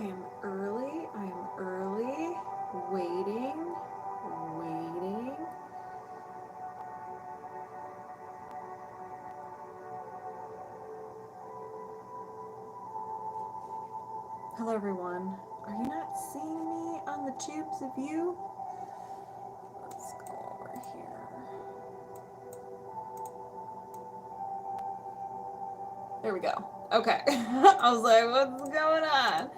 I am early. I am early. Waiting. Waiting. Hello, everyone. Are you not seeing me on the tubes of you? Let's go over here. There we go. Okay. I was like, what's going on?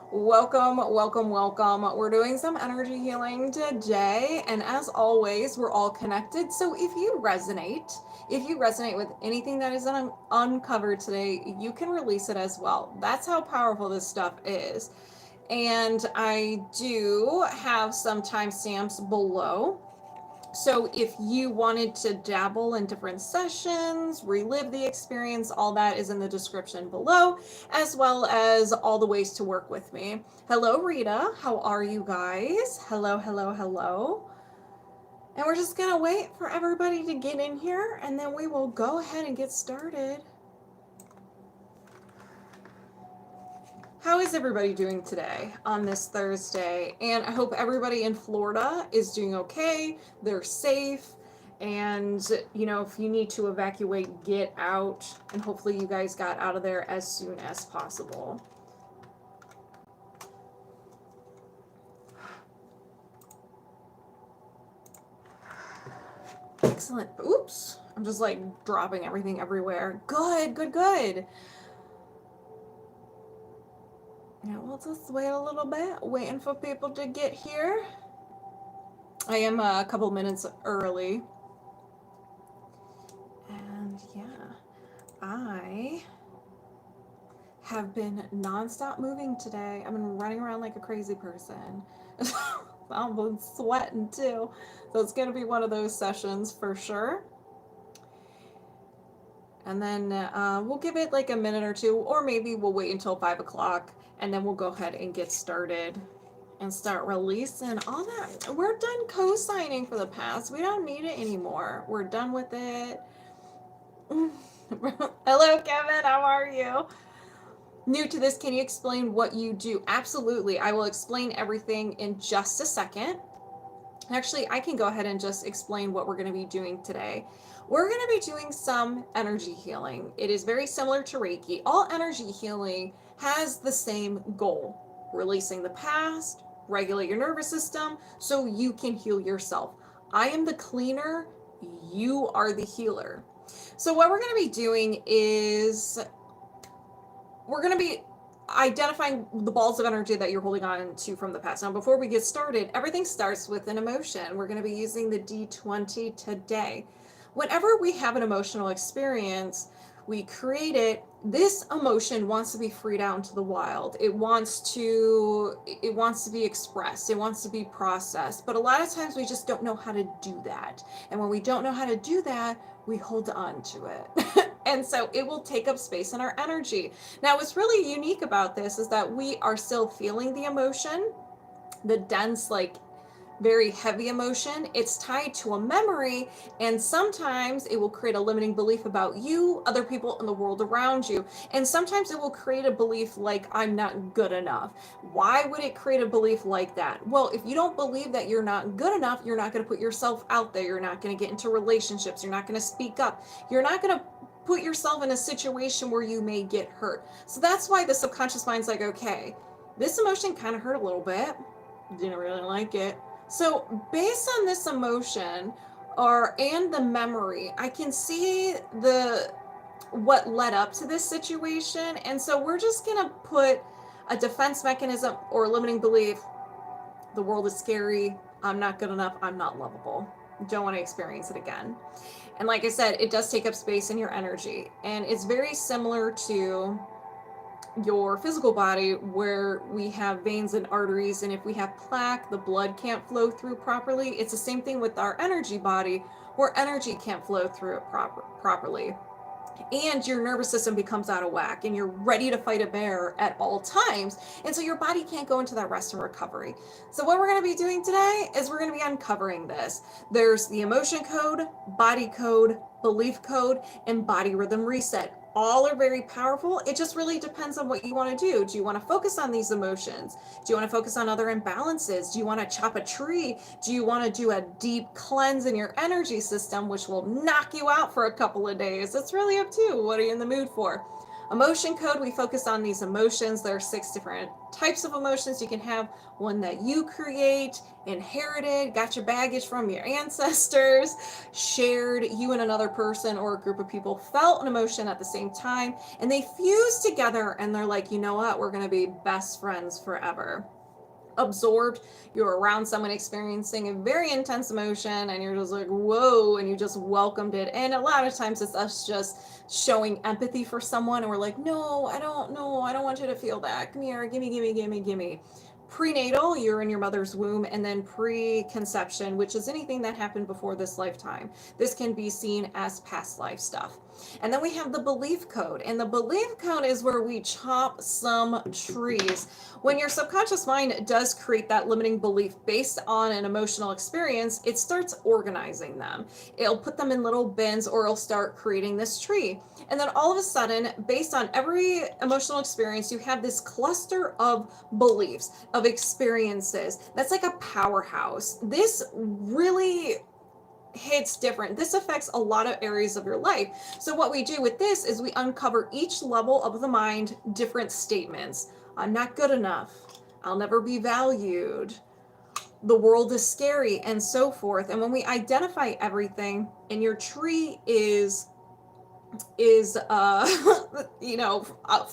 Welcome, welcome, welcome. We're doing some energy healing today, and as always, we're all connected. So if you resonate with anything that is uncovered today, you can release it as well. That's how powerful this stuff is. And I do have some timestamps below. So if you wanted to dabble in different sessions, relive the experience, all that is in the description below, as well as all the ways to work with me. Hello, Rita. How are you guys? Hello, hello, hello. And we're just going to wait for everybody to get in here, and then we will go ahead and get started. How is everybody doing today on this Thursday? And I hope everybody in Florida is doing okay. They're safe. And, you know, if you need to evacuate, get out. And hopefully you guys got out of there as soon as possible. Excellent. Oops. I'm just like dropping everything everywhere. Good, good, good. Yeah, we'll just wait a little bit, waiting for people to get here. I am a couple minutes early. And yeah, I have been nonstop moving today. I've been running around like a crazy person. I've been sweating too. So it's going to be one of those sessions for sure. And then we'll give it like a minute or two, or maybe we'll wait until 5 o'clock and then we'll go ahead and get started and start releasing all that. We're done co-signing for the past. We don't need it anymore. We're done with it. Hello, Kevin. How are you? New to this, can you explain what you do? Absolutely. I will explain everything in just a second. Actually, I can go ahead and just explain what we're going to be doing today. We're going to be doing some energy healing. It is very similar to Reiki. All energy healing has the same goal: releasing the past, regulate your nervous system so you can heal yourself. I am the cleaner, you are the healer. So what we're going to be doing is we're going to be identifying the balls of energy that you're holding on to from the past. Now, before we get started, everything starts with an emotion. We're going to be using the D20 today. Whenever we have an emotional experience, we create it. This emotion wants to be freed out into the wild. It wants to be expressed. It wants to be processed. But a lot of times we just don't know how to do that. And when we don't know how to do that, we hold on to it. And so it will take up space in our energy. Now, what's really unique about this is that we are still feeling the emotion, the dense, like very heavy emotion. It's tied to a memory, and sometimes it will create a limiting belief about you, other people, and the world around you. And sometimes it will create a belief like, I'm not good enough. Why would it create a belief like that? Well, if you don't believe that you're not good enough, you're not going to put yourself out there. You're not going to get into relationships. You're not going to speak up. You're not going to put yourself in a situation where you may get hurt. So that's why the subconscious mind's like, okay, this emotion kind of hurt a little bit. Didn't really like it. So based on this emotion and the memory, I can see what led up to this situation. And so we're just going to put a defense mechanism or a limiting belief. The world is scary. I'm not good enough. I'm not lovable. Don't want to experience it again. And like I said, it does take up space in your energy. And it's very similar to your physical body, where we have veins and arteries, and if we have plaque, the blood can't flow through properly. It's the same thing with our energy body, where energy can't flow through it properly. And your nervous system becomes out of whack, and you're ready to fight a bear at all times. And so your body can't go into that rest and recovery. So what we're going to be doing today is we're going to be uncovering this. There's the emotion code, body code, belief code, and body rhythm reset. all are very powerful. It just really depends on what you want to do. Do you want to focus on these emotions? Do you want to focus on other imbalances? Do you want to chop a tree? Do you want to do a deep cleanse in your energy system, which will knock you out for a couple of days? It's really up to you. What are you in the mood for? Emotion code, we focus on these emotions. There are 6 different types of emotions. You can have one that you create, inherited, got your baggage from your ancestors, shared, you and another person or a group of people felt an emotion at the same time, and they fuse together and they're like, you know what, we're going to be best friends forever. Absorbed, you're around someone experiencing a very intense emotion and you're just like, whoa, and you just welcomed it. And a lot of times it's us just showing empathy for someone and we're like, no, I don't want you to feel that. Come here, gimme. Prenatal, you're in your mother's womb, and then preconception, which is anything that happened before this lifetime. This can be seen as past life stuff. And then we have the belief code, and the belief code is where we chop some trees. When your subconscious mind does create that limiting belief based on an emotional experience, it starts organizing them. It'll put them in little bins, or it'll start creating this tree. And then all of a sudden, based on every emotional experience, you have this cluster of beliefs, of experiences. That's like a powerhouse. This really hits different. This affects a lot of areas of your life. So what we do with this is we uncover each level of the mind, different statements. I'm not good enough. I'll never be valued. The world is scary, and so forth. And when we identify everything, and your tree is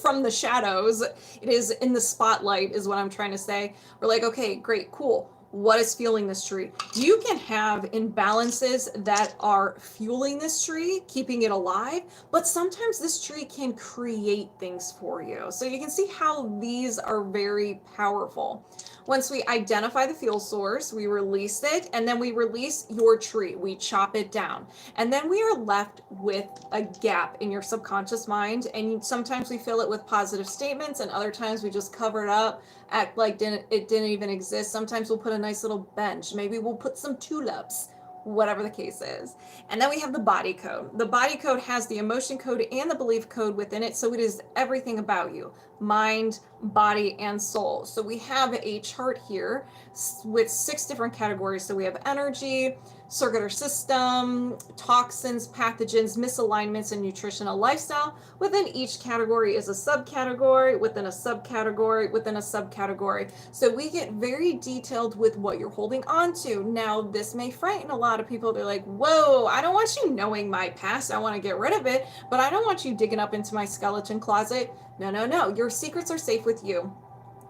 from the shadows, it is in the spotlight, is what I'm trying to say. We're like, okay, great, cool. What is fueling this tree? You can have imbalances that are fueling this tree, keeping it alive, but sometimes this tree can create things for you. So you can see how these are very powerful. Once we identify the fuel source, we release it, and then we release your tree. We chop it down. And then we are left with a gap in your subconscious mind. And sometimes we fill it with positive statements, and other times we just cover it up, act like it didn't even exist. Sometimes we'll put a nice little bench. Maybe we'll put some tulips, whatever the case is. And then we have the body code. The body code has the emotion code and the belief code within it. So it is everything about you: mind, body, and soul. So we have a chart here with 6 different categories. So we have energy, circular system, toxins, pathogens, misalignments, and nutritional lifestyle. Within each category is a subcategory, within a subcategory, within a subcategory. So we get very detailed with what you're holding on to. Now, this may frighten a lot of people. They're like, whoa, I don't want you knowing my past. I want to get rid of it, but I don't want you digging up into my skeleton closet. No. Your secrets are safe with you.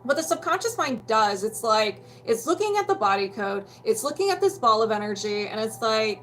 What the subconscious mind does, it's like, it's looking at the body code, it's looking at this ball of energy, and it's like,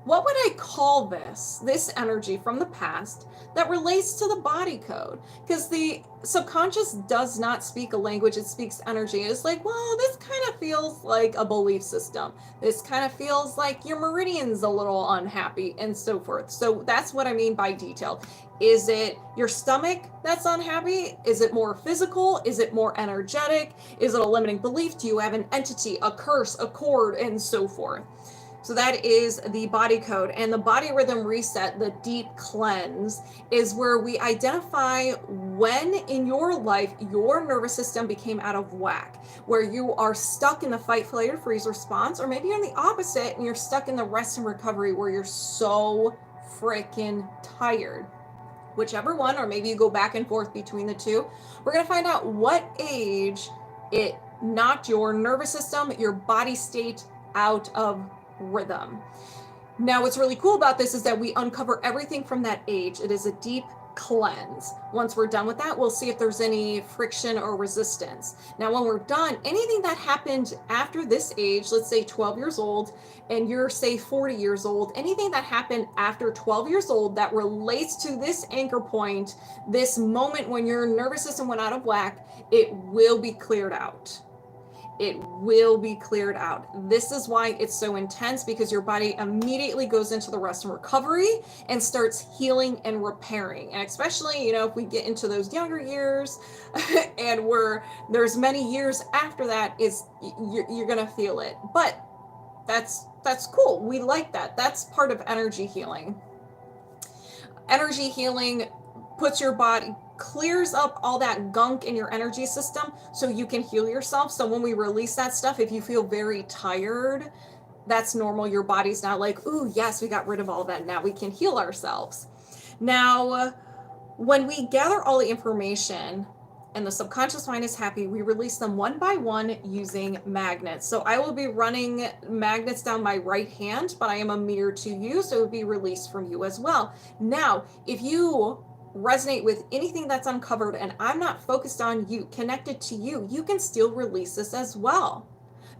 what would I call this energy from the past that relates to the body code? Because the subconscious does not speak a language, it speaks energy. It's like, well, this kind of feels like a belief system. This kind of feels like your meridian's a little unhappy, and so forth. So that's what I mean by detailed. Is it your stomach that's unhappy? Is it more physical? Is it more energetic? Is it a limiting belief? Do you have an entity, a curse, a cord, and so forth? So that is the body code. And the body rhythm reset, the deep cleanse, is where we identify when in your life your nervous system became out of whack, where you are stuck in the fight, flight, or freeze response, or maybe you're in the opposite and you're stuck in the rest and recovery where you're so freaking tired. Whichever one, or maybe you go back and forth between the two. We're going to find out what age it knocked your nervous system, your body state out of rhythm. Now, what's really cool about this is that we uncover everything from that age. It is a deep cleanse. Once we're done with that, we'll see if there's any friction or resistance. Now, when we're done, anything that happened after this age, let's say 12 years old, and you're, say, 40 years old, anything that happened after 12 years old that relates to this anchor point, this moment when your nervous system went out of whack, it will be cleared out. It will be cleared out. This is why it's so intense, because your body immediately goes into the rest and recovery and starts healing and repairing. And especially, if we get into those younger years and there's many years after that, you're going to feel it. But that's cool. We like that. That's part of energy healing. Energy healing puts your body, clears up all that gunk in your energy system so you can heal yourself. So when we release that stuff, if you feel very tired, that's normal. Your body's not like, ooh, yes, we got rid of all that. Now we can heal ourselves. Now, when we gather all the information and the subconscious mind is happy, we release them one by one using magnets. So I will be running magnets down my right hand, but I am a mirror to you, so it would be released from you as well. Now, if you resonate with anything that's uncovered and I'm not focused on you, connected to you, you can still release this as well,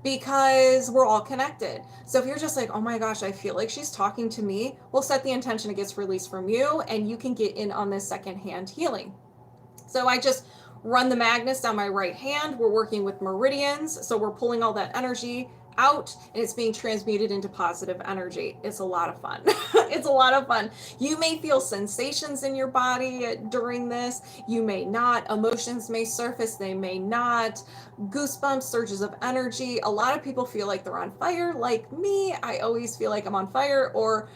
because we're all connected. So if you're just like, oh my gosh, I feel like she's talking to me, we'll set the intention it gets released from you and you can get in on this secondhand healing. So I just run the magnets down my right hand. We're working with meridians. So we're pulling all that energy out and it's being transmuted into positive energy. It's a lot of fun. It's a lot of fun. You may feel sensations in your body during this. You may not. Emotions may surface. They may not. Goosebumps, surges of energy. A lot of people feel like they're on fire. Like me, I always feel like I'm on fire, or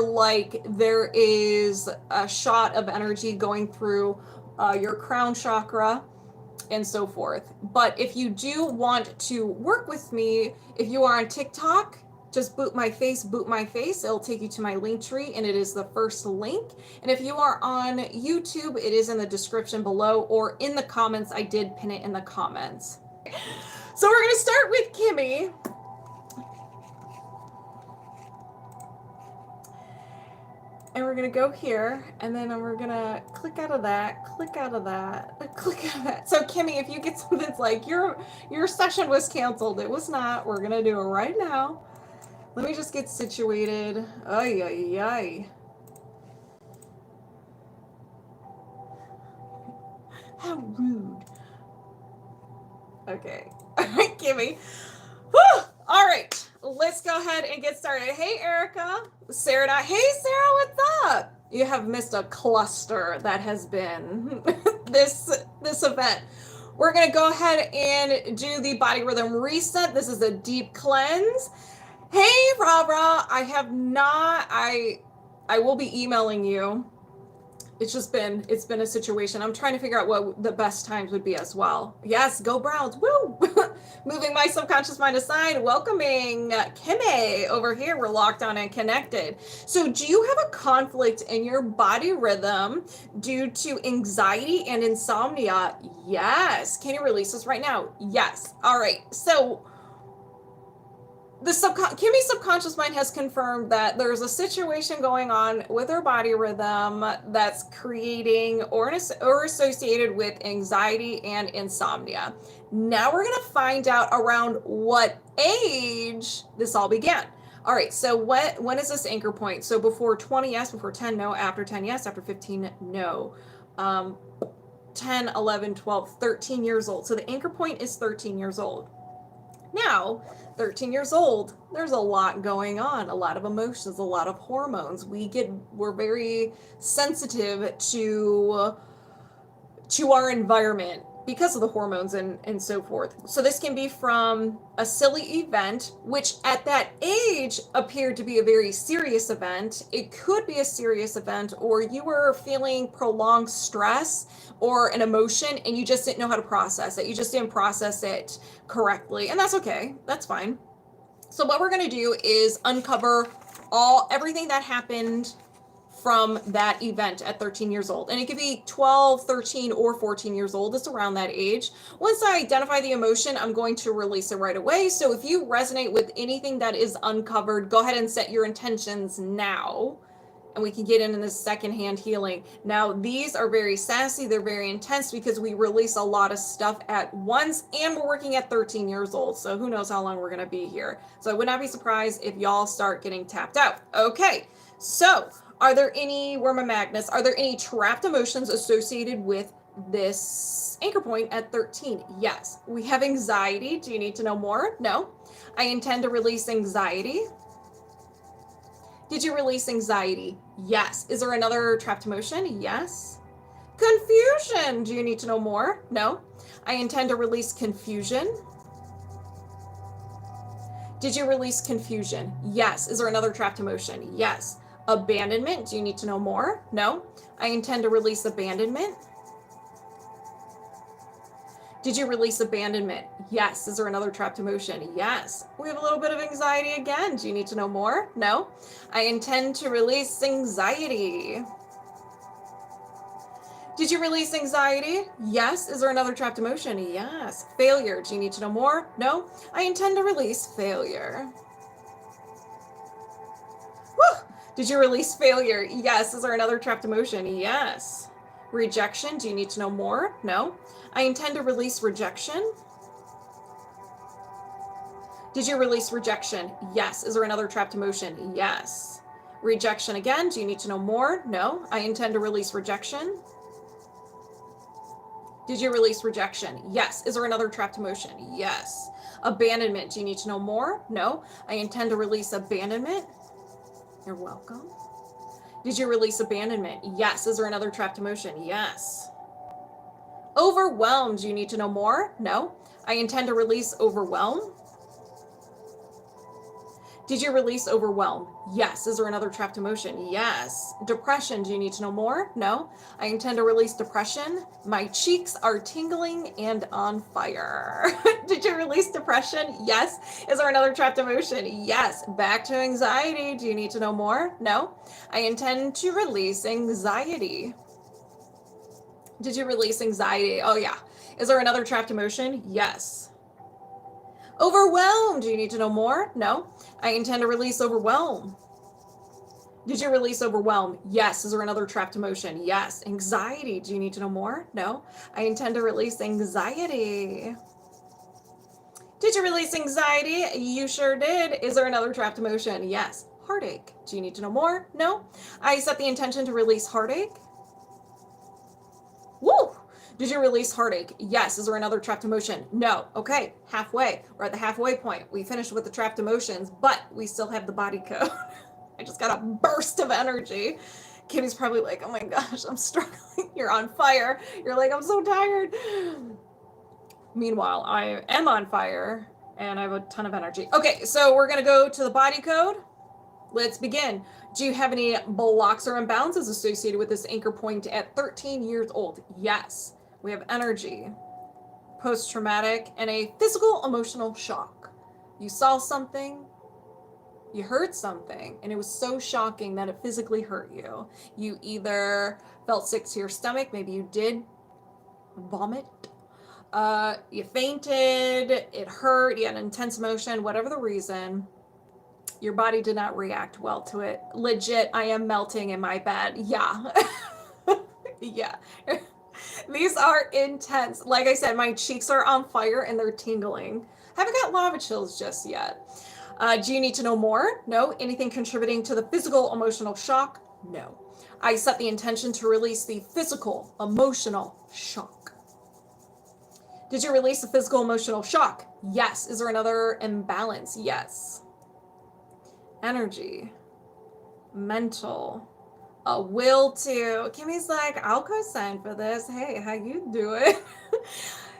like there is a shot of energy going through your crown chakra and so forth. But if you do want to work with me, if you are on TikTok, just boot my face. It'll take you to my link tree and it is the first link. And if you are on YouTube, it is in the description below or in the comments. I did pin it in the comments. So we're going to start with Kimmy. And we're going to go here, and then we're going to click out of that, click out of that, click out of that. So Kimmy, if you get something that's like, your session was canceled, it was not. We're going to do it right now. Let me just get situated. Ay, ay, ay. How rude. Okay. All right, Kimmy. Whew. All right. Let's go ahead and get started. Hey, Erica. Sarah. Hey, Sarah, what's up? You have missed a cluster that has been this event. We're going to go ahead and do the body rhythm reset. This is a deep cleanse. Hey, Rabra. I will be emailing you. It's been a situation. I'm trying to figure out what the best times would be as well. Yes, go Browns. Woo! Moving my subconscious mind aside, welcoming Kimmy over here. We're locked on and connected. So do you have a conflict in your body rhythm due to anxiety and insomnia? Yes. Can you release this right now? Yes. All right. So Kimmy's subconscious mind has confirmed that there's a situation going on with her body rhythm that's creating or associated with anxiety and insomnia. Now we're going to find out around what age this all began. All right, so when is this anchor point? So before 20, yes. Before 10, no. After 10, yes. After 15, no. 10, 11, 12, 13 years old. So the anchor point is 13 years old. Now, 13 years old, there's a lot going on, a lot of emotions, a lot of hormones. We're very sensitive to our environment because of the hormones and so forth. So this can be from a silly event, which at that age appeared to be a very serious event. It could be a serious event, or you were feeling prolonged stress or an emotion and you just didn't know how to process it. You just didn't process it correctly. And that's okay. That's fine. So what we're going to do is uncover everything that happened from that event at 13 years old. And it could be 12, 13, or 14 years old. It's around that age. Once I identify the emotion, I'm going to release it right away. So if you resonate with anything that is uncovered, go ahead and set your intentions now. And we can get into this secondhand healing. Now, these are very sassy. They're very intense because we release a lot of stuff at once and we're working at 13 years old. So who knows how long we're going to be here. So I would not be surprised if y'all start getting tapped out. Okay, so are there any trapped emotions associated with this anchor point at 13? Yes. We have anxiety. Do you need to know more? No. I intend to release anxiety. Did you release anxiety? Yes. Is there another trapped emotion? Yes. Confusion. Do you need to know more? No. I intend to release confusion. Did you release confusion? Yes. Is there another trapped emotion? Yes. Abandonment. Do you need to know more? No. I intend to release abandonment. Did you release abandonment? Yes. Is there another trapped emotion? Yes. We have a little bit of anxiety again. Do you need to know more? No. I intend to release anxiety. Did you release anxiety? Yes. Is there another trapped emotion? Yes. Failure. Do you need to know more? No. I intend to release failure. Woo! Did you release failure? Yes. Is there another trapped emotion? Yes. Rejection. Do you need to know more? No. I intend to release rejection. Did you release rejection? Yes. Is there another trapped emotion? Yes. Rejection again. Do you need to know more? No. I intend to release rejection. Did you release rejection? Yes. Is there another trapped emotion? Yes. Abandonment. Do you need to know more? No. I intend to release abandonment. You're welcome. Did you release abandonment? Yes. Is there another trapped emotion? Yes. Overwhelmed. Do you need to know more? No. I intend to release overwhelm. Did you release overwhelm? Yes. Is there another trapped emotion? Yes. Depression. Do you need to know more? No. I intend to release depression. My cheeks are tingling and on fire. Did you release depression? Yes. Is there another trapped emotion? Yes. Back to anxiety. Do you need to know more? No. I intend to release anxiety. Did you release anxiety? Oh, yeah. Is there another trapped emotion? Yes. Overwhelmed. Do you need to know more? No. I intend to release overwhelm. Did you release overwhelm? Yes. Is there another trapped emotion? Yes. Anxiety. Do you need to know more? No. I intend to release anxiety. Did you release anxiety? You sure did. Is there another trapped emotion? Yes. Heartache. Do you need to know more? No. I set the intention to release heartache. Woo! Did you release heartache? Yes. Is there another trapped emotion? No. Okay, halfway. We're at the halfway point. We finished with the trapped emotions, but we still have the body code. I just got a burst of energy. Kimmy's probably like, oh my gosh, I'm struggling. You're on fire. You're like, I'm so tired. Meanwhile, I am on fire and I have a ton of energy. Okay, so we're going to go to the body code. Let's begin. Do you have any blocks or imbalances associated with this anchor point at 13 years old? Yes. We have energy, post-traumatic, and a physical emotional shock. You saw something, you heard something, and it was so shocking that it physically hurt you. You either felt sick to your stomach, maybe you did vomit, you fainted, it hurt, you had an intense emotion, whatever the reason. Your body did not react well to it. Legit, I am melting in my bed. Yeah. Yeah. These are intense. Like I said, my cheeks are on fire and they're tingling. Haven't got lava chills just yet. Do you need to know more? No. Anything contributing to the physical emotional shock? No. I set the intention to release the physical emotional shock. Did you release the physical emotional shock? Yes. Is there another imbalance? Yes. Energy, mental, a will to. Kimmy's like, I'll co-sign for this. Hey, how you doing?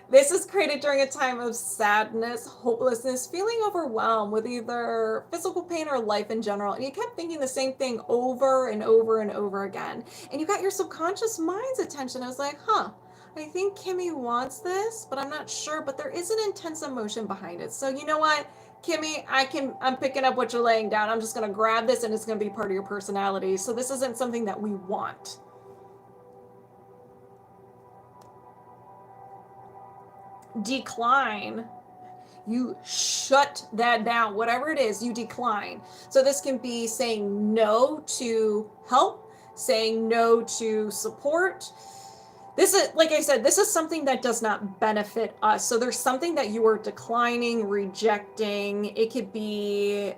This is created during a time of sadness, hopelessness, feeling overwhelmed with either physical pain or life in general. And you kept thinking the same thing over and over and over again. And you got your subconscious mind's attention. I was like, I think Kimmy wants this, but I'm not sure. But there is an intense emotion behind it. So you know what? Kimmy, I'm picking up what you're laying down. I'm just going to grab this and it's going to be part of your personality. So this isn't something that we want. Decline. You shut that down. Whatever it is, you decline. So this can be saying no to help, saying no to support. This is, like I said, this is something that does not benefit us. So there's something that you are declining, rejecting. It could be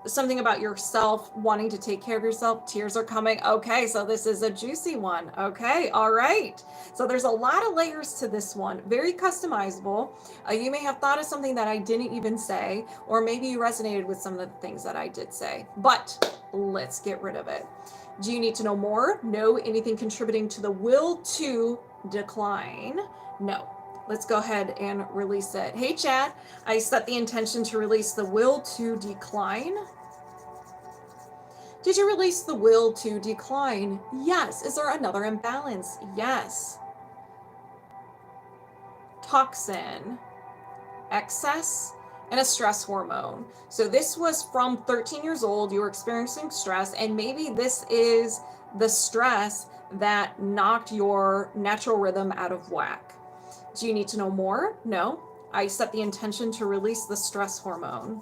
something about yourself, wanting to take care of yourself. Tears are coming. Okay, so this is a juicy one. Okay, all right. So there's a lot of layers to this one. Very customizable. You may have thought of something that I didn't even say, or maybe you resonated with some of the things that I did say. But let's get rid of it. Do you need to know more? No. Anything contributing to the will to decline? No. Let's go ahead and release it. Hey, Chad, I set the intention to release the will to decline. Did you release the will to decline? Yes. Is there another imbalance? Yes. Toxin, excess, and a stress hormone. So this was from 13 years old. You were experiencing stress, and maybe this is the stress that knocked your natural rhythm out of whack. Do you need to know more? No. I set the intention to release the stress hormone.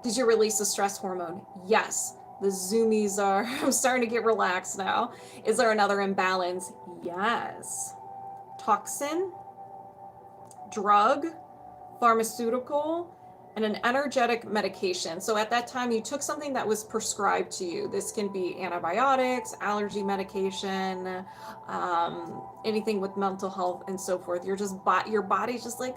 Did you release the stress hormone? Yes. The zoomies are, I'm starting to get relaxed now. Is there another imbalance? Yes. Toxin, drug, pharmaceutical, and an energetic medication. So at that time, you took something that was prescribed to you. This can be antibiotics, allergy medication, anything with mental health and so forth. Your body's just like,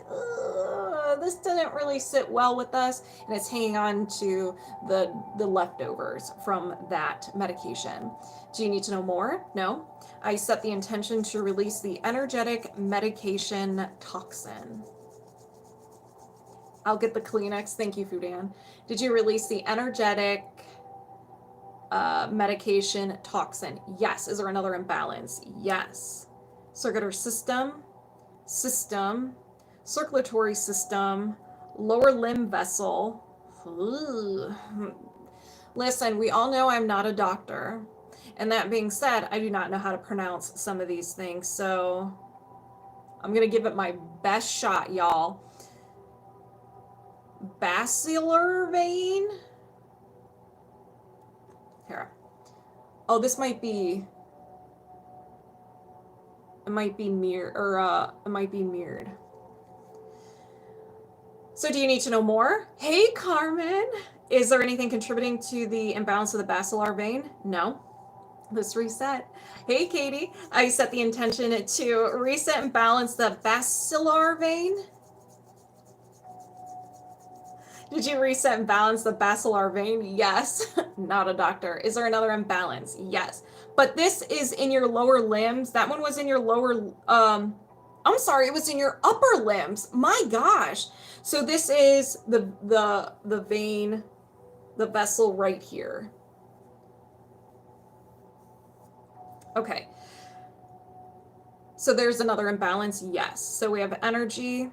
this didn't really sit well with us, and it's hanging on to the leftovers from that medication. Do you need to know more? No. I set the intention to release the energetic medication toxin. I'll get the Kleenex. Thank you, Fudan. Did you release the energetic medication toxin? Yes. Is there another imbalance? Yes. Circulatory system, circulatory system, lower limb vessel. Ooh. Listen, we all know I'm not a doctor. And that being said, I do not know how to pronounce some of these things. So I'm going to give it my best shot, y'all. Bachelor vein. Here. Oh, this might be. It might be mirrored, or it might be mirrored. So, do you need to know more? Hey, Carmen. Is there anything contributing to the imbalance of the bachelor vein? No. Let's reset. Hey, Katie. I set the intention to reset and balance the bachelor vein. Did you reset and balance the bachelor vein? Yes. Not a doctor. Is there another imbalance? Yes. But this is in your lower limbs. That one was in your lower, I'm sorry, it was in your upper limbs. My gosh. So this is the vein, the vessel right here. Okay. So there's another imbalance. Yes. So we have energy,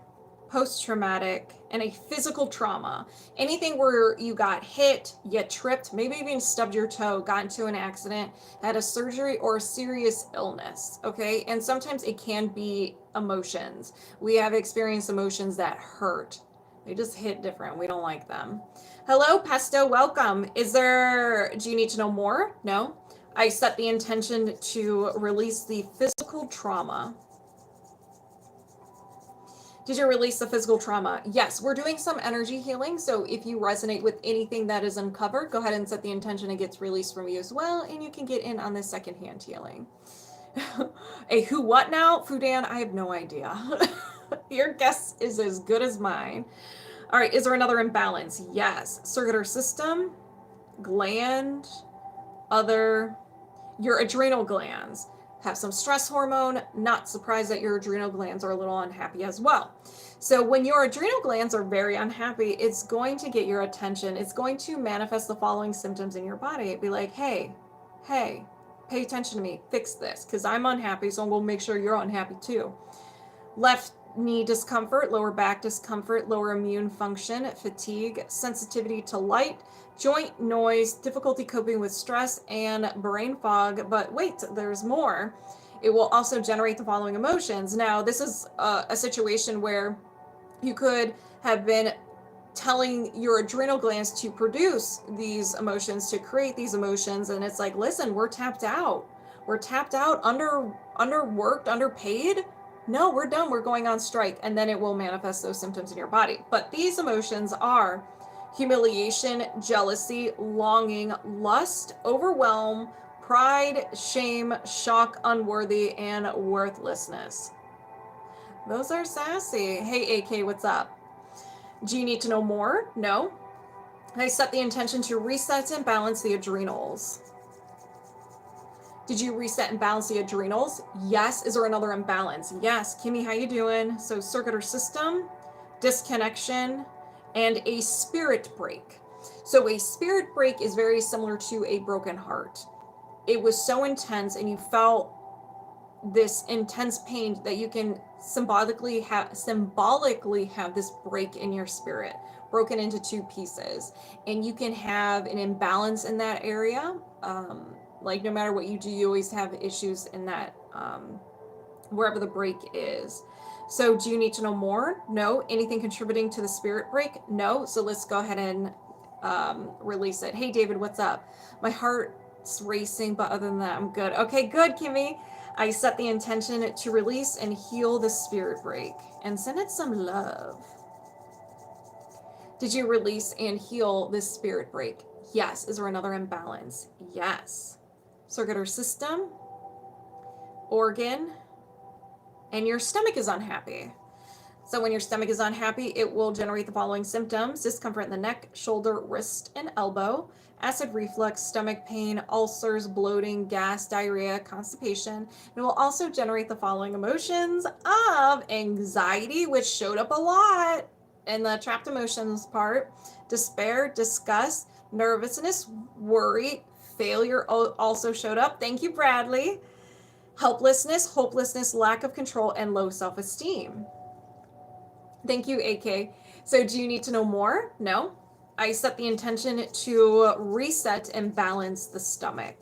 post-traumatic, and a physical trauma. Anything where you got hit, you tripped, maybe even stubbed your toe, got into an accident, had a surgery, or a serious illness, okay? And sometimes it can be emotions. We have experienced emotions that hurt. They just hit different. We don't like them. Hello, Pesto, welcome. Do you need to know more? No? I set the intention to release the physical trauma. Did you release the physical trauma? Yes, we're doing some energy healing. So if you resonate with anything that is uncovered, go ahead and set the intention it gets released from you as well. And you can get in on this secondhand healing. A who what now? Fudan, I have no idea. Your guess is as good as mine. All right, is there another imbalance? Yes. Circulatory system, gland, your adrenal glands have some stress hormone. Not surprised that your adrenal glands are a little unhappy as well. So when your adrenal glands are very unhappy, it's going to get your attention. It's going to manifest the following symptoms in your body. It'd be like, hey, pay attention to me, fix this, because I'm unhappy, so I'm going to make sure you're unhappy too. Left knee discomfort, lower back discomfort, lower immune function, fatigue, sensitivity to light, joint noise, difficulty coping with stress, and brain fog. But wait, there's more. It will also generate the following emotions. Now, this is a situation where you could have been telling your adrenal glands to produce these emotions, to create these emotions, and it's like, listen, we're tapped out. We're tapped out, underworked, underpaid. No, we're done. We're going on strike. And then it will manifest those symptoms in your body. But these emotions are humiliation, jealousy, longing, lust, overwhelm, pride, shame, shock, unworthy, and worthlessness. Those are sassy. Hey, AK, what's up? Do you need to know more? No. I set the intention to reset and balance the adrenals. Did you reset and balance the adrenals? Yes. Is there another imbalance? Yes. Kimmy, how you doing? So circulatory system, disconnection, and a spirit break. So a spirit break is very similar to a broken heart. It was so intense and you felt this intense pain that you can symbolically have this break in your spirit, broken into two pieces, and you can have an imbalance in that area. Like no matter what you do, you always have issues in that, wherever the break is. So do you need to know more? No. Anything contributing to the spirit break? No. So let's go ahead and release it. Hey David, what's up? My heart's racing, but other than that, I'm good. Okay, good, Kimmy. I set the intention to release and heal the spirit break and send it some love. Did you release and heal this spirit break? Yes. Is there another imbalance? Yes. Circular system, organ, and your stomach is unhappy. So when your stomach is unhappy, it will generate the following symptoms: discomfort in the neck, shoulder, wrist, and elbow, acid reflux, stomach pain, ulcers, bloating, gas, diarrhea, constipation. And it will also generate the following emotions of anxiety, which showed up a lot in the trapped emotions part, despair, disgust, nervousness, worry, failure also showed up. Thank you, Bradley. Helplessness, hopelessness, lack of control, and low self-esteem. Thank you, AK. So do you need to know more? No. I set the intention to reset and balance the stomach.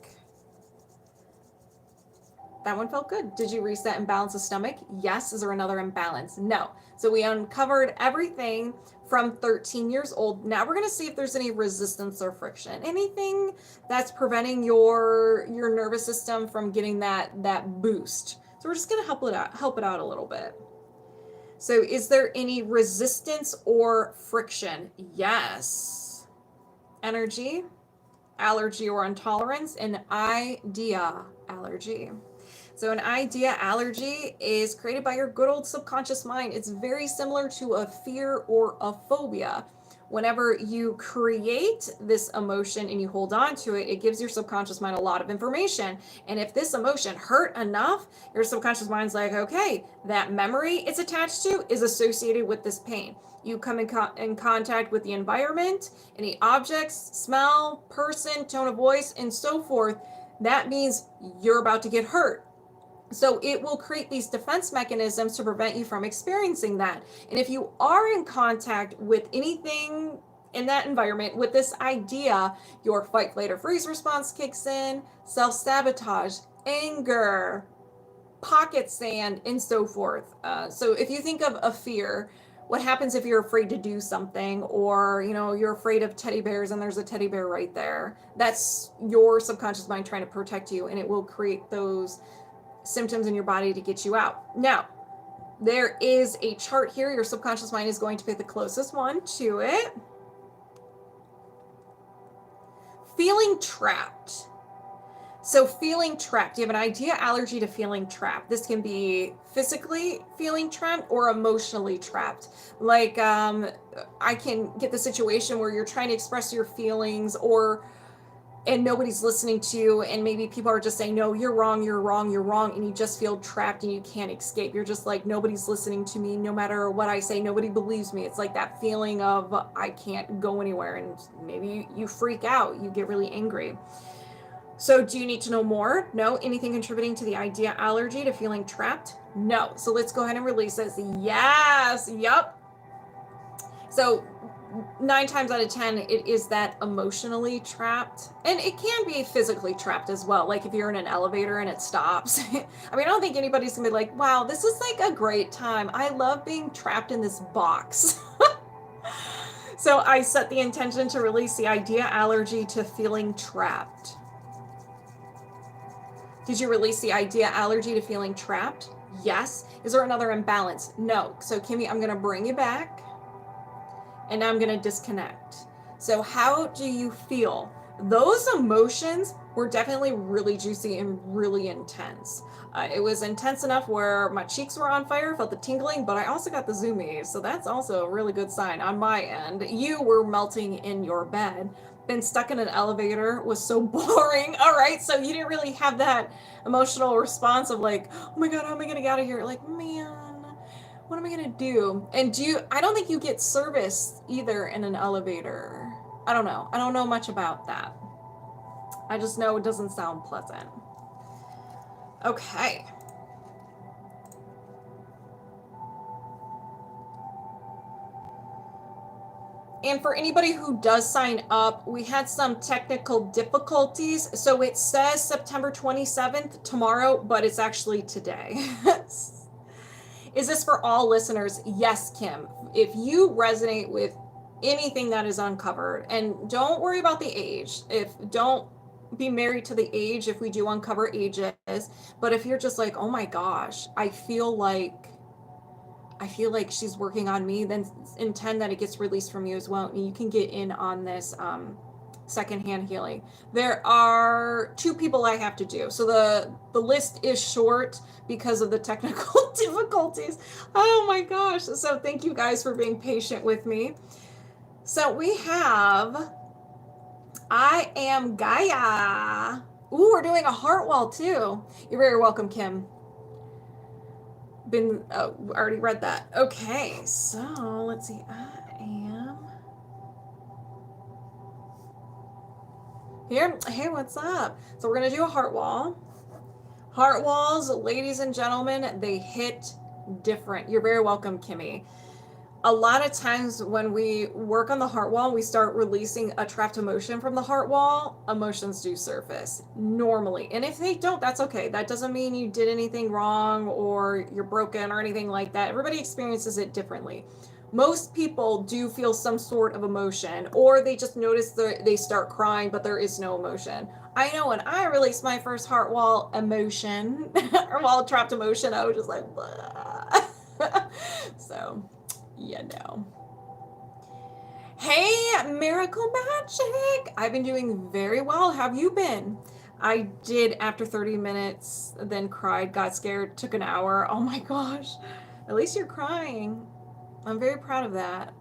That one felt good. Did you reset and balance the stomach? Yes. Is there another imbalance? No. So we uncovered everything from 13 years old. Now we're going to see if there's any resistance or friction. Anything that's preventing your nervous system from getting that boost. So we're just going to help it out a little bit. So is there any resistance or friction? Yes. Energy, allergy or intolerance, and idea allergy. So an idea allergy is created by your good old subconscious mind. It's very similar to a fear or a phobia. Whenever you create this emotion and you hold on to it, it gives your subconscious mind a lot of information. And if this emotion hurt enough, your subconscious mind's like, okay, that memory it's attached to is associated with this pain. You come in contact with the environment, any objects, smell, person, tone of voice, and so forth. That means you're about to get hurt. So it will create these defense mechanisms to prevent you from experiencing that. And if you are in contact with anything in that environment with this idea, your fight, flight, or freeze response kicks in, self-sabotage, anger, pocket sand, and so forth. So if you think of a fear, what happens if you're afraid to do something, or you're afraid of teddy bears and there's a teddy bear right there? That's your subconscious mind trying to protect you, and it will create those symptoms in your body to get you out. Now, there is a chart here. Your subconscious mind is going to pick the closest one to it. Feeling trapped. So feeling trapped, you have an idea allergy to feeling trapped. This can be physically feeling trapped or emotionally trapped. Like I can get the situation where you're trying to express your feelings and nobody's listening to you, and maybe people are just saying, no, you're wrong, and you just feel trapped and you can't escape. You're just like, nobody's listening to me. No matter what I say, nobody believes me. It's like that feeling of I can't go anywhere, and maybe you freak out, you get really angry. So do you need to know more? No. Anything contributing to the idea allergy to feeling trapped? No. So let's go ahead and release this. Yes. Yep. So 9 times out of 10, it is that emotionally trapped, and it can be physically trapped as well. Like if you're in an elevator and it stops. I mean, I don't think anybody's gonna be like, wow, this is like a great time. I love being trapped in this box. So I set the intention to release the idea allergy to feeling trapped. Did you release the idea allergy to feeling trapped? Yes. Is there another imbalance? No. So Kimmy, I'm gonna bring you back. And now I'm going to disconnect. So how do you feel? Those emotions were definitely really juicy and really intense. It was intense enough where my cheeks were on fire, felt the tingling, but I also got the zoomies. So that's also a really good sign on my end. You were melting in your bed. Been stuck in an elevator was so boring. All right. So you didn't really have that emotional response of like, oh my God, how am I going to get out of here? Like, man, what am I gonna do? And I don't think you get service either in an elevator. I don't know. I don't know much about that. I just know it doesn't sound pleasant. Okay. And for anybody who does sign up, we had some technical difficulties. So it says September 27th tomorrow, but it's actually today. Is this for all listeners? Yes, Kim. If you resonate with anything that is uncovered, and don't worry about the age. Don't be married to the age if we do uncover ages. But if you're just like, oh my gosh, I feel like she's working on me, then intend that it gets released from you as well. And you can get in on this secondhand healing. There are 2 people I have to do. So the list is short because of the technical difficulties. Oh my gosh. So thank you guys for being patient with me. So we have IAmGaia. Ooh, we're doing a heart wall too. You're very welcome, Kim. Already read that. Okay, so let's see. I am here. Hey, what's up? So we're gonna do a heart wall. Heart walls, ladies and gentlemen, they hit different. You're very welcome, Kimmy. A lot of times when we work on the heart wall, we start releasing a trapped emotion from the heart wall, emotions do surface normally. And if they don't, that's okay. That doesn't mean you did anything wrong or you're broken or anything like that. Everybody experiences it differently. Most people do feel some sort of emotion, or they just notice they start crying, but there is no emotion. I know when I released my first heart wall emotion, or wall trapped emotion, I was just like, so Hey, Miracle Magic! I've been doing very well. How have you been? I did after 30 minutes, then cried, got scared, took an hour. Oh my gosh. At least you're crying. I'm very proud of that.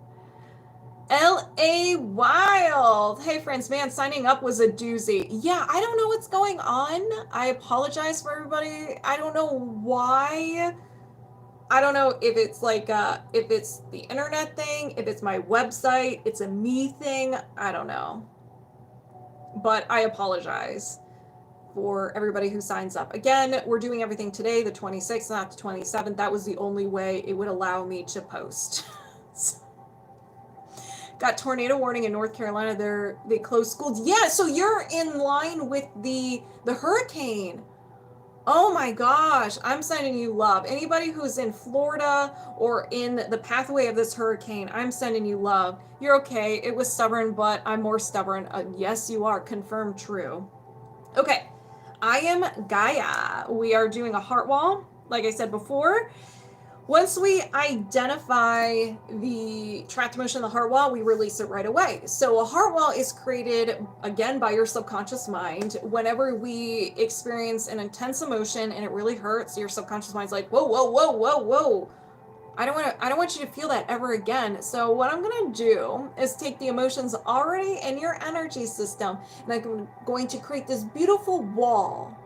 L.A.Wilde. Hey, friends, man, signing up was a doozy. Yeah, I don't know what's going on. I apologize for everybody. I don't know why. I don't know if it's like if it's the internet thing, if it's my website, it's a me thing. I don't know. But I apologize for everybody who signs up. Again, we're doing everything today, the 26th, not the 27th. That was the only way it would allow me to post. Got tornado warning in North Carolina. They closed schools. Yeah, so you're in line with the hurricane. Oh my gosh, I'm sending you love. Anybody who's in Florida or in the pathway of this hurricane, I'm sending you love. You're okay. It was stubborn, but I'm more stubborn. Yes, you are. Confirmed true. Okay, IAmGaia. We are doing a heart wall, like I said before. Once we identify the trapped emotion in the heart wall, we release it right away. So a heart wall is created, again, by your subconscious mind. Whenever we experience an intense emotion and it really hurts, your subconscious mind's like, whoa, whoa, whoa, whoa, whoa. I don't want you to feel that ever again. So what I'm going to do is take the emotions already in your energy system, and I'm going to create this beautiful wall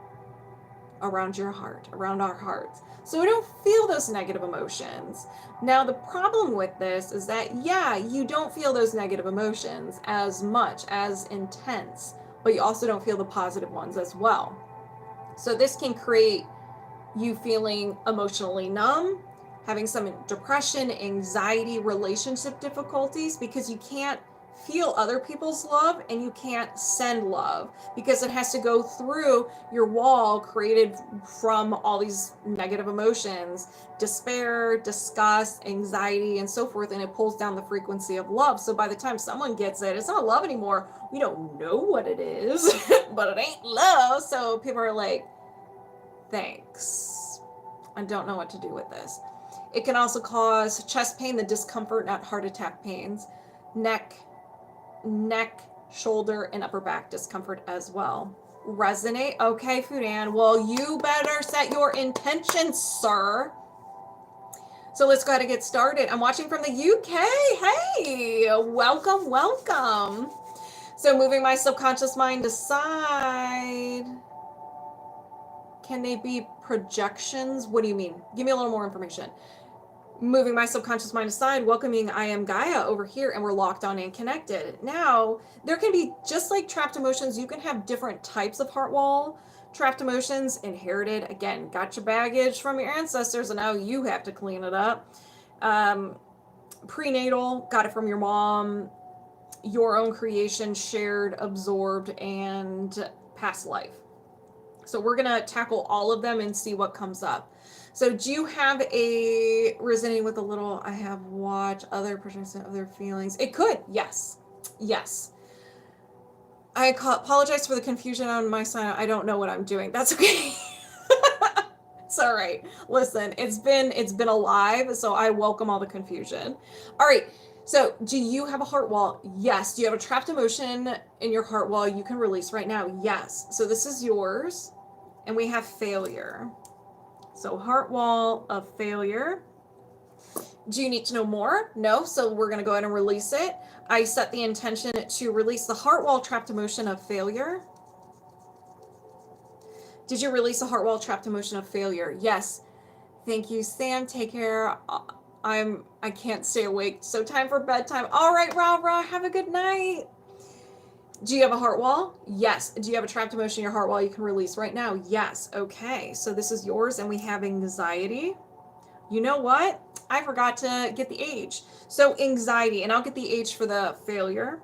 around your heart, around our hearts, so we don't feel those negative emotions. Now, the problem with this is that, yeah, you don't feel those negative emotions as much, as intense, but you also don't feel the positive ones as well. So this can create you feeling emotionally numb, having some depression, anxiety, relationship difficulties, because you can't feel other people's love and you can't send love because it has to go through your wall created from all these negative emotions, despair, disgust, anxiety, and so forth, and it pulls down the frequency of love. So by the time someone gets it, it's not love anymore. We don't know what it is, but it ain't love. So people are like, thanks, I don't know what to do with this. It can also cause chest pain, the discomfort, not heart attack pains, neck, shoulder, and upper back discomfort as well. Resonate? Okay, Fudan. Well, you better set your intentions, sir. So let's go ahead and get started. I'm watching from the UK. Hey, welcome, welcome. So moving my subconscious mind aside. Can they be projections? What do you mean? Give me a little more information. moving my subconscious mind aside, welcoming IAmGaia over here, and we're locked on and connected. Now, there can be, just like trapped emotions, you can have different types of heart wall. Trapped emotions, inherited, again, got your baggage from your ancestors, and now you have to clean it up. Prenatal, got it from your mom. Your own creation, shared, absorbed, and past life. So we're going to tackle all of them and see what comes up. So do you have a resonating with a little, I have watch, other percent of their feelings? It could, yes. Yes. I apologize for the confusion on my side. I don't know what I'm doing. That's okay. It's all right. Listen, it's been alive, so I welcome all the confusion. All right. So, do you have a heart wall? Yes. Do you have a trapped emotion in your heart wall you can release right now? Yes. So this is yours. And we have failure. So heart wall of failure. Do you need to know more? No. So we're going to go ahead and release it. I set the intention to release the heart wall trapped emotion of failure. Did you release the heart wall trapped emotion of failure? Yes. Thank you, Sam. Take care. I can't stay awake. So time for bedtime. All right, Ra. Have a good night. Do you have a heart wall? Yes. Do you have a trapped emotion in your heart wall you can release right now? Yes. Okay. So this is yours, and we have anxiety. You know what? I forgot to get the age. So anxiety, and I'll get the age for the failure.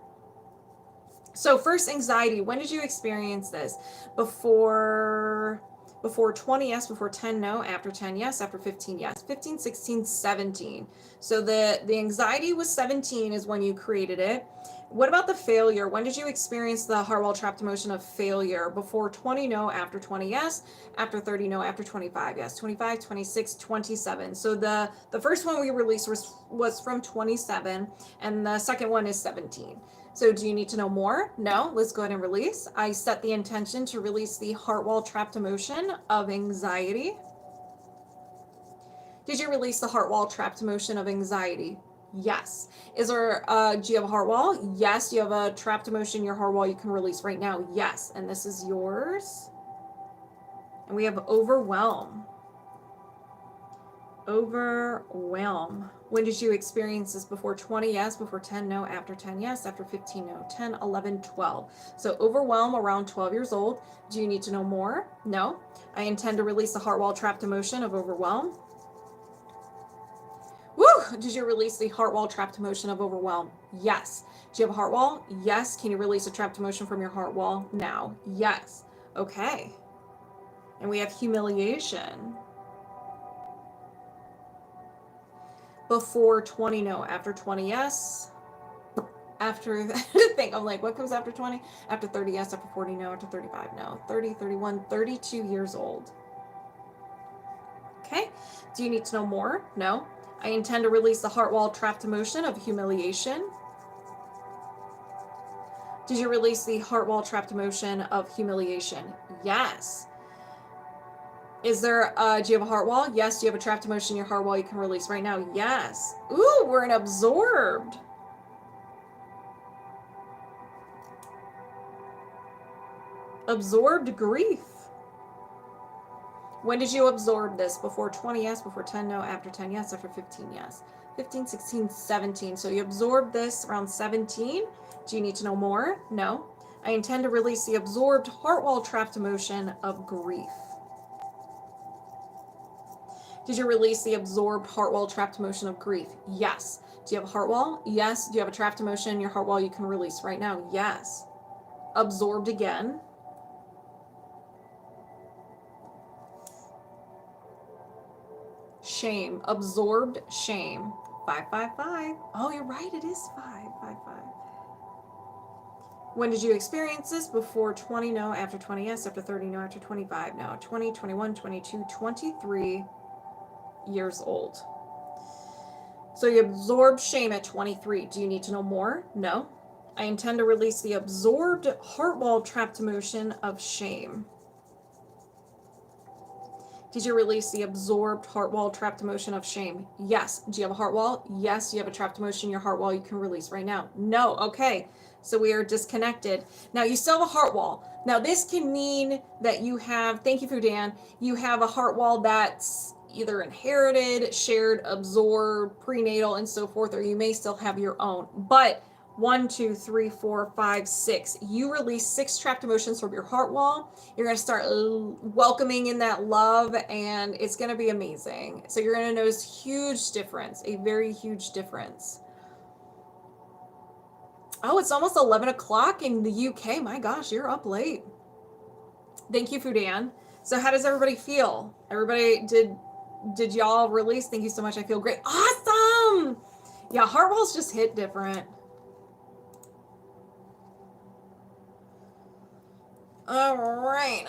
So first, anxiety. When did you experience this? Before 20, yes. Before 10, no. After 10, yes. After 15, yes. 15, 16, 17. So the anxiety was 17 is when you created it. What about the failure? When did you experience the heart wall trapped emotion of failure? Before 20, no. After 20, yes. After 30, no. After 25, yes. 25, 26, 27. So the first one we released was from 27, and the second one is 17. So do you need to know more? No. Let's go ahead and release. I set the intention to release the heart wall trapped emotion of anxiety. Did you release the heart wall trapped emotion of anxiety? Yes. Is there, do you have a heart wall? Yes. Do you have a trapped emotion in your heart wall you can release right now? Yes. And this is yours. And we have overwhelm. Overwhelm. When did you experience this? Before 20, yes. Before 10, no. After 10, yes. After 15, no. 10, 11, 12. So overwhelm around 12 years old. Do you need to know more? No. I intend to release the heart wall trapped emotion of overwhelm. Woo! Did you release the heart wall trapped emotion of overwhelm? Yes. Do you have a heart wall? Yes. Can you release a trapped emotion from your heart wall now? Yes. Okay. And we have humiliation. Before 20, no. After 20, yes. After that, think I'm like, what comes after 20? After 30, yes. After 40, no. After 35, no. 30, 31, 32 years old. Okay. Do you need to know more? No. I intend to release the heart wall trapped emotion of humiliation. Did you release the heart wall trapped emotion of humiliation? Yes. Is there, do you have a heart wall? Yes. Do you have a trapped emotion in your heart wall you can release right now? Yes. Ooh, we're in absorbed. Absorbed grief. When did you absorb this? Before 20, yes. Before 10, no. After 10, yes. After 15, yes. 15, 16, 17. So you absorbed this around 17. Do you need to know more? No. I intend to release the absorbed heart wall trapped emotion of grief. Did you release the absorbed heart wall trapped emotion of grief? Yes. Do you have a heart wall? Yes. Do you have a trapped emotion in your heart wall you can release right now? Yes. Absorbed again. Shame. Absorbed shame. 555. Oh, you're right. It is 555. When did you experience this? Before 20, no. After 20, yes. After 30, no. After 25, no. 20, 21, 22, 23 years old. So you absorbed shame at 23. Do you need to know more? No. I intend to release the absorbed heart wall trapped emotion of shame. Did you release the absorbed heart wall trapped emotion of shame? Yes. Do you have a heart wall? Yes. Do you have a trapped emotion in your heart wall you can release right now? No. Okay. So we are disconnected. Now you still have a heart wall. Now this can mean that you have, thank you, Fudan, you have a heart wall that's either inherited, shared, absorbed, prenatal, and so forth, or you may still have your own. But 1, 2, 3, 4, 5, 6. You release 6 trapped emotions from your heart wall. You're going to start welcoming in that love, and it's going to be amazing. So you're going to notice huge difference, a very huge difference. Oh, it's almost 11 o'clock in the UK. My gosh, you're up late. Thank you, Fudan. So how does everybody feel? Everybody, did y'all release? Thank you so much. I feel great. Awesome. Yeah, heart walls just hit different. All right.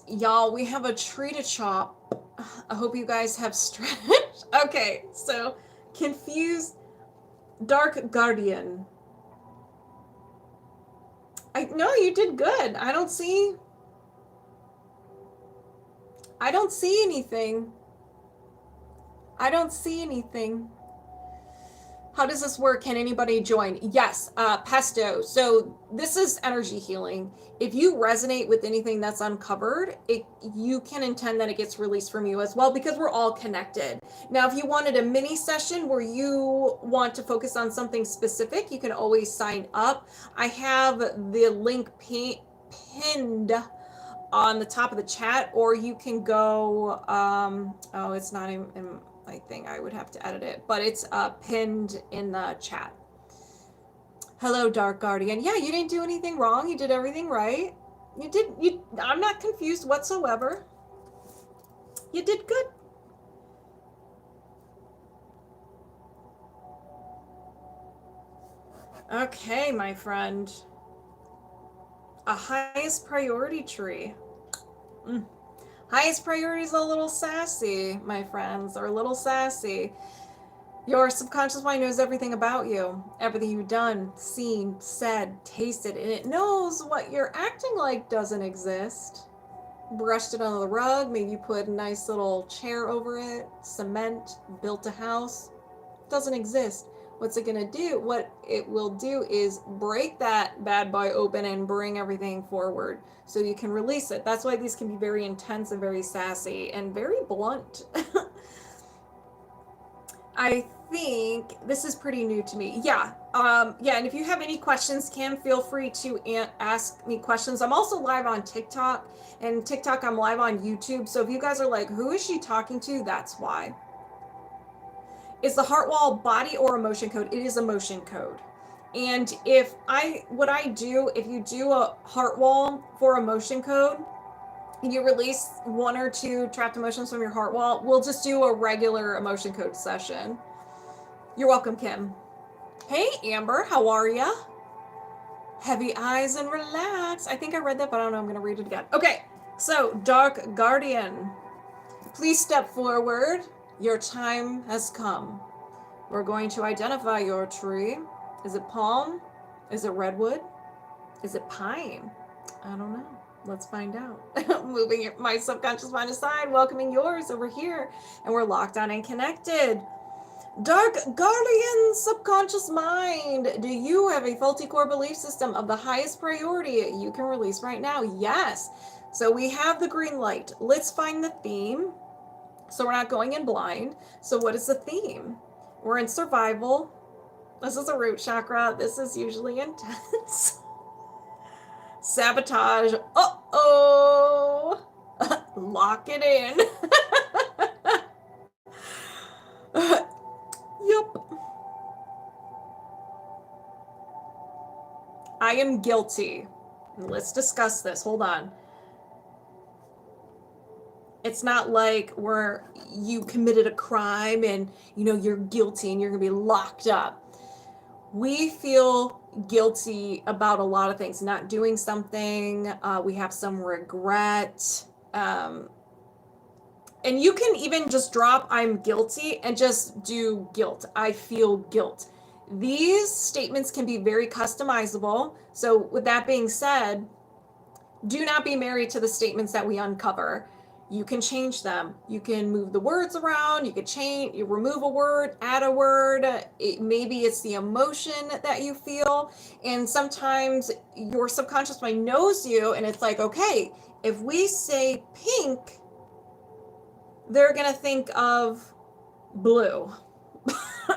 Y'all, we have a tree to chop. I hope you guys have stretched. Okay, so confused Dark Guardian. No, you did good. I don't see anything. I don't see anything. How does this work? Can anybody join? Yes, Pesto. So this is energy healing. If you resonate with anything that's uncovered, you can intend that it gets released from you as well, because we're all connected. Now, if you wanted a mini session where you want to focus on something specific, you can always sign up. I have the link pinned on the top of the chat, or you can go, oh, it's not in my thing. I would have to edit it, but it's pinned in the chat. Hello, Dark Guardian. Yeah, you didn't do anything wrong. You did everything right. I'm not confused whatsoever. You did good. Okay, my friend. A highest priority tree. Highest priority is a little sassy, my friends, or a little sassy. Your subconscious mind knows everything about you, everything you've done, seen, said, tasted, and it knows what you're acting like doesn't exist. Brushed it under the rug, maybe put a nice little chair over it, cement, built a house. Doesn't exist. What's it gonna do? What it will do is break that bad boy open and bring everything forward so you can release it. That's why these can be very intense and very sassy and very blunt. I think this is pretty new to me. Yeah, and if you have any questions, feel free to ask me questions. I'm also live on TikTok, and TikTok I'm live on YouTube. So if you guys are like, who is she talking to? That's why. Is the heart wall body or emotion code? It is emotion code. And if you do a heart wall for emotion code, and you release 1 or 2 trapped emotions from your heart wall, we'll just do a regular emotion code session. You're welcome, Kim. Hey, Amber, how are ya? Heavy eyes and relax. I think I read that, but I don't know. I'm going to read it again. Okay, so Dark Guardian, please step forward. Your time has come. We're going to identify your tree. Is it palm? Is it redwood? Is it pine? I don't know. Let's find out. Moving my subconscious mind aside, welcoming yours over here, and we're locked on and connected. Dark Guardian subconscious mind, do you have a faulty core belief system of the highest priority you can release right now? Yes. So we have the green light. Let's find the theme. So we're not going in blind. So what is the theme? We're in survival. This is a root chakra. This is usually intense. Sabotage. Uh-oh. Lock it in. Yup. I am guilty. Let's discuss this. Hold on. It's not like where you committed a crime and you're guilty and you're gonna be locked up. We feel guilty about a lot of things. Not doing something, we have some regret, and you can even just drop I'm guilty and just do guilt. I feel guilt. These statements can be very customizable. So with that being said, do not be married to the statements that we uncover. You can change them. You can move the words around. You remove a word, add a word. Maybe it's the emotion that you feel. And sometimes your subconscious mind knows you, and it's like, okay, if we say pink, they're going to think of blue.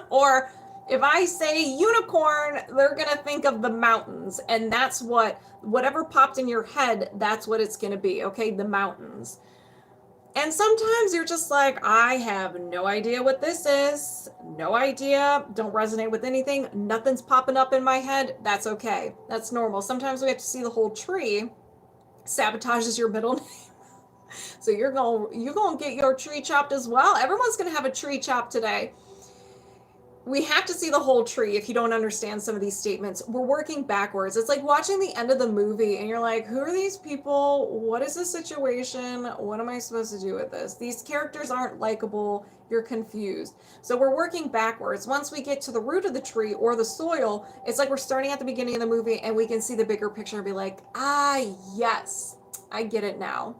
Or if I say unicorn, they're going to think of the mountains. And that's whatever popped in your head, that's what it's going to be. Okay, the mountains. And sometimes you're just like, I have no idea what this is. No idea. Don't resonate with anything. Nothing's popping up in my head. That's okay. That's normal. Sometimes we have to see the whole tree. Sabotages your middle name. So you're gonna get your tree chopped as well. Everyone's gonna have a tree chop today. We have to see the whole tree if you don't understand some of these statements. We're working backwards. It's like watching the end of the movie and you're like, who are these people? What is the situation? What am I supposed to do with this? These characters aren't likable. You're confused. So we're working backwards. Once we get to the root of the tree or the soil, it's like we're starting at the beginning of the movie and we can see the bigger picture and be like, yes, I get it now.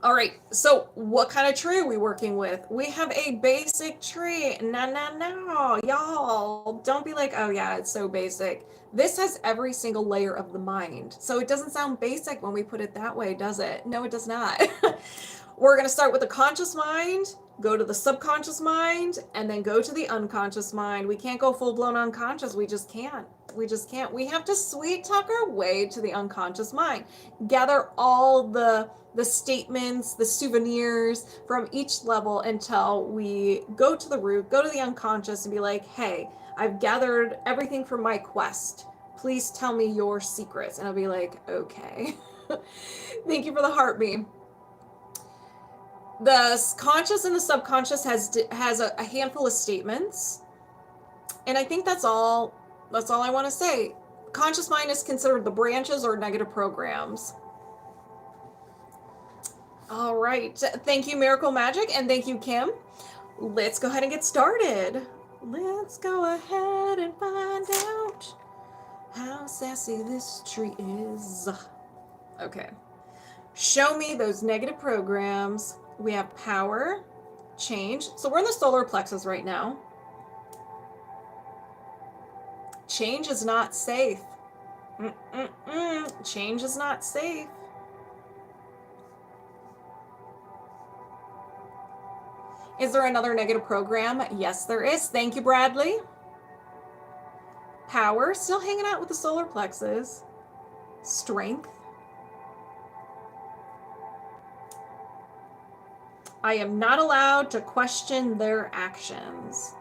All right, so what kind of tree are we working with? We have a basic tree. No, y'all. Don't be like, oh yeah, it's so basic. This has every single layer of the mind. So it doesn't sound basic when we put it that way, does it? No, it does not. We're going to start with the conscious mind, go to the subconscious mind, and then go to the unconscious mind. We can't go full-blown unconscious. We just can't. We just can't. We have to sweet talk our way to the unconscious mind. Gather all the statements, the souvenirs from each level until we go to the root, go to the unconscious and be like, hey, I've gathered everything from my quest. Please tell me your secrets. And I'll be like, okay. Thank you for the heartbeat. The conscious and the subconscious has a handful of statements. And I think that's all I want to say. Conscious mind is considered the branches or negative programs. All right. Thank you, Miracle Magic, and thank you, Kim. Let's go ahead and get started. Let's go ahead and find out how sassy this tree is. Okay. Show me those negative programs. We have power, change. So we're in the solar plexus right now. Change is not safe. Change is not safe. Is there another negative program? Yes, there is. Thank you, Bradley. Power, still hanging out with the solar plexus. Strength. I am not allowed to question their actions.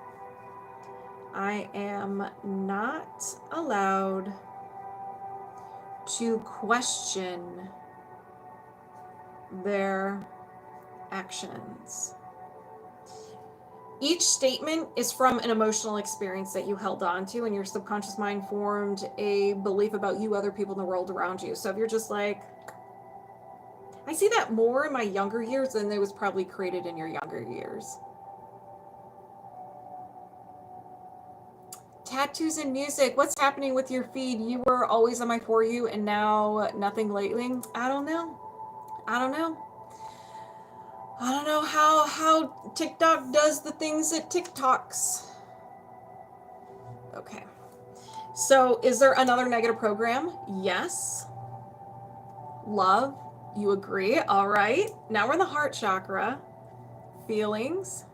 I am not allowed to question their actions. Each statement is from an emotional experience that you held on to, and your subconscious mind formed a belief about you, other people in the world around you. So if you're just like, I see that more in my younger years than it was probably created in your younger years. Tattoos and music. What's happening with your feed? You were always on my For You and now nothing lately. I don't know. I don't know how TikTok does the things it TikToks. Okay. So is there another negative program? Yes. Love. You agree. All right. Now we're in the heart chakra. Feelings.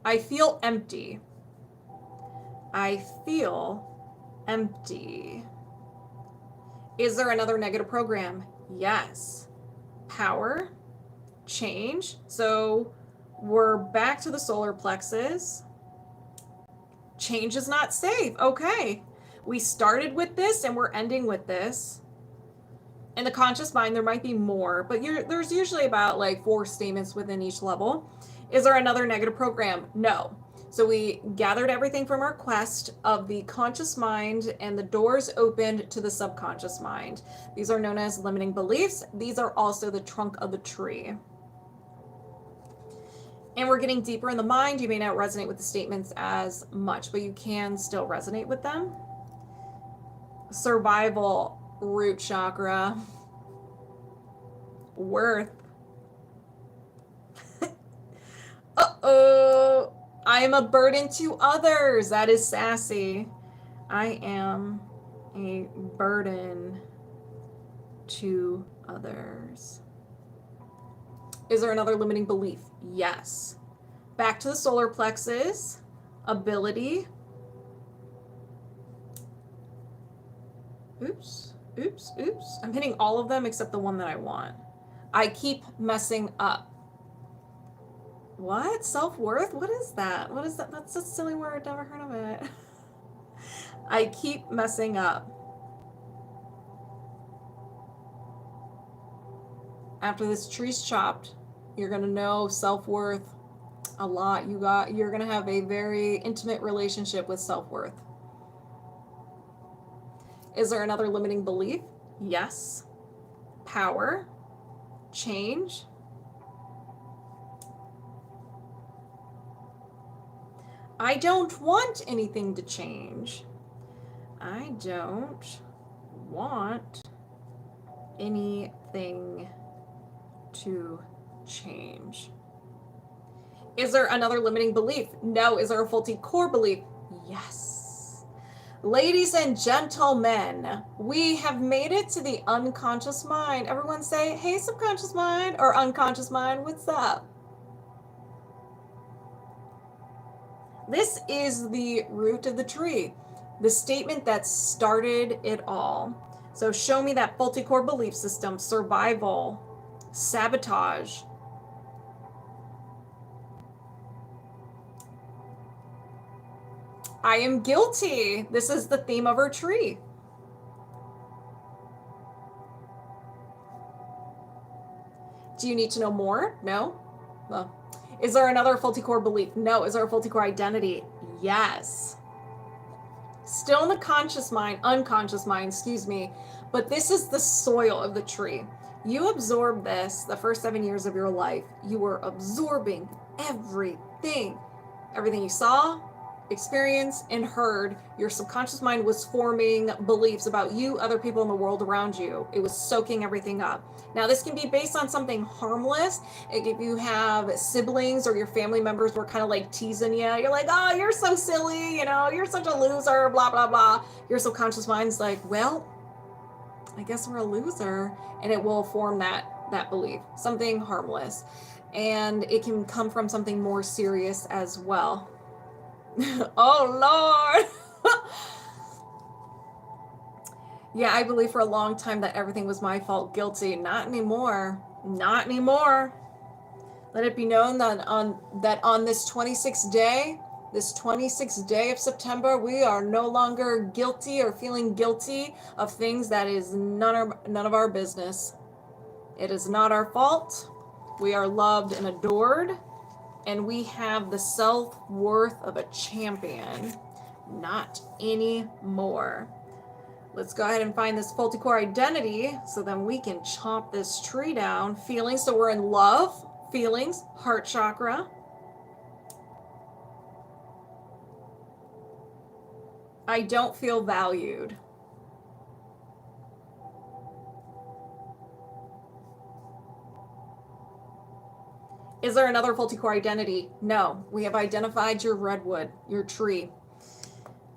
I feel empty. I feel empty. Is there another negative program? Yes. Power, change. So we're back to the solar plexus. Change is not safe. Okay. We started with this and we're ending with this. In the conscious mind, there might be more, but there's usually about like 4 statements within each level. Is there another negative program? No. So we gathered everything from our quest of the conscious mind and the doors opened to the subconscious mind. These are known as limiting beliefs. These are also the trunk of the tree. And we're getting deeper in the mind. You may not resonate with the statements as much, but you can still resonate with them. Survival, root chakra. Worth. Uh-oh. I am a burden to others. That is sassy. I am a burden to others. Is there another limiting belief? Yes. Back to the solar plexus. Ability. Oops. I'm hitting all of them except the one that I want. I keep messing up. What? Self-worth? What is that? What is that? That's a silly word. Never heard of it. I keep messing up. After this tree's chopped, you're going to know self-worth a lot. You're going to have a very intimate relationship with self-worth. Is there another limiting belief? Yes. Power. Change. I don't want anything to change. I don't want anything to change. Is there another limiting belief? No. Is there a faulty core belief? Yes. Ladies and gentlemen, we have made it to the unconscious mind. Everyone say, hey, subconscious mind, or unconscious mind, what's up? This is the root of the tree, the statement that started it all. So show me that faulty core belief system, survival, sabotage. I am guilty. This is the theme of our tree. Do you need to know more? No? Well, is there another faulty core belief? No. Is there a faulty core identity? Yes. Still in the unconscious mind, excuse me, but this is the soil of the tree. You absorb this the first 7 years of your life. You were absorbing everything you saw, experienced, and heard. Your subconscious mind was forming beliefs about you, other people in the world around you. It was soaking everything up. Now, this can be based on something harmless. If you have siblings or your family members were kind of like teasing you, you're like, oh, you're so silly, you're such a loser, blah, blah, blah. Your subconscious mind's like, well, I guess we're a loser. And it will form that belief, something harmless. And it can come from something more serious as well. Oh, Lord. Yeah, I believed for a long time that everything was my fault. Guilty. Not anymore. Not anymore. Let it be known that on this 26th day of September, we are no longer guilty or feeling guilty of things that is none of our business. It is not our fault. We are loved and adored, and we have the self-worth of a champion. Not anymore. Let's go ahead and find this faulty core identity so then we can chop this tree down. Feelings, so we're in love. Feelings, heart chakra. I don't feel valued. Is there another faulty core identity? No. We have identified your redwood, your tree.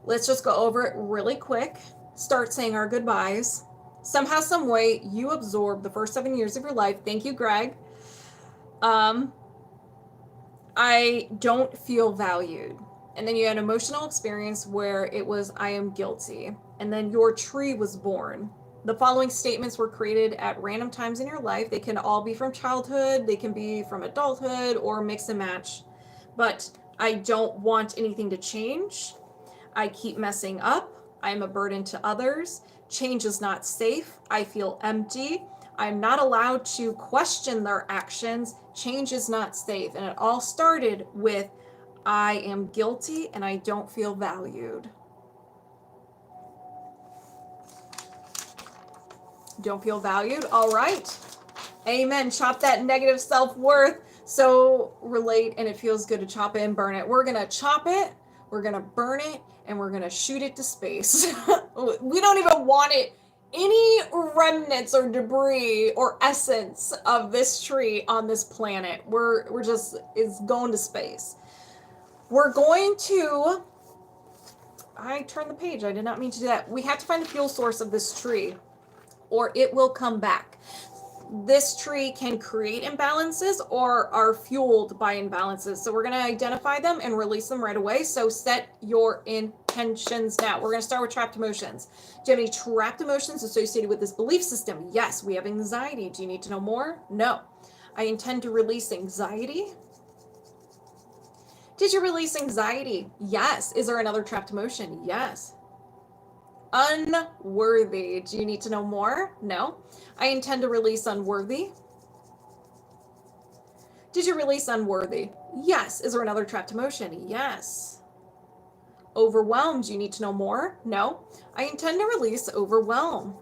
Let's just go over it really quick. Start saying our goodbyes. Somehow, some way, you absorb the first 7 years of your life. Thank you, Greg. I don't feel valued. And then you had an emotional experience where it was, I am guilty. And then your tree was born. The following statements were created at random times in your life. They can all be from childhood, they can be from adulthood, or mix and match. But I don't want anything to change. I keep messing up. I am a burden to others. Change is not safe. I feel empty. I'm not allowed to question their actions. Change is not safe. And it all started with, I am guilty and I don't feel valued. Don't feel valued? All right. Amen. Chop that negative self-worth. So relate, and it feels good to chop it and burn it. We're going to chop it, we're going to burn it, and we're going to shoot it to space. We don't even want it. Any remnants or debris or essence of this tree on this planet, we're just, it's going to space. We're going to, I turned the page. I did not mean to do that. We have to find the fuel source of this tree. or it will come back. This tree can create imbalances or are fueled by imbalances. So we're going to identify them and release them right away. So set your intentions now. We're going to start with trapped emotions. Do you have any trapped emotions associated with this belief system? Yes. We have anxiety. Do you need to know more? No. I intend to release anxiety. Did you release anxiety? Yes. Is there another trapped emotion? Yes. Unworthy. Do you need to know more? No. I intend to release unworthy. Did you release unworthy? Yes. Is there another trapped emotion? Yes. Overwhelmed. Do you need to know more? No. I intend to release overwhelm.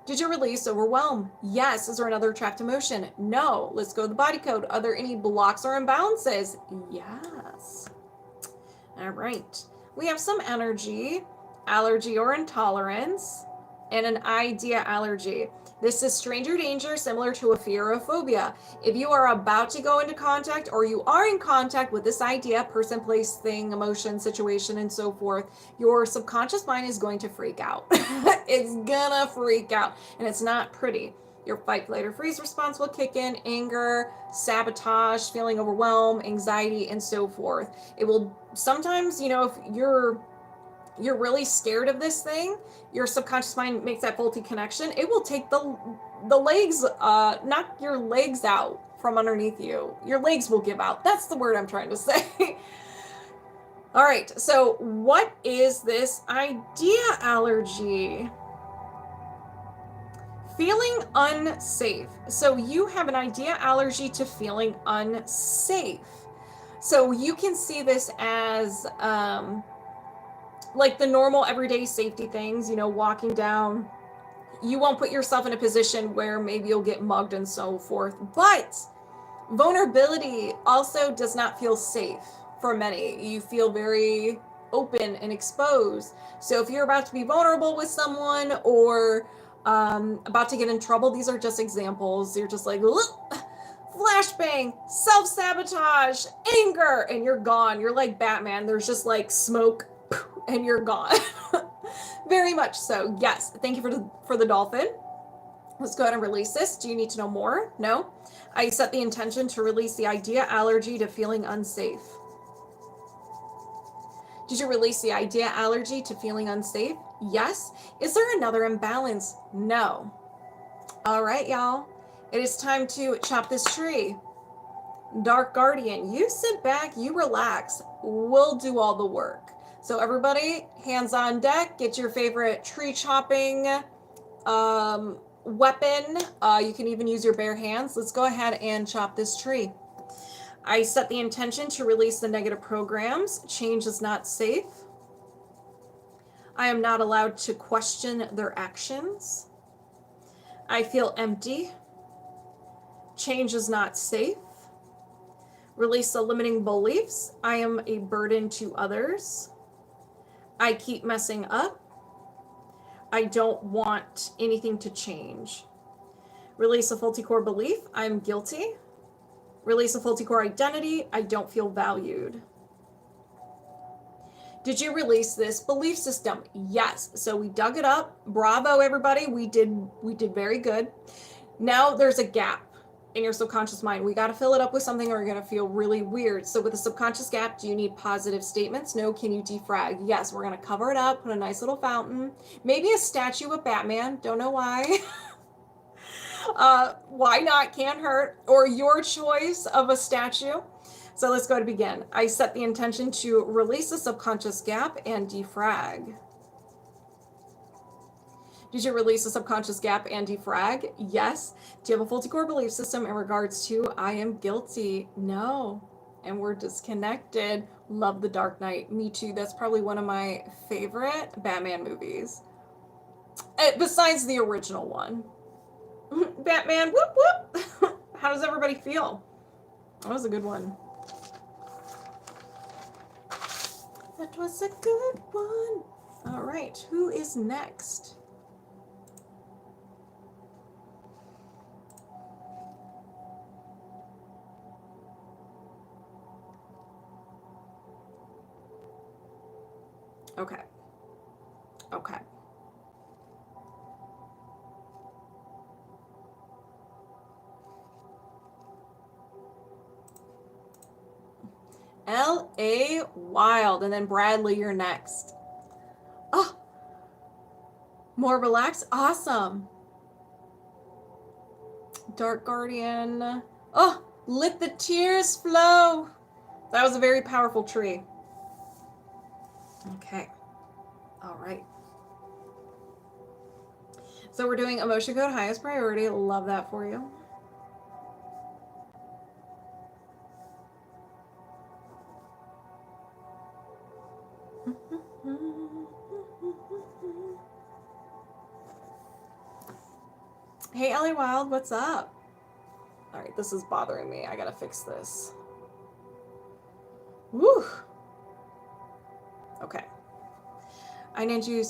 Did you release overwhelm? Yes. Is there another trapped emotion? No. Let's go to the body code. Are there any blocks or imbalances? Yes. All right. We have some energy, allergy or intolerance, and an idea allergy. This is stranger danger, similar to a fear or a phobia. If you are about to go into contact or you are in contact with this idea, person, place, thing, emotion, situation, and so forth, your subconscious mind is going to freak out. It's gonna freak out, and it's not pretty. Your fight, flight, or freeze response will kick in, anger, sabotage, feeling overwhelmed, anxiety, and so forth. It will sometimes, if you're really scared of this thing, your subconscious mind makes that faulty connection. It will take the legs, knock your legs out from underneath you. Your legs will give out. That's the word I'm trying to say. All right, so what is this idea allergy? Feeling unsafe. So you have an idea allergy to feeling unsafe. So you can see this as like the normal everyday safety things, walking down. You won't put yourself in a position where maybe you'll get mugged and so forth. But vulnerability also does not feel safe for many. You feel very open and exposed. So if you're about to be vulnerable with someone or about to get in trouble, these are just examples. You're just like, flashbang, self-sabotage, anger, and you're gone. You're like Batman. There's just like smoke and you're gone. Very much so. Yes. Thank you for the dolphin. Let's go ahead and release this. Do you need to know more? No. I set the intention to release the idea allergy to feeling unsafe. Did you release the idea allergy to feeling unsafe? Yes. Is there another imbalance? No. All right, y'all. It is time to chop this tree. Dark Guardian, you sit back, you relax. We'll do all the work. So everybody, hands on deck. Get your favorite tree chopping weapon. You can even use your bare hands. Let's go ahead and chop this tree. I set the intention to release the negative programs. Change is not safe. I am not allowed to question their actions. I feel empty. Change is not safe. Release the limiting beliefs. I am a burden to others. I keep messing up. I don't want anything to change. Release a faulty core belief. I'm guilty. Release a faulty core identity. I don't feel valued. Did you release this belief system? Yes. So we dug it up. Bravo, everybody. We did very good. Now there's a gap in your subconscious mind. We got to fill it up with something or you're going to feel really weird. So with the subconscious gap, do you need positive statements? No. Can you defrag? Yes. We're going to cover it up, put a nice little fountain, maybe a statue of Batman. Don't know why. Why not? Can't hurt. Or your choice of a statue. So let's go to begin. I set the intention to release the subconscious gap and defrag. Did you release the subconscious gap and defrag? Yes. Do you have a faulty core belief system in regards to I am guilty? No. And we're disconnected. Love The Dark Knight. Me too. That's probably one of my favorite Batman movies. Besides the original one. Batman, whoop whoop. How does everybody feel? That was a good one. That was a good one. All right. Who is next? Okay. L.A.Wilde. And then Bradley, you're next. Oh, more relaxed. Awesome. Dark Guardian. Oh, let the tears flow. That was a very powerful tree. Okay. All right. So we're doing emotion code highest priority. Love that for you. Hey, L.A.Wilde, what's up? All right, this is bothering me. I gotta fix this. Woo. Okay. I need to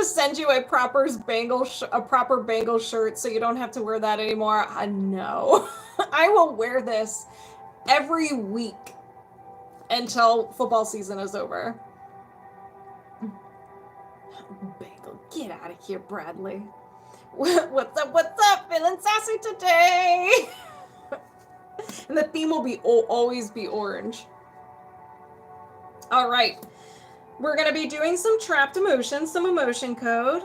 send you a proper bangle shirt so you don't have to wear that anymore. No. I will wear this every week until football season is over. Bangle, get out of here, Bradley. What's up? What's up? Feeling sassy today. And the theme will be always be orange. All right. We're going to be doing some trapped emotions, some emotion code.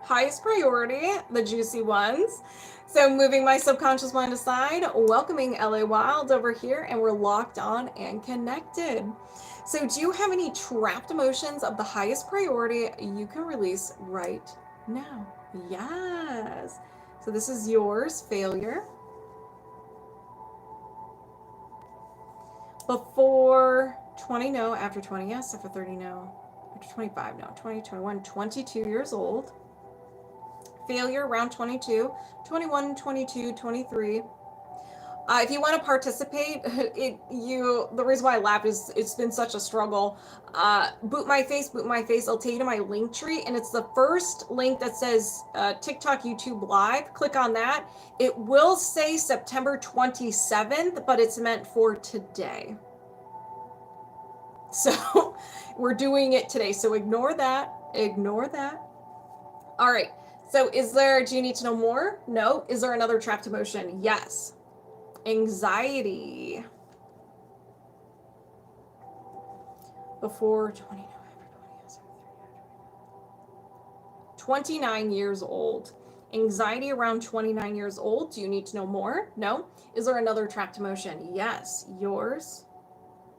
Highest priority, the juicy ones. So moving my subconscious mind aside, welcoming L.A.Wilde over here, and we're locked on and connected. So do you have any trapped emotions of the highest priority you can release right now? Yes. So this is yours, failure. Before 20, no. After 20, yes. After 30, no. After 25, no. 20, 21, 22 years old. Failure around 22, 21, 22, 23. If you want to participate, the reason why I laughed is it's been such a struggle. Boot my face. I'll take you to my link tree, and it's the first link that says TikTok, YouTube Live. Click on that. It will say September 27th, but it's meant for today. So we're doing it today. So ignore that. Ignore that. All right. So do you need to know more? No. Is there another trapped emotion? Yes. Anxiety. Before 20, no, after 20, yes, 29 years old. Anxiety around 29 years old. Do you need to know more? No. Is there another trapped emotion? Yes. Yours.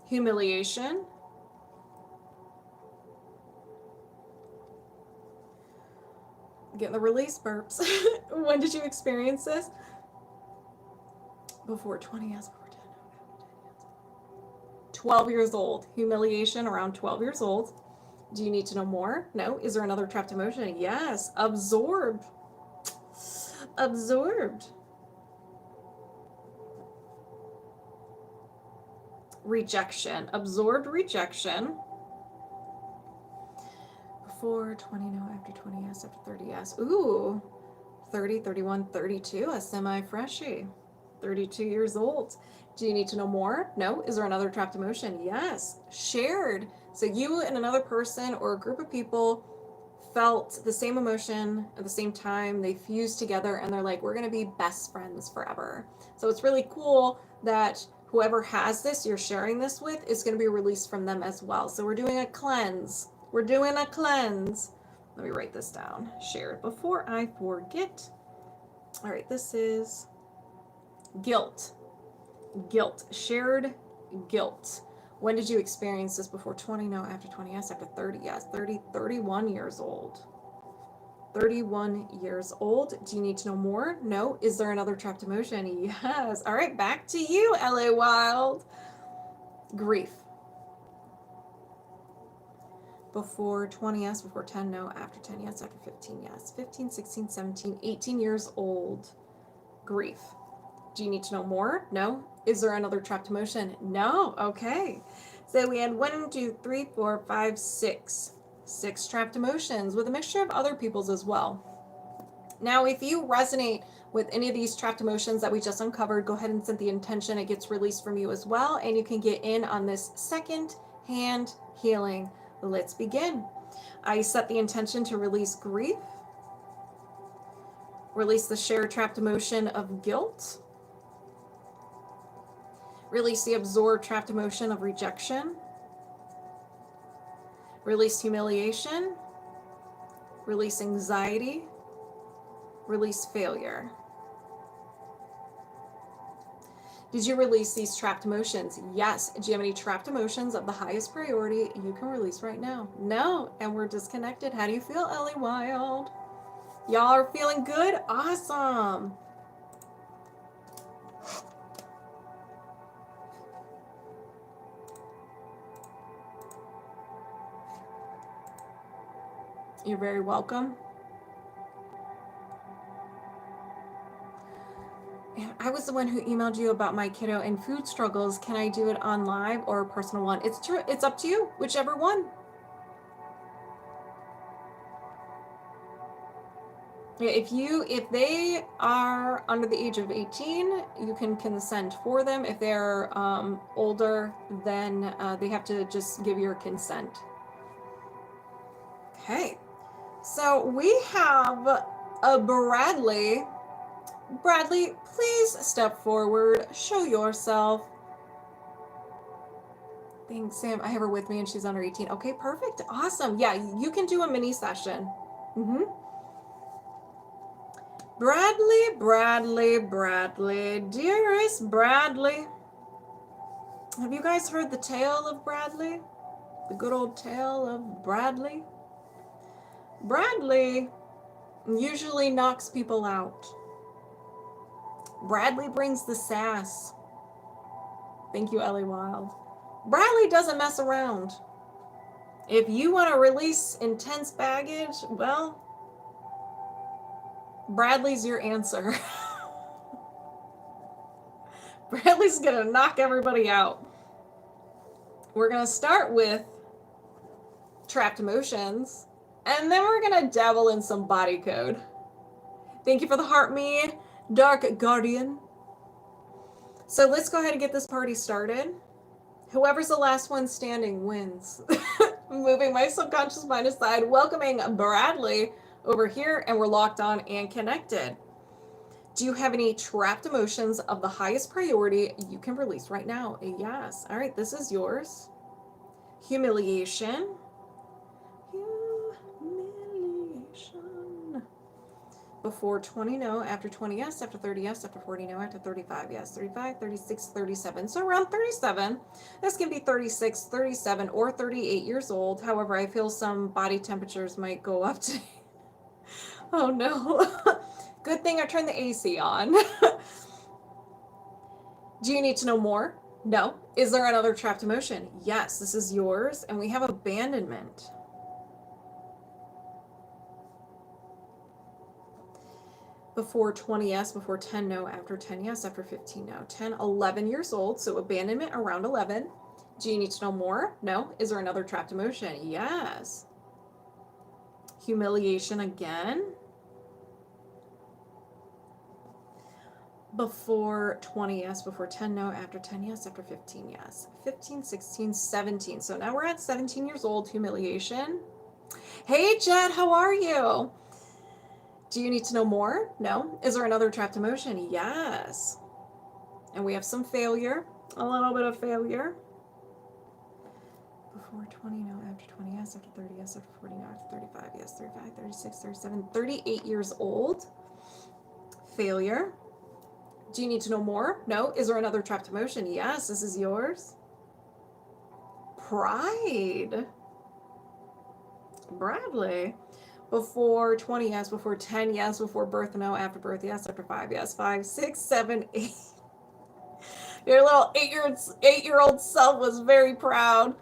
Humiliation. Getting the release burps. When did you experience this? Before 20, yes. Before 10, no. 12 years old. Humiliation around 12 years old. Do you need to know more? No. Is there another trapped emotion? Yes. Absorbed. Absorbed. Rejection. Absorbed rejection. Before 20, no. After 20, yes. After 30, yes. Ooh. 30, 31, 32. A semi-freshie. 32 years old. Do you need to know more? No. Is there another trapped emotion? Yes. Shared. So you and another person or a group of people felt the same emotion at the same time. They fused together and they're like, we're going to be best friends forever. So it's really cool that whoever has this, you're sharing this with, is going to be released from them as well. So we're doing a cleanse. We're doing a cleanse. Let me write this down. Shared before I forget. All right, this is guilt. Guilt. Shared guilt. When did you experience this? Before 20? No. After 20? Yes. After 30? Yes. 31 years old. 31 years old. Do you need to know more? No. Is there another trapped emotion? Yes. All right. Back to you, L.A.Wilde. Grief. Before 20? Yes. Before 10? No. After 10? Yes. After 15? Yes. 15, 16, 17, 18 years old. Grief. Do you need to know more? No. Is there another trapped emotion? No. Okay. So we had 1, 2, 3, 4, 5, 6. 6 trapped emotions with a mixture of other people's as well. Now, if you resonate with any of these trapped emotions that we just uncovered, go ahead and set the intention. It gets released from you as well, and you can get in on this second hand healing. Let's begin. I set the intention to release grief, release the shared trapped emotion of guilt, Release the absorbed, trapped emotion of rejection. Release humiliation. Release anxiety. Release failure. Did you release these trapped emotions? Yes. Do you have any trapped emotions of the highest priority you can release right now? No. And we're disconnected. How do you feel, L.A.Wilde? Y'all are feeling good? Awesome. You're very welcome. I was the one who emailed you about my kiddo and food struggles. Can I do it on live or a personal one? It's true. It's up to you, whichever one. If they are under the age of 18, you can consent for them. If they're older, then they have to just give your consent. Okay. So we have a Bradley. Bradley, please step forward. Show yourself. Thanks, Sam. I have her with me and she's under 18. Okay, perfect. Awesome. Yeah, you can do a mini session. Bradley, dearest Bradley. Have you guys heard the tale of Bradley? The good old tale of Bradley? Bradley usually knocks people out. Bradley brings the sass. Thank you, L.A.Wilde. Bradley doesn't mess around. If you want to release intense baggage, well, Bradley's your answer. Bradley's going to knock everybody out. We're going to start with trapped emotions, and then we're going to dabble in some body code. Thank you for the heart, me, Dark Guardian. So let's go ahead and get this party started. Whoever's the last one standing wins. Moving my subconscious mind aside, welcoming Bradley over here, and we're locked on and connected. Do you have any trapped emotions of the highest priority you can release right now? Yes. All right, this is yours. Humiliation. Before 20, no. After 20, yes. After 30, yes. After 40, no. After 35, yes. 35, 36, 37. So around 37. This can be 36, 37, or 38 years old. However, I feel some body temperatures might go up to... Oh, no. Good thing I turned the AC on. Do you need to know more? No. Is there another trapped emotion? Yes. This is yours. And we have abandonment. Before 20, yes. Before 10, no. After 10, yes. After 15, no. 10, 11 years old. So abandonment around 11. Do you need to know more? No. Is there another trapped emotion? Yes. Humiliation again. Before 20, yes. Before 10, no. After 10, yes. After 15, yes. 15, 16, 17. So now we're at 17 years old. Humiliation. Hey, Jed, how are you? Do you need to know more? No. Is there another trapped emotion? Yes. And we have some failure. A little bit of failure. Before 20, no. After 20, yes. After 30, yes. After 40, no. After 35, yes. 35, 36, 37, 38 years old. Failure. Do you need to know more? No. Is there another trapped emotion? Yes. This is yours. Pride. Bradley. Before 20, yes. Before 10, yes. Before birth, no. After birth, yes. After 5, yes. 5, 6, 7, 8. Your little 8-year-old self was very proud.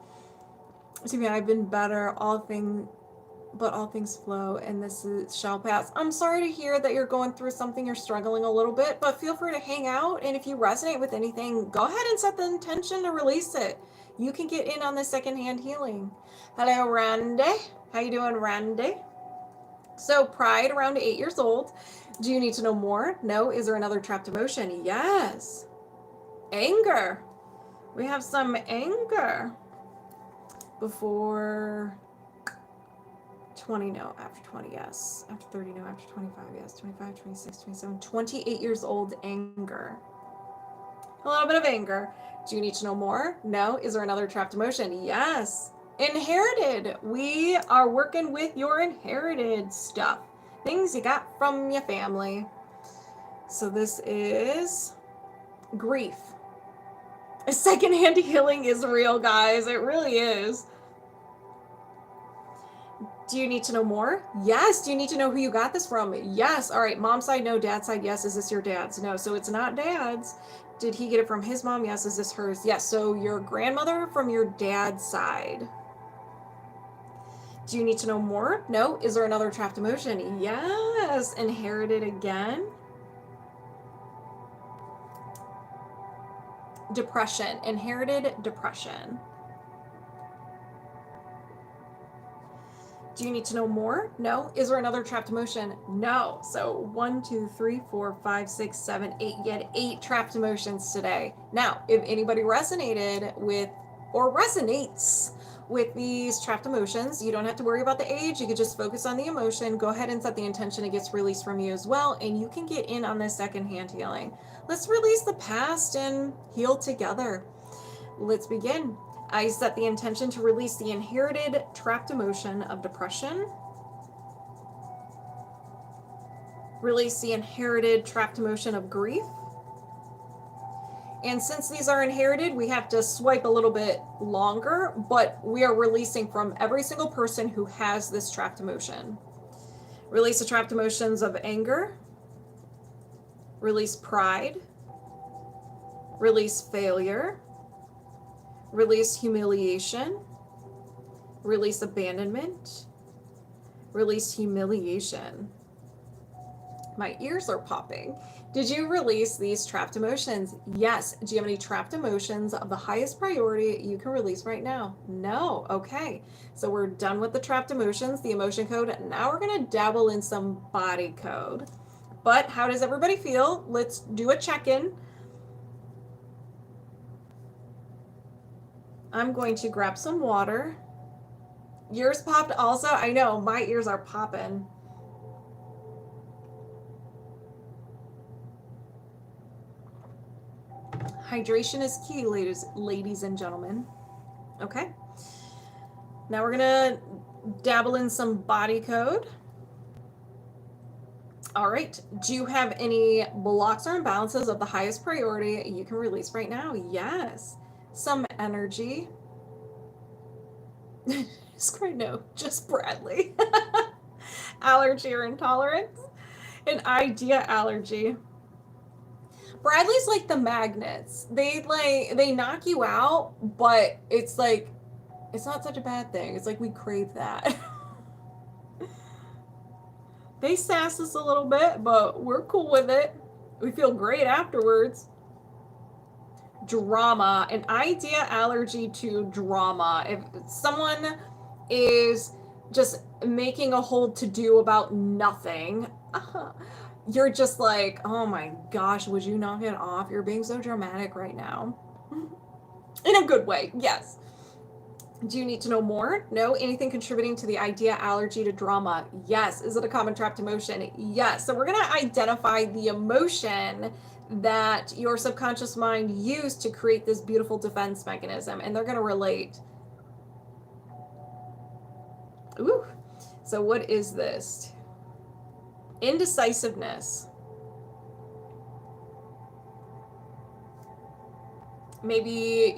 To me, I've been better. All things flow, and shall pass. I'm sorry to hear that you're going through something. You're struggling a little bit, but feel free to hang out. And if you resonate with anything, go ahead and set the intention to release it. You can get in on the secondhand healing. Hello, Randy. How you doing, Randy? So pride around 8 years old. Do you need to know more? No. Is there another trapped emotion? Yes. Anger. We have some anger. Before 20, no. After 20, yes. After 30, no. After 25, yes. 25, 26, 27, 28 years old, anger. A little bit of anger. Do you need to know more? No. Is there another trapped emotion? Yes. Inherited. We are working with your inherited stuff. Things you got from your family. So this is grief. Secondhand healing is real, guys. It really is. Do you need to know more? Yes. Do you need to know who you got this from? Yes. All right. Mom's side, no. Dad's side, yes. Is this your dad's? No. So it's not dad's. Did he get it from his mom? Yes. Is this hers? Yes. So your grandmother from your dad's side. Do you need to know more? No. Is there another trapped emotion? Yes. Inherited again. Depression. Inherited depression. Do you need to know more? No. Is there another trapped emotion? No. So 1, 2, 3, 4, 5, 6, 7, 8. You had 8 trapped emotions today. Now, if anybody resonated with or resonates with these trapped emotions, you don't have to worry about the age. You could just focus on the emotion. Go ahead and set the intention it gets released from you as well. And you can get in on this secondhand healing. Let's release the past and heal together. Let's begin. I set the intention to release the inherited trapped emotion of depression. Release the inherited trapped emotion of grief. And since these are inherited, we have to swipe a little bit longer, but we are releasing from every single person who has this trapped emotion. Release the trapped emotions of anger. Release pride. Release failure. Release humiliation. Release abandonment. Release humiliation. My ears are popping. Did you release these trapped emotions? Yes. Do you have any trapped emotions of the highest priority you can release right now? No. Okay. So we're done with the trapped emotions, the emotion code. Now we're going to dabble in some body code. But how does everybody feel? Let's do a check-in. I'm going to grab some water. Yours popped also? I know, my ears are popping. Hydration is key, ladies and gentlemen. Okay. Now we're going to dabble in some body code. All right. Do you have any blocks or imbalances of the highest priority you can release right now? Yes. Some energy. No, just Bradley. Allergy or intolerance. An idea allergy. Bradley's like the magnets. They knock you out, but it's like, it's not such a bad thing. It's like we crave that. They sass us a little bit, but we're cool with it. We feel great afterwards. Drama, an idea allergy to drama. If someone is just making a whole to-do about nothing, you're just like, oh my gosh, would you knock it off? You're being so dramatic right now. In a good way, yes. Do you need to know more? No. Anything contributing to the idea allergy to drama? Yes. Is it a common trapped emotion? Yes. So we're going to identify the emotion that your subconscious mind used to create this beautiful defense mechanism, and they're going to relate. Ooh. So what is this? Indecisiveness. Maybe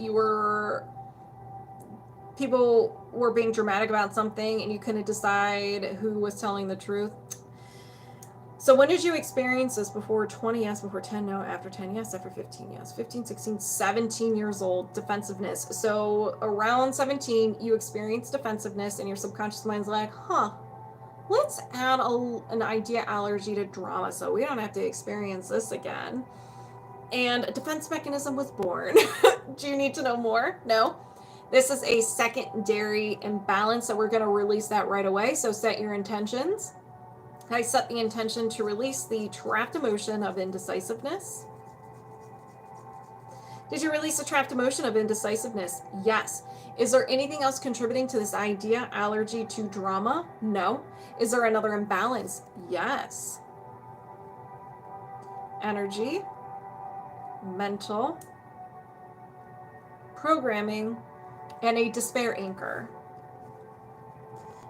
people were being dramatic about something and you couldn't decide who was telling the truth. So when did you experience this? Before 20? Yes. Before 10? No. After 10? Yes. After 15? Yes. 15, 16, 17 years old. Defensiveness. So around 17, you experienced defensiveness and your subconscious mind's like, let's add an idea allergy to drama so we don't have to experience this again. And a defense mechanism was born. Do you need to know more? No. This is a secondary imbalance, so we're going to release that right away. So set your intentions. I set the intention to release the trapped emotion of indecisiveness. Did you release the trapped emotion of indecisiveness? Yes. Is there anything else contributing to this idea allergy to drama? No. Is there another imbalance? Yes. Energy, mental, programming, and a despair anchor.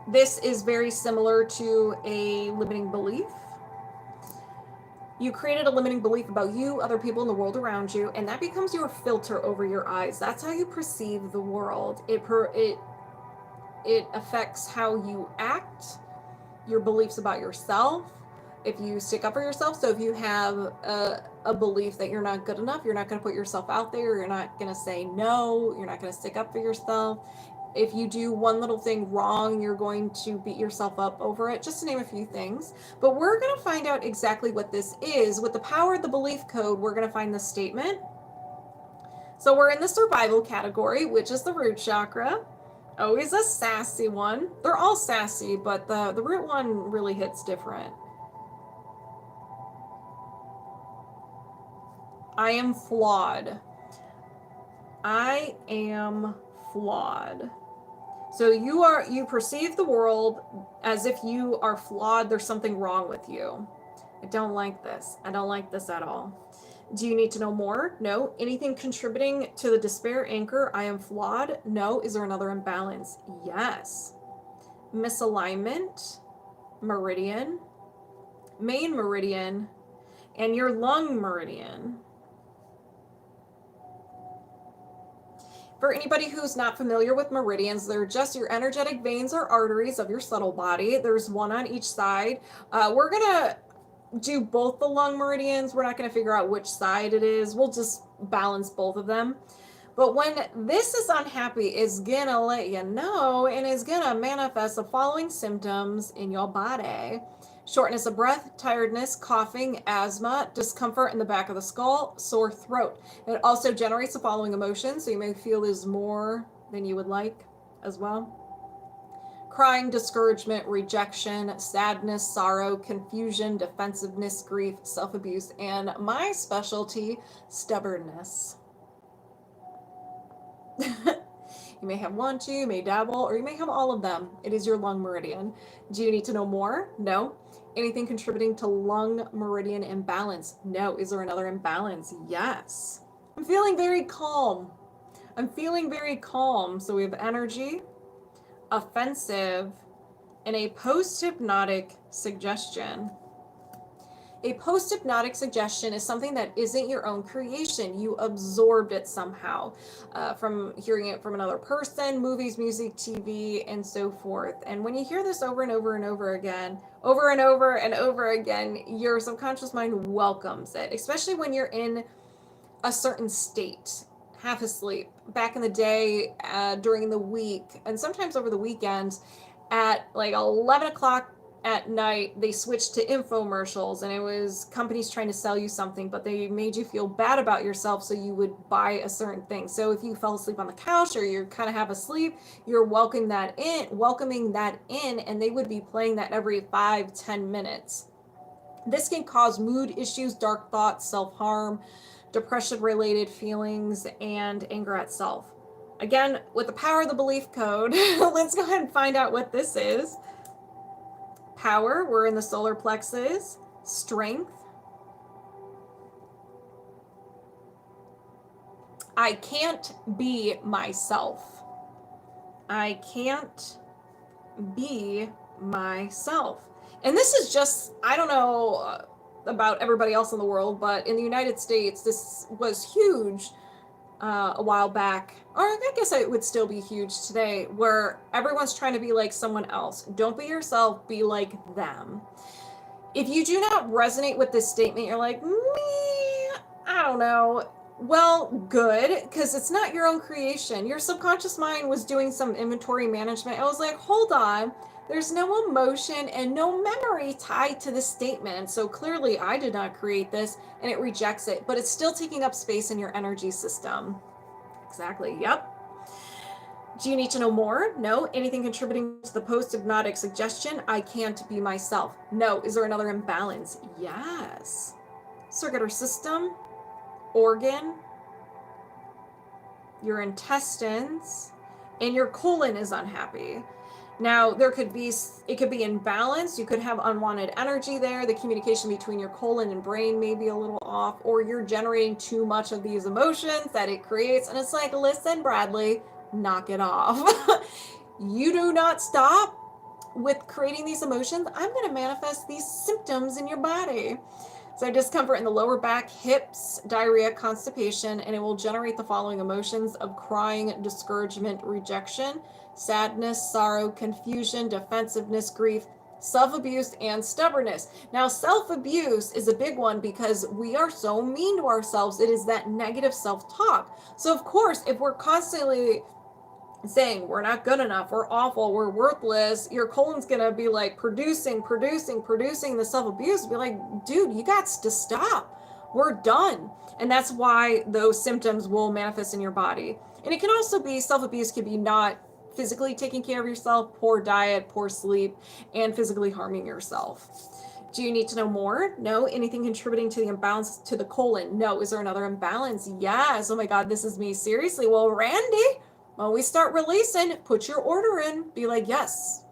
This is very similar to a limiting belief. You created a limiting belief about you, other people in the world around you, and that becomes your filter over your eyes. That's how you perceive the world. It affects how you act, your beliefs about yourself, if you stick up for yourself. So if you have a belief that you're not good enough, you're not going to put yourself out there, you're not going to say no, you're not going to stick up for yourself. If you do one little thing wrong, you're going to beat yourself up over it, just to name a few things. But we're going to find out exactly what this is. With the power of the belief code, we're going to find the statement. So we're in the survival category, which is the root chakra. Always a sassy one. They're all sassy, but the root one really hits different. I am flawed. I am flawed. So you perceive the world as if you are flawed. There's something wrong with you. I don't like this. I don't like this at all. Do you need to know more? No. Anything contributing to the despair anchor? I am flawed. No. Is there another imbalance? Yes. Misalignment, meridian, main meridian, and your lung meridian. For anybody who's not familiar with meridians, they're just your energetic veins or arteries of your subtle body. There's one on each side. We're going to do both the lung meridians. We're not going to figure out which side it is. We'll just balance both of them. But when this is unhappy, it's going to let you know, and it's going to manifest the following symptoms in your body. Shortness of breath, tiredness, coughing, asthma, discomfort in the back of the skull, sore throat. It also generates the following emotions, so you may feel there's more than you would like as well. Crying, discouragement, rejection, sadness, sorrow, confusion, defensiveness, grief, self-abuse, and my specialty, stubbornness. You may have one, two, you may dabble, or you may have all of them. It is your lung meridian. Do you need to know more? No. Anything contributing to lung meridian imbalance? No. Is there another imbalance? Yes. I'm feeling very calm. I'm feeling very calm. So we have energy, offensive, and a post-hypnotic suggestion. A post-hypnotic suggestion is something that isn't your own creation. You absorbed it somehow from hearing it from another person, movies, music, TV, and so forth. And when you hear this over and over and over again, over and over and over again, your subconscious mind welcomes it, especially when you're in a certain state, half asleep. Back in the day, during the week, and sometimes over the weekends, at like 11 o'clock at night, they switched to infomercials, and it was companies trying to sell you something, but they made you feel bad about yourself, so you would buy a certain thing. So if you fell asleep on the couch, or you're kind of half asleep, you're welcoming that in, and they would be playing that every 5-10 minutes. This can cause mood issues, dark thoughts, self-harm, depression-related feelings, and anger at self. Again, with the power of the belief code, let's go ahead and find out what this is. Power, we're in the solar plexus. Strength. I can't be myself. I can't be myself. And this is just, I don't know about everybody else in the world, but in the United States, this was huge a while back, or I guess it would still be huge today, where everyone's trying to be like someone else. Don't be yourself, be like them. If you do not resonate with this statement, you're like, me, I don't know. Well, good, because it's not your own creation. Your subconscious mind was doing some inventory management. I was like, hold on. There's no emotion and no memory tied to this statement. So clearly I did not create this, and it rejects it, but it's still taking up space in your energy system. Exactly. Yep. Do you need to know more? No. Anything contributing to the post-hypnotic suggestion? I can't be myself. No. Is there another imbalance? Yes. Circular system, organ, your intestines, and your colon is unhappy. Now, it could be imbalanced. You could have unwanted energy there. The communication between your colon and brain may be a little off, or you're generating too much of these emotions that it creates. And it's like, listen, Bradley, knock it off. You do not stop with creating these emotions. I'm going to manifest these symptoms in your body. So discomfort in the lower back, hips, diarrhea, constipation, and it will generate the following emotions of crying, discouragement, rejection, sadness, sorrow, confusion, defensiveness, grief, self-abuse, and stubbornness. Now, self-abuse is a big one because we are so mean to ourselves. It is that negative self-talk. So, of course, if we're constantly saying we're not good enough, we're awful, we're worthless, your colon's gonna be like producing the self-abuse. Be like, dude, you got to stop. We're done. And that's why those symptoms will manifest in your body. And it can also be, self-abuse can be not physically taking care of yourself, poor diet, poor sleep, and physically harming yourself. Do you need to know more? No. Anything contributing to the imbalance to the colon? No. Is there another imbalance? Yes. Oh my God, this is me. Seriously. Well, Randy, when we start releasing, put your order in. Be like, yes,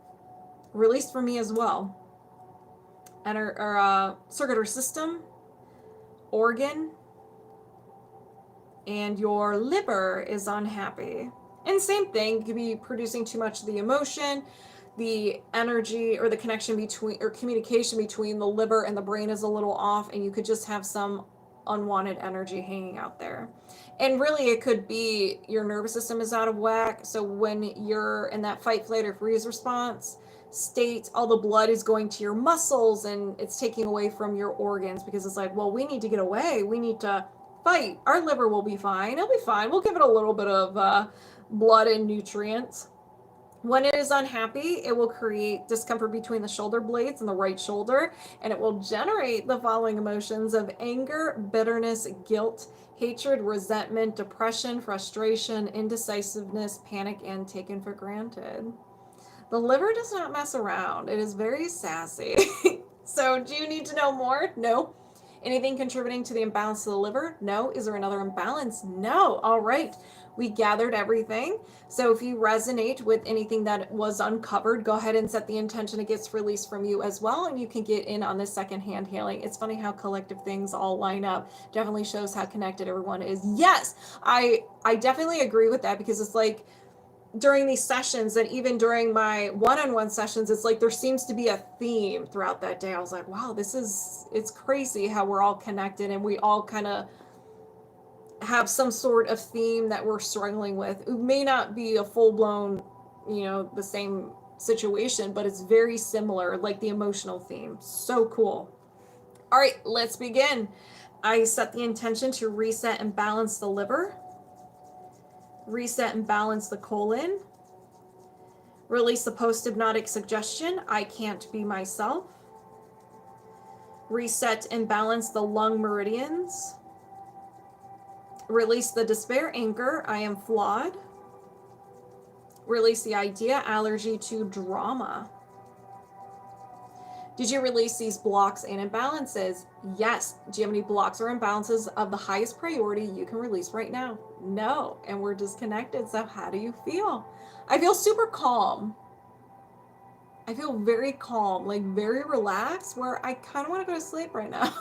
release for me as well. And our circular system, organ, and your liver is unhappy. And same thing, you could be producing too much of the emotion, the energy or the connection between, or communication between the liver and the brain is a little off, and you could just have some unwanted energy hanging out there. And really, it could be your nervous system is out of whack. So when you're in that fight, flight, or freeze response state, all the blood is going to your muscles and it's taking away from your organs, because it's like, well, we need to get away. We need to fight. Our liver will be fine. It'll be fine. We'll give it a little bit of blood and nutrients. When it is unhappy, it will create discomfort between the shoulder blades and the right shoulder, and it will generate the following emotions of anger, bitterness, guilt, hatred, resentment, depression, frustration, indecisiveness, panic, and taken for granted. The liver does not mess around. It is very sassy. So, do you need to know more? No. Anything contributing to the imbalance of the liver? No. Is there another imbalance? No. All right. We gathered everything. So if you resonate with anything that was uncovered, go ahead and set the intention it gets released from you as well, and you can get in on this secondhand healing. It's funny how collective things all line up. Definitely shows how connected everyone is. Yes, I definitely agree with that, because it's like during these sessions, and even during my one-on-one sessions, it's like there seems to be a theme throughout that day. I was like, wow, it's crazy how we're all connected, and we all kind of have some sort of theme that we're struggling with. It may not be a full-blown, the same situation, but it's very similar, like the emotional theme. So cool. All right, let's begin. I set the intention to reset and balance the liver, reset and balance the colon, release the post-hypnotic suggestion, I can't be myself, reset and balance the lung meridians, release the despair, anger, I am flawed, release the idea, allergy to drama. Did you release these blocks and imbalances? Yes. Do you have any blocks or imbalances of the highest priority you can release right now? No. And we're disconnected. So how do you feel? I feel super calm. I feel very calm, like very relaxed, where I kind of want to go to sleep right now.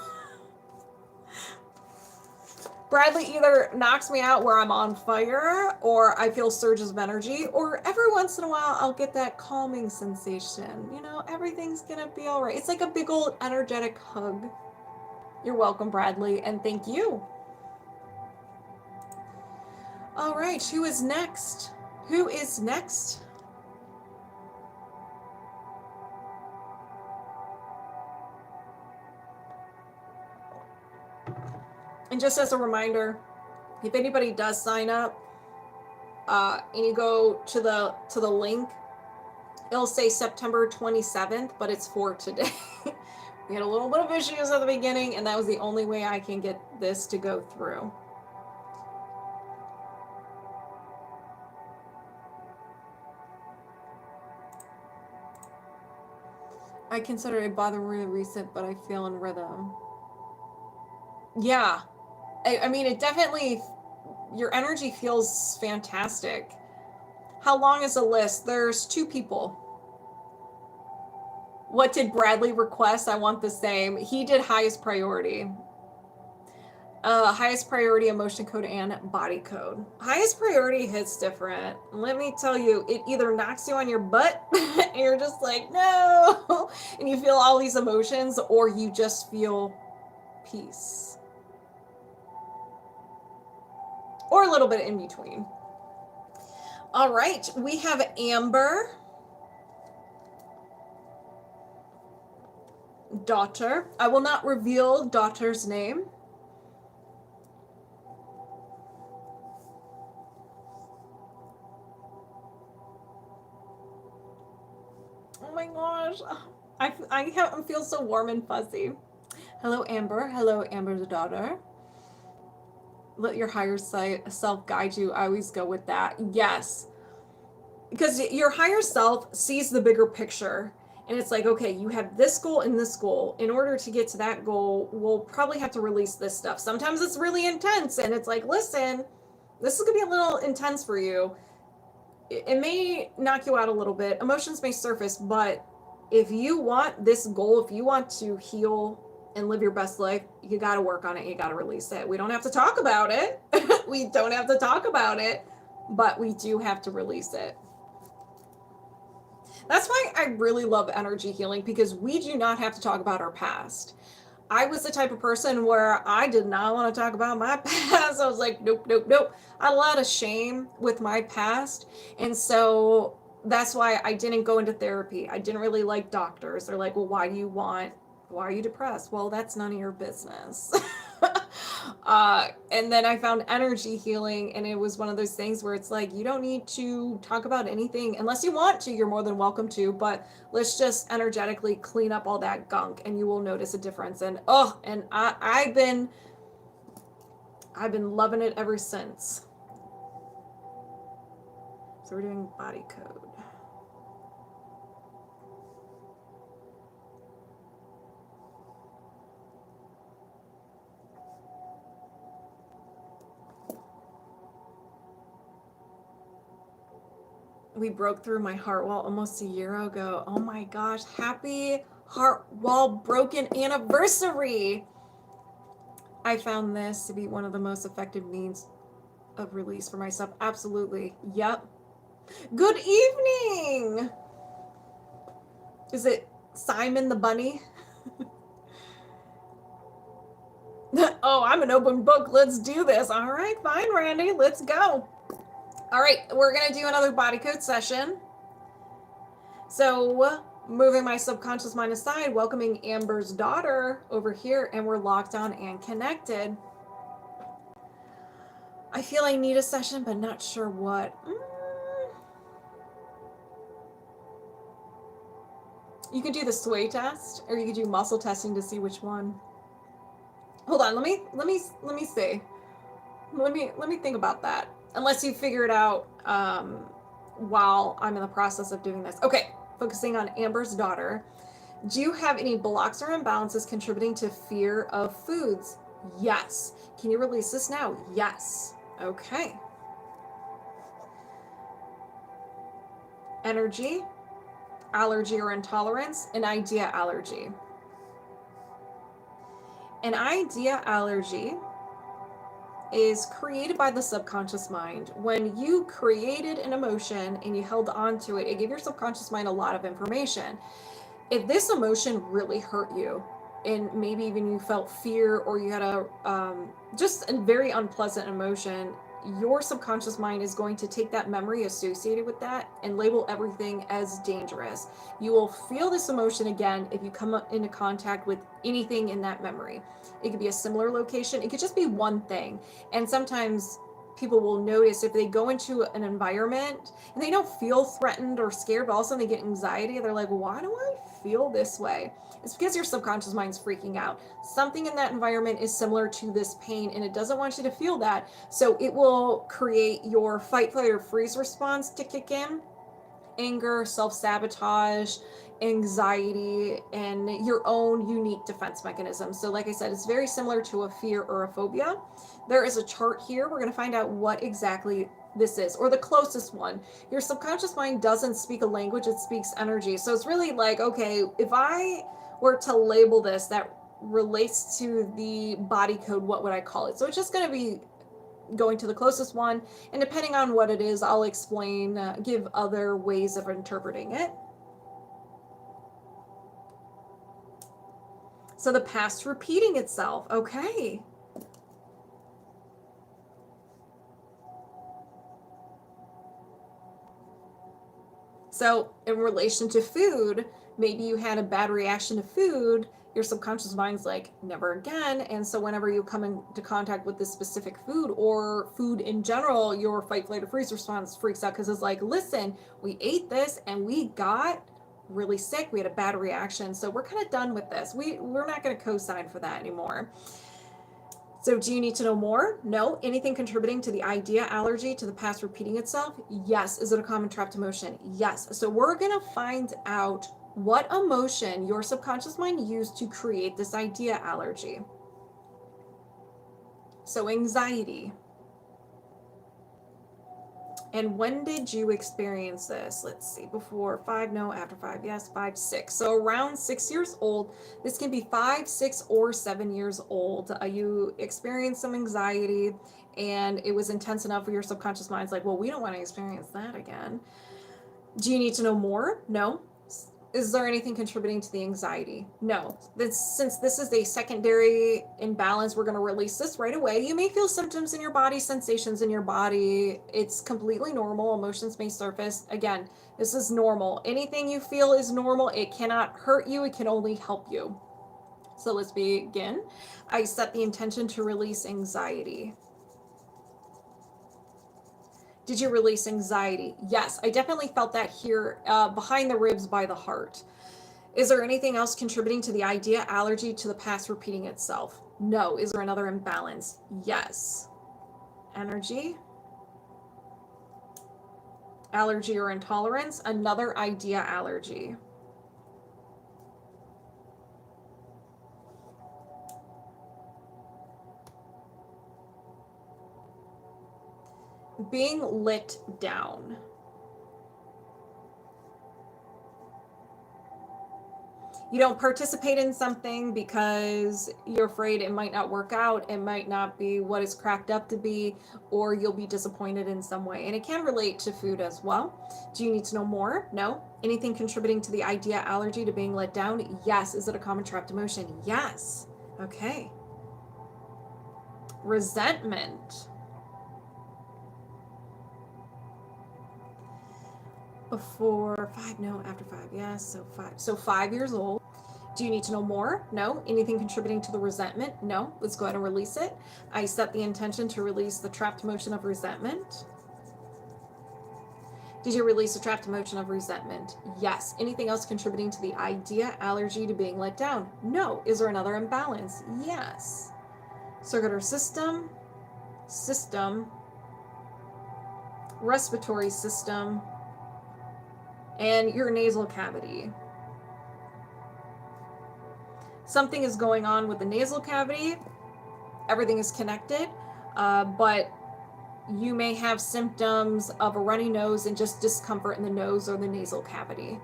Bradley either knocks me out where I'm on fire, or I feel surges of energy, or every once in a while I'll get that calming sensation. Everything's gonna be all right. It's like a big old energetic hug. You're welcome, Bradley, and thank you. All right, who is next? Who is next? And just as a reminder, if anybody does sign up, and you go to the link, it'll say September 27th, but it's for today. We had a little bit of issues at the beginning, and that was the only way I can get this to go through. I consider it bothering to reset, but I feel in rhythm. Yeah. I mean, it definitely, your energy feels fantastic. How long is the list? There's 2 people. What did Bradley request? I want the same. He did highest priority. Highest priority, emotion code, and body code. Highest priority hits different. Let me tell you, it either knocks you on your butt and you're just like, no, and you feel all these emotions, or you just feel peace. Or a little bit in between. All right, we have Amber. Daughter. I will not reveal daughter's name. Oh my gosh. I feel so warm and fuzzy. Hello, Amber. Hello, Amber's daughter. Let your higher self guide you. I always go with that. Yes. Because your higher self sees the bigger picture. And it's like, okay, you have this goal and this goal. In order to get to that goal, we'll probably have to release this stuff. Sometimes it's really intense. And it's like, listen, this is going to be a little intense for you. It may knock you out a little bit. Emotions may surface. But if you want this goal, if you want to heal and live your best life, you got to work on it. You got to release it. We don't have to talk about it. We don't have to talk about it. But we do have to release it. That's why I really love energy healing, because we do not have to talk about our past. I was the type of person where I did not want to talk about my past. I was like, nope, nope, nope. I had a lot of shame with my past. And so that's why I didn't go into therapy. I didn't really like doctors. They're like, well, why are you depressed? Well, that's none of your business. And then I found energy healing, and it was one of those things where it's like, you don't need to talk about anything unless you want to. You're more than welcome to, but let's just energetically clean up all that gunk, and you will notice a difference. And I've been loving it ever since. So we're doing body code. We broke through my heart wall almost a year ago. Oh my gosh, happy heart wall broken anniversary. I found this to be one of the most effective means of release for myself. Absolutely. Yep. Good evening. Is it Simon the Bunny? Oh, I'm an open book. Let's do this. All right, fine, Randy. Let's go. All right, we're going to do another body code session. So, moving my subconscious mind aside, welcoming Amber's daughter over here, and we're locked on and connected. I feel I need a session, but not sure what. You can do the sway test, or you can do muscle testing to see which one. Hold on, let me see. Let me think about that. Unless you figure it out while I'm in the process of doing this. Okay, focusing on Amber's daughter. Do you have any blocks or imbalances contributing to fear of foods? Yes. Can you release this now? Yes. Okay. Energy, allergy or intolerance, an idea allergy. An idea allergy is created by the subconscious mind. When you created an emotion and you held on to it, it gave your subconscious mind a lot of information. If this emotion really hurt you, and maybe even you felt fear, or you had just a very unpleasant emotion, your subconscious mind is going to take that memory associated with that and label everything as dangerous. You will feel this emotion again if you come into contact with anything in that memory. It could be a similar location. It could just be one thing. And sometimes people will notice if they go into an environment and they don't feel threatened or scared, but all of a sudden they get anxiety. They're like, why do I feel this way? It's because your subconscious mind's freaking out. Something in that environment is similar to this pain, and it doesn't want you to feel that. So it will create your fight, flight, or freeze response to kick in. Anger, self-sabotage, anxiety, and your own unique defense mechanism. So like I said, it's very similar to a fear or a phobia. There is a chart here. We're going to find out what exactly this is, or the closest one. Your subconscious mind doesn't speak a language, it speaks energy. So it's really like, okay, if I were to label this that relates to the body code, what would I call it? So it's just going to be going to the closest one, and depending on what it is, I'll explain, give other ways of interpreting it. So the past repeating itself. Okay. So in relation to food, maybe you had a bad reaction to food, your subconscious mind's like, never again. And so whenever you come into contact with this specific food or food in general, your fight, flight, or freeze response freaks out because it's like, listen, we ate this and we got really sick. We had a bad reaction. So we're kind of done with this. We're not going to co-sign for that anymore. So do you need to know more? No. Anything contributing to the idea allergy, to the past repeating itself? Yes. Is it a common trapped emotion? Yes. So we're going to find out what emotion your subconscious mind used to create this idea allergy. So anxiety. And when did you experience this? Let's see, before 5, no, after 5, yes, 5, 6. So around 6 years old. This can be 5, 6, or 7 years old. You experienced some anxiety and it was intense enough for your subconscious mind's like, well, we don't want to experience that again. Do you need to know more? No. Is there anything contributing to the anxiety? No. Since this is a secondary imbalance, we're going to release this right away. You may feel symptoms in your body, sensations in your body. It's completely normal. Emotions may surface. Again, this is normal. Anything you feel is normal. It cannot hurt you. It can only help you. So let's begin. I set the intention to release anxiety. Did you release anxiety? Yes, I definitely felt that here behind the ribs by the heart. Is there anything else contributing to the idea allergy, to the past repeating itself? No. Is there another imbalance? Yes. Energy, allergy or intolerance, another idea allergy. Being lit down. You don't participate in something because you're afraid it might not work out, it might not be what it's cracked up to be, or you'll be disappointed in some way. And it can relate to food as well. Do you need to know more? No. Anything contributing to the idea allergy, to being let down? Yes. Is it a common trapped emotion? Yes. Okay. Resentment. Before 5, no, after 5, yes. So 5 years old. Do you need to know more? No. Anything contributing to the resentment? No. Let's go ahead and release it. I set the intention to release the trapped emotion of resentment. Did you release the trapped emotion of resentment? Yes. Anything else contributing to the idea allergy, to being let down? No. Is there another imbalance? Yes. Circulatory system, respiratory system, and your nasal cavity. Something is going on with the nasal cavity. Everything is connected, but you may have symptoms of a runny nose and just discomfort in the nose or the nasal cavity.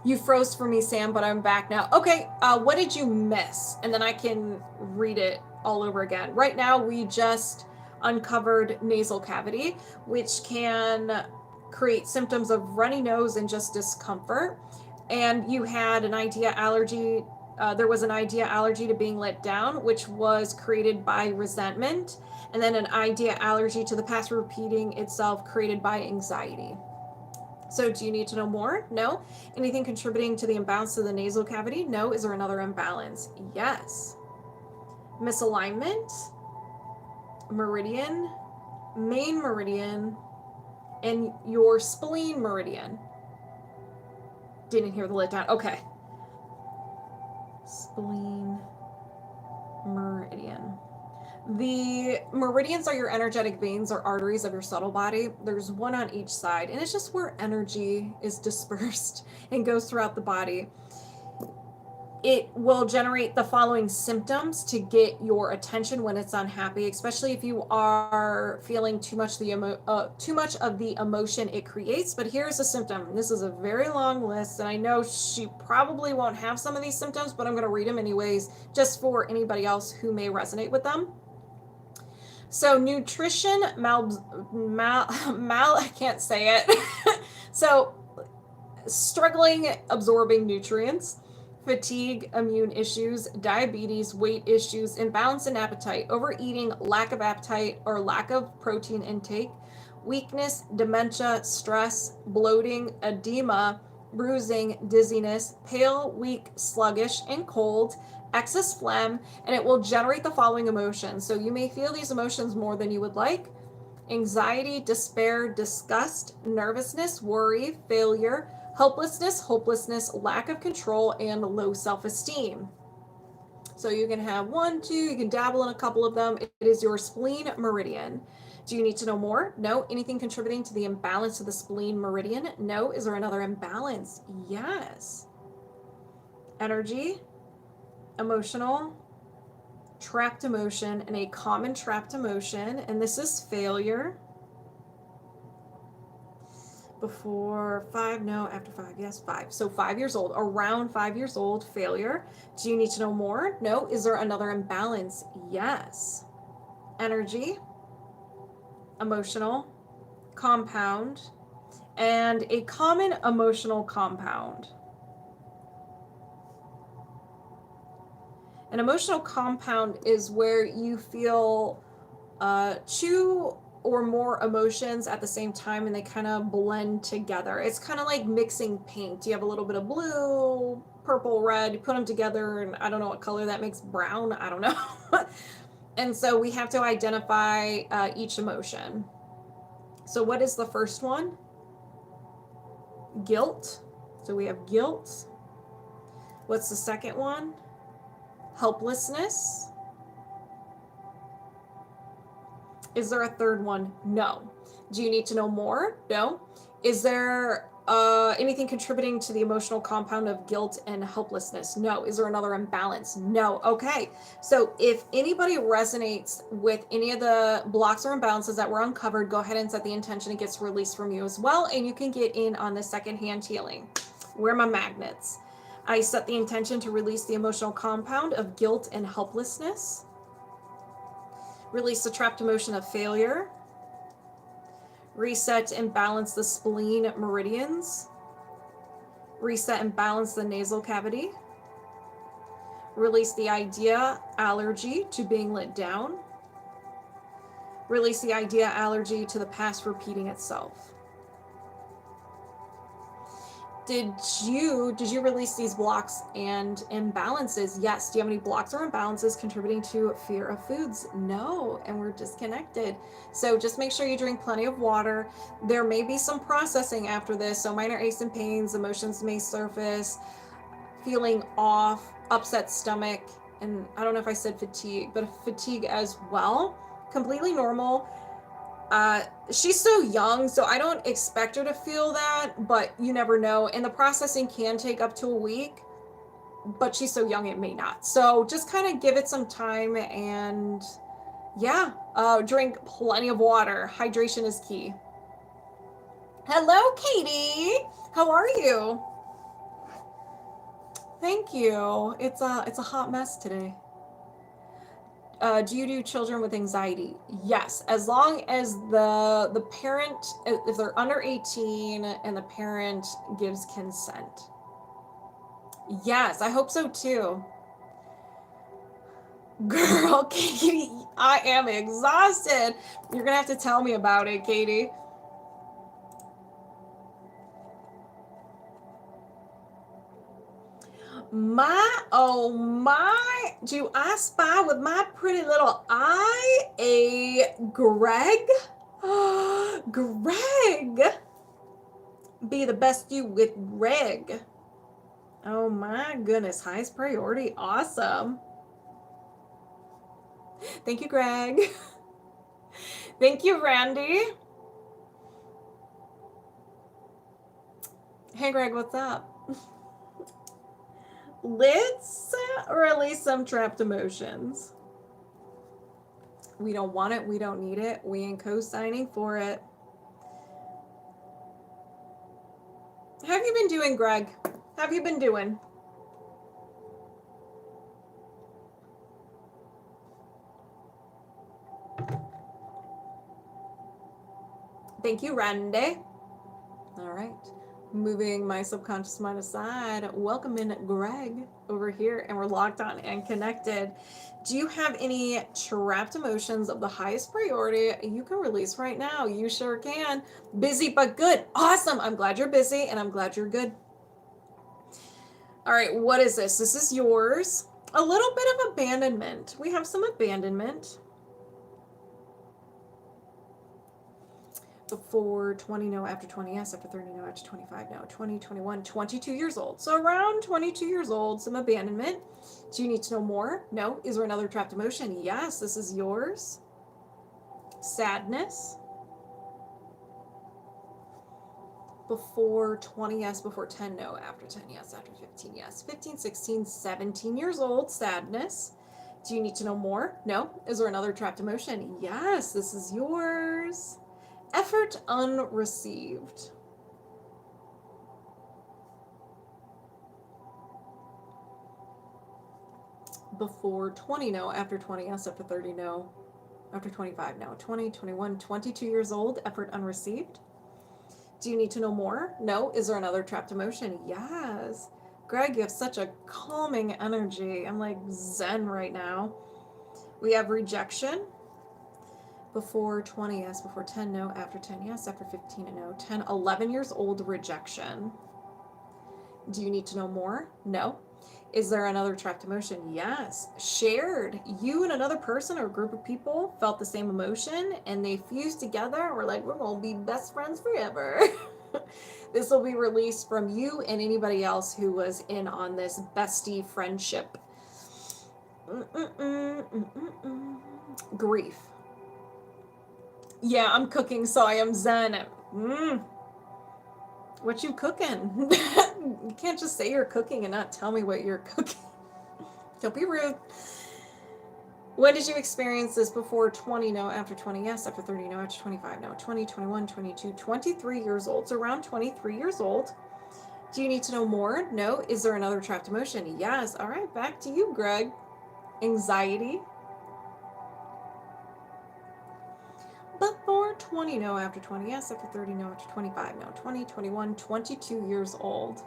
You froze for me, Sam, but I'm back now. Okay, what did you miss? And then I can read it all over again. Right now, we just uncovered nasal cavity, which can create symptoms of runny nose and just discomfort. And you had an idea allergy. There was an idea allergy to being let down, which was created by resentment. And then an idea allergy to the past repeating itself, created by anxiety. So do you need to know more? No. Anything contributing to the imbalance of the nasal cavity? No. Is there another imbalance? Yes. Misalignment, meridian, main meridian, and your spleen meridian. Didn't hear the let down. Okay. Spleen meridian. The meridians are your energetic veins or arteries of your subtle body. There's one on each side, and it's just where energy is dispersed and goes throughout the body. it will generate the following symptoms to get your attention when it's unhappy, especially if you are feeling too much of the emotion it creates. But here's a symptom. This is a very long list, and I know she probably won't have some of these symptoms, but I'm going to read them anyways, just for anybody else who may resonate with them. So nutrition I can't say it. So struggling absorbing nutrients, fatigue, immune issues, diabetes, weight issues, imbalance in appetite, overeating, lack of appetite or lack of protein intake, weakness, dementia, stress, bloating, edema, bruising, dizziness, pale, weak, sluggish, and cold, excess phlegm, and it will generate the following emotions. So you may feel these emotions more than you would like: anxiety, despair, disgust, nervousness, worry, failure, helplessness, hopelessness, lack of control, and low self-esteem. So you can have one, two, you can dabble in a couple of them. It is your spleen meridian. Do you need to know more? No. Anything contributing to the imbalance of the spleen meridian? No. Is there another imbalance? Yes. Energy, emotional, trapped emotion, and a common trapped emotion, and this is failure. Before 5, no, after 5, yes, 5. So 5 years old, around 5 years old, failure. Do you need to know more? No. Is there another imbalance? Yes. Energy, emotional, compound, and a common emotional compound. An emotional compound is where you feel two or more emotions at the same time, and they kind of blend together. It's kind of like mixing paint. You have a little bit of blue, purple, red, you put them together, and I don't know what color that makes, brown, I don't know. And so we have to identify each emotion. So what is the first one? Guilt. So we have guilt. What's the second one? Helplessness. Is there a third one? No. Do you need to know more? No. Is there anything contributing to the emotional compound of guilt and helplessness? No. Is there another imbalance? No. Okay. So if anybody resonates with any of the blocks or imbalances that were uncovered, go ahead and set the intention. It gets released from you as well, and you can get in on the secondhand healing. Where are my magnets? I set the intention to release the emotional compound of guilt and helplessness. Release the trapped emotion of failure. Reset and balance the spleen meridians. Reset and balance the nasal cavity. Release the idea allergy to being let down. Release the idea allergy to the past repeating itself. Did you release these blocks and imbalances? Yes. Do you have any blocks or imbalances contributing to fear of foods? No. And we're disconnected. So just make sure you drink plenty of water. There may be some processing after this. So minor aches and pains, emotions may surface, feeling off, upset stomach, and I don't know if I said fatigue, but fatigue as well. Completely normal. She's so young, so I don't expect her to feel that, but you never know. And the processing can take up to a week, but she's so young it may not. So just kind of give it some time, and yeah, drink plenty of water. Hydration is key. Hello, Katie. How are you? Thank you. It's a hot mess today. Do you do children with anxiety? Yes, as long as the parent, if they're under 18 and the parent gives consent. Yes, I hope so too. Girl, Katie, I am exhausted. You're gonna have to tell me about it, Katie. Oh my, do I spy with my pretty little eye a Greg? Greg! Be the best you with Greg. Oh my goodness, highest priority, awesome. Thank you, Greg. Thank you, Randy. Hey, Greg, what's up? Let's release some trapped emotions. We don't want it. We don't need it. We ain't co-signing for it. How have you been doing, Greg? How have you been doing? Thank you, Randy. All right. Moving my subconscious mind aside, welcome in Greg over here, and we're locked on and connected. Do you have any trapped emotions of the highest priority you can release right now? You sure can. Busy but good. Awesome. I'm glad you're busy and I'm glad you're good. All right, what is this? This is yours. A little bit of abandonment. We have some abandonment. Before 20, no. After 20, yes. After 30, no. After 25, no. 20, 21, 22 years old. So around 22 years old, some abandonment. Do you need to know more? No. Is there another trapped emotion? Yes, this is yours. Sadness. Before 20, yes. Before 10, no. After 10, yes. After 15, yes. 15, 16, 17 years old, sadness. Do you need to know more? No. Is there another trapped emotion? Yes, this is yours. Effort unreceived. Before 20, no. After 20, yes. After 30, no. After 25, no. 20, 21, 22 years old, effort unreceived. Do you need to know more? No. Is there another trapped emotion? Yes. Greg, you have such a calming energy. I'm like zen right now. We have rejection. Before 20, yes. Before 10, no. After 10, yes. After 15, no. 10, 11 years old, rejection. Do you need to know more? No. Is there another trapped emotion? Yes. Shared. You and another person or group of people felt the same emotion and they fused together and were like, we're going to be best friends forever. This will be released from you and anybody else who was in on this bestie friendship. Grief. Yeah, I'm cooking, so I am zen. What you cooking? You can't just say you're cooking and not tell me what you're cooking. Don't be rude. When did you experience this? Before 20, no. After 20, yes. After 30, no. After 25, no. 20, 21, 22, 23 years old. So around 23 years old. Do you need to know more? No. Is there another trapped emotion? Yes. All right, back to you, Greg. Anxiety. Before 20, no. After 20, yes. After 30, no. After 25, no. 20, 21, 22 years old.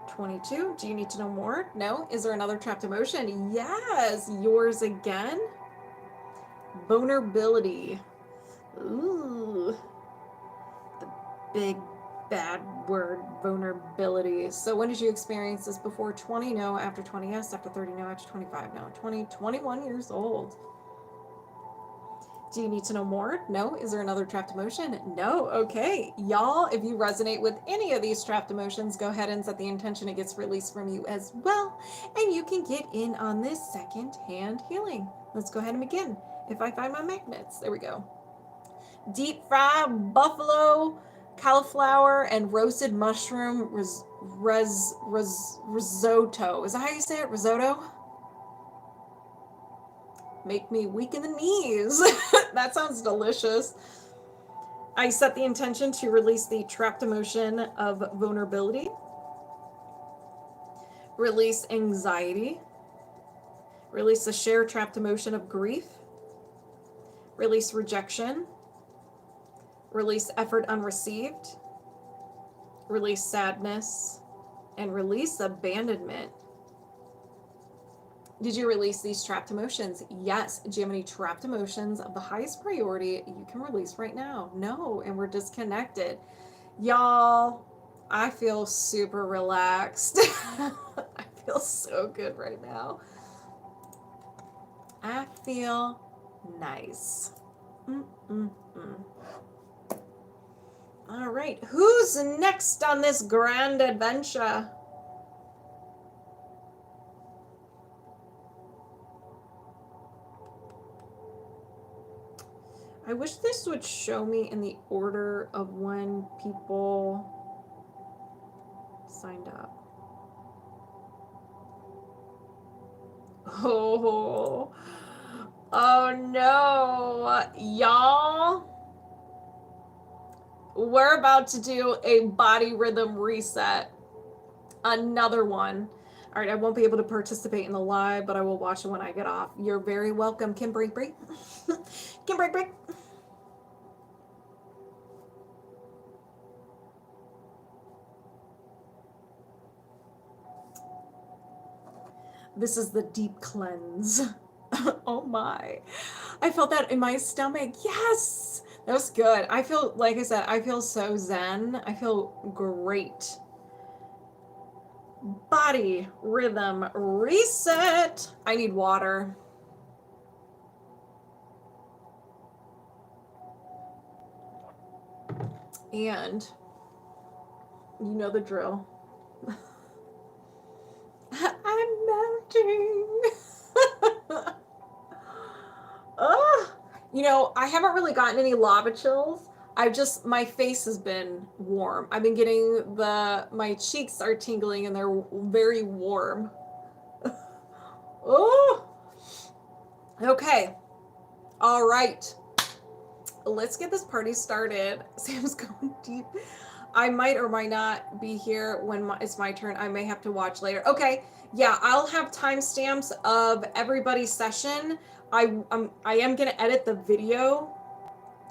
22. Do you need to know more? No. Is there another trapped emotion? Yes. Yours again. Vulnerability. Ooh. The big bad word, vulnerability. So when did you experience this? Before 20? No. After 20? Yes. After 30? No. After 25? No. 20, 21 years old. Do you need to know more? No. Is there another trapped emotion? No. Okay. Y'all, if you resonate with any of these trapped emotions, go ahead and set the intention it gets released from you as well. And you can get in on this second-hand healing. Let's go ahead and begin. If I find my magnets, there we go. Deep fried buffalo, cauliflower, and roasted mushroom risotto. Is that how you say it? Risotto? Make me weak in the knees. That sounds delicious. I set the intention to release the trapped emotion of vulnerability, release anxiety, release the shared trapped emotion of grief, release rejection, release effort unreceived, release sadness, and release abandonment. Did you release these trapped emotions? Yes. Do you have any trapped emotions of the highest priority you can release right now? No. And we're disconnected. Y'all, I feel super relaxed. I feel so good right now. I feel nice. All right. Who's next on this grand adventure? I wish this would show me in the order of when people signed up. Oh, oh no, y'all. We're about to do a body rhythm reset. Another one. All right, I won't be able to participate in the live, but I will watch it when I get off. You're very welcome, Kim Brinkley. Kim Brinkley. This is the deep cleanse. Oh my. I felt that in my stomach. Yes. That was good. I feel, like I said, I feel so zen. I feel great. Body rhythm reset. I need water. And you know the drill. I'm melting. Oh, you know, I haven't really gotten any lava chills. My face has been warm. I've been getting my cheeks are tingling and they're very warm. Oh, okay. All right. Let's get this party started. Sam's going deep. I might or might not be here when it's my turn. I may have to watch later. Okay. Yeah, I'll have timestamps of everybody's session. I am going to edit the video.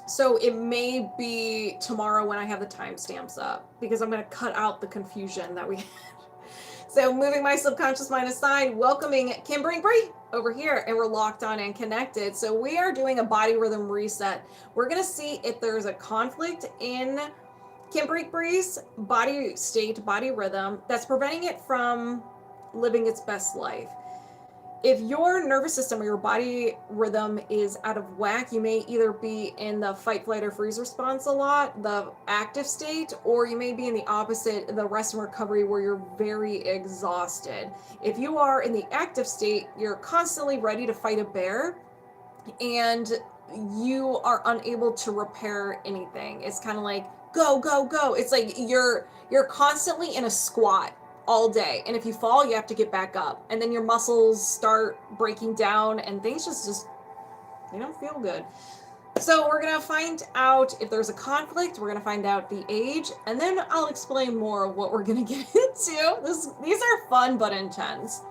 So it may be tomorrow when I have the timestamps up because I'm going to cut out the confusion that we had. So moving my subconscious mind aside, welcoming Kim Brinkley over here, and we're locked on and connected. So we are doing a body rhythm reset. We're going to see if there's a conflict in Kim Brinkley's body state, body rhythm that's preventing it from living its best life. If your nervous system or your body rhythm is out of whack, you may either be in the fight, flight, or freeze response a lot, the active state, or you may be in the opposite, the rest and recovery, where you're very exhausted. If you are in the active state, you're constantly ready to fight a bear, and you are unable to repair anything. It's kind of like, go, go, go. It's like you're constantly in a squat all day, and if you fall, you have to get back up, and then your muscles start breaking down and things just they don't feel good. So we're gonna find out if there's a conflict. We're gonna find out the age, and then I'll explain more of what we're gonna get into. These are fun but intense.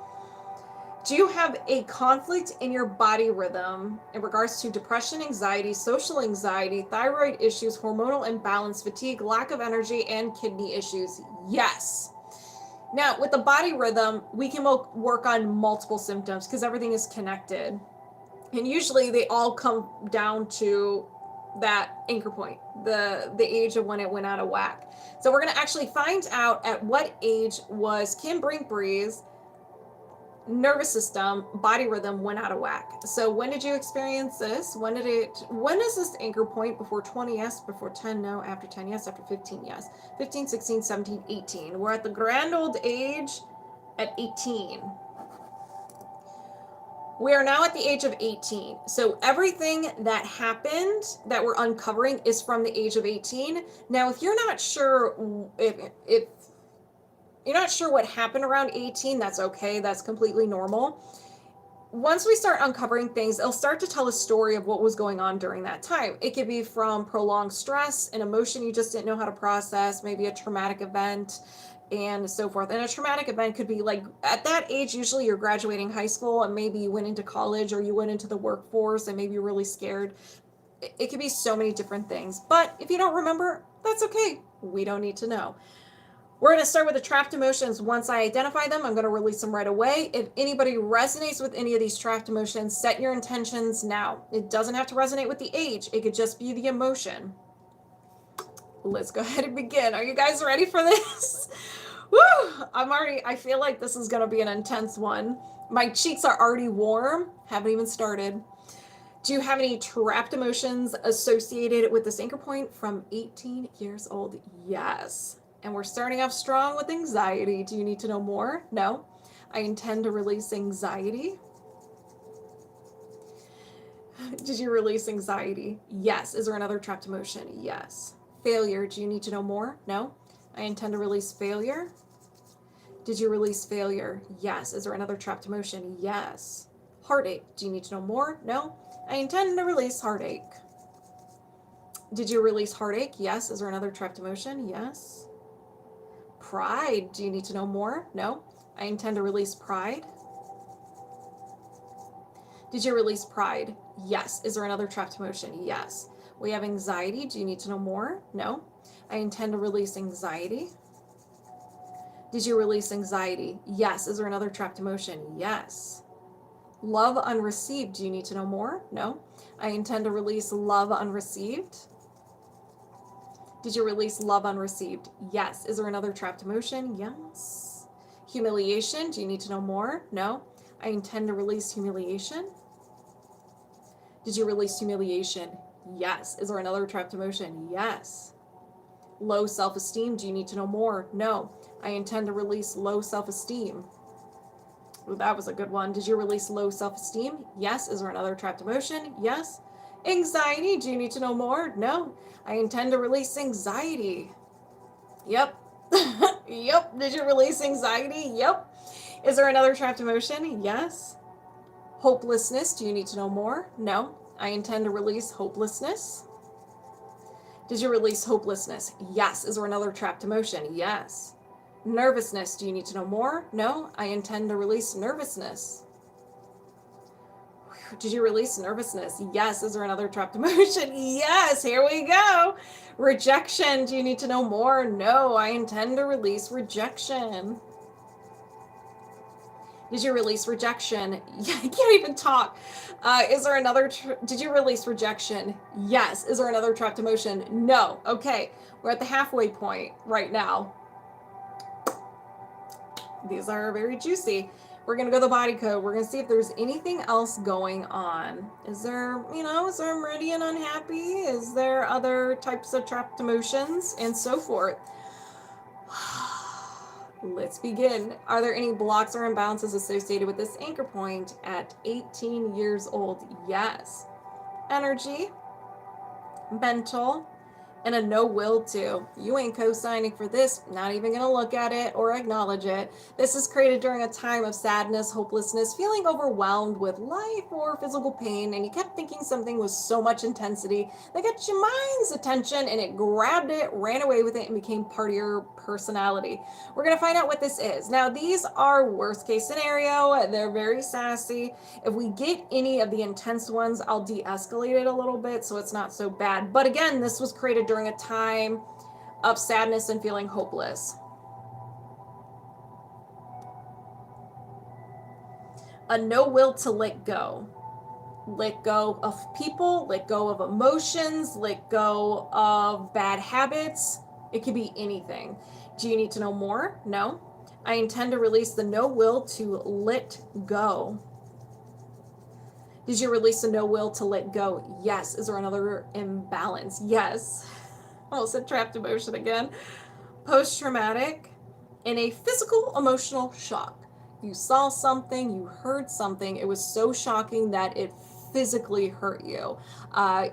Do you have a conflict in your body rhythm in regards to depression, anxiety, social anxiety, thyroid issues, hormonal imbalance, fatigue, lack of energy, and kidney issues? Yes. Now, with the body rhythm, we can work on multiple symptoms because everything is connected. And usually they all come down to that anchor point, the age of when it went out of whack. So we're going to actually find out at what age was Kim Brinkley's nervous system, body rhythm went out of whack. So when did you experience this? When is this anchor point? Before 20, yes. Before 10, no. After 10, yes. After 15, yes. 15, 16, 17, 18. We're at the grand old age at 18. We are now at the age of 18. So everything that happened that we're uncovering is from the age of 18. Now, if you're not sure if you're not sure what happened around 18, that's okay. That's completely normal. Once we start uncovering things, it'll start to tell a story of what was going on during that time. It could be from prolonged stress, an emotion you just didn't know how to process, maybe a traumatic event, and so forth. And a traumatic event could be like, at that age, usually you're graduating high school and maybe you went into college or you went into the workforce and maybe you're really scared. It could be so many different things. But if you don't remember, that's okay. We don't need to know. We're going to start with the trapped emotions. Once I identify them, I'm going to release them right away. If anybody resonates with any of these trapped emotions, set your intentions now. It doesn't have to resonate with the age. It could just be the emotion. Let's go ahead and begin. Are you guys ready for this? Woo! I feel like this is going to be an intense one. My cheeks are already warm. Haven't even started. Do you have any trapped emotions associated with this anchor point from 18 years old? Yes. And we're starting off strong with anxiety. Do you need to know more? No. I intend to release anxiety. Did you release anxiety? Yes. Is there another trapped emotion? Yes. Failure. Do you need to know more? No. I intend to release failure. Did you release failure? Yes. Is there another trapped emotion? Yes. Heartache. Do you need to know more? No. I intend to release heartache. Did you release heartache? Yes. Is there another trapped emotion? Yes. Pride. Do you need to know more? No. I intend to release pride. Did you release pride? Yes. Is there another trapped emotion? Yes. We have anxiety. Do you need to know more? No. I intend to release anxiety. Did you release anxiety? Yes. Is there another trapped emotion? Yes. Love unreceived. Do you need to know more? No. I intend to release love unreceived. Did you release love unreceived? Yes. Is there another trapped emotion? Yes. Humiliation. Do you need to know more? No. I intend to release humiliation. Did you release humiliation? Yes. Is there another trapped emotion? Yes. Low self-esteem. Do you need to know more? No. I intend to release low self-esteem. Ooh, that was a good one. Did you release low self-esteem? Yes. Is there another trapped emotion? Yes. Anxiety. Do you need to know more? No. I intend to release anxiety. Yep. Yep. Did you release anxiety? Yep. Is there another trapped emotion? Yes. Hopelessness. Do you need to know more? No. I intend to release hopelessness. Did you release hopelessness? Yes. Is there another trapped emotion? Yes. Nervousness. Do you need to know more? No. I intend to release nervousness. Did you release nervousness? Yes. Is there another trapped emotion? Yes. Here we go. Rejection. Do you need to know more? No. I intend to release rejection. Did you release rejection? I can't even talk. Is there another? Did you release rejection? Yes. Is there another trapped emotion? No. Okay. We're at the halfway point right now. These are very juicy. We're going to go to the body code. We're going to see if there's anything else going on. Is there, is there meridian unhappy? Is there other types of trapped emotions and so forth? Let's begin. Are there any blocks or imbalances associated with this anchor point at 18 years old? Yes. Energy, mental, and a no will to. You ain't co-signing for this, not even gonna look at it or acknowledge it. This is created during a time of sadness, hopelessness, feeling overwhelmed with life or physical pain, and you kept thinking something with so much intensity that got your mind's attention and it grabbed it, ran away with it, and became part of your personality. We're gonna find out what this is. Now, these are worst case scenario. They're very sassy. If we get any of the intense ones, I'll de-escalate it a little bit so it's not so bad. But again, this was created during a time of sadness and feeling hopeless. A no will to let go. Let go of people, let go of emotions, let go of bad habits. It could be anything. Do you need to know more? No. I intend to release the no will to let go. Did you release a no will to let go? Yes. Is there another imbalance? Yes. Oh, said trapped emotion again. Post-traumatic and a physical emotional shock. You saw something, you heard something. It was so shocking that it physically hurt you.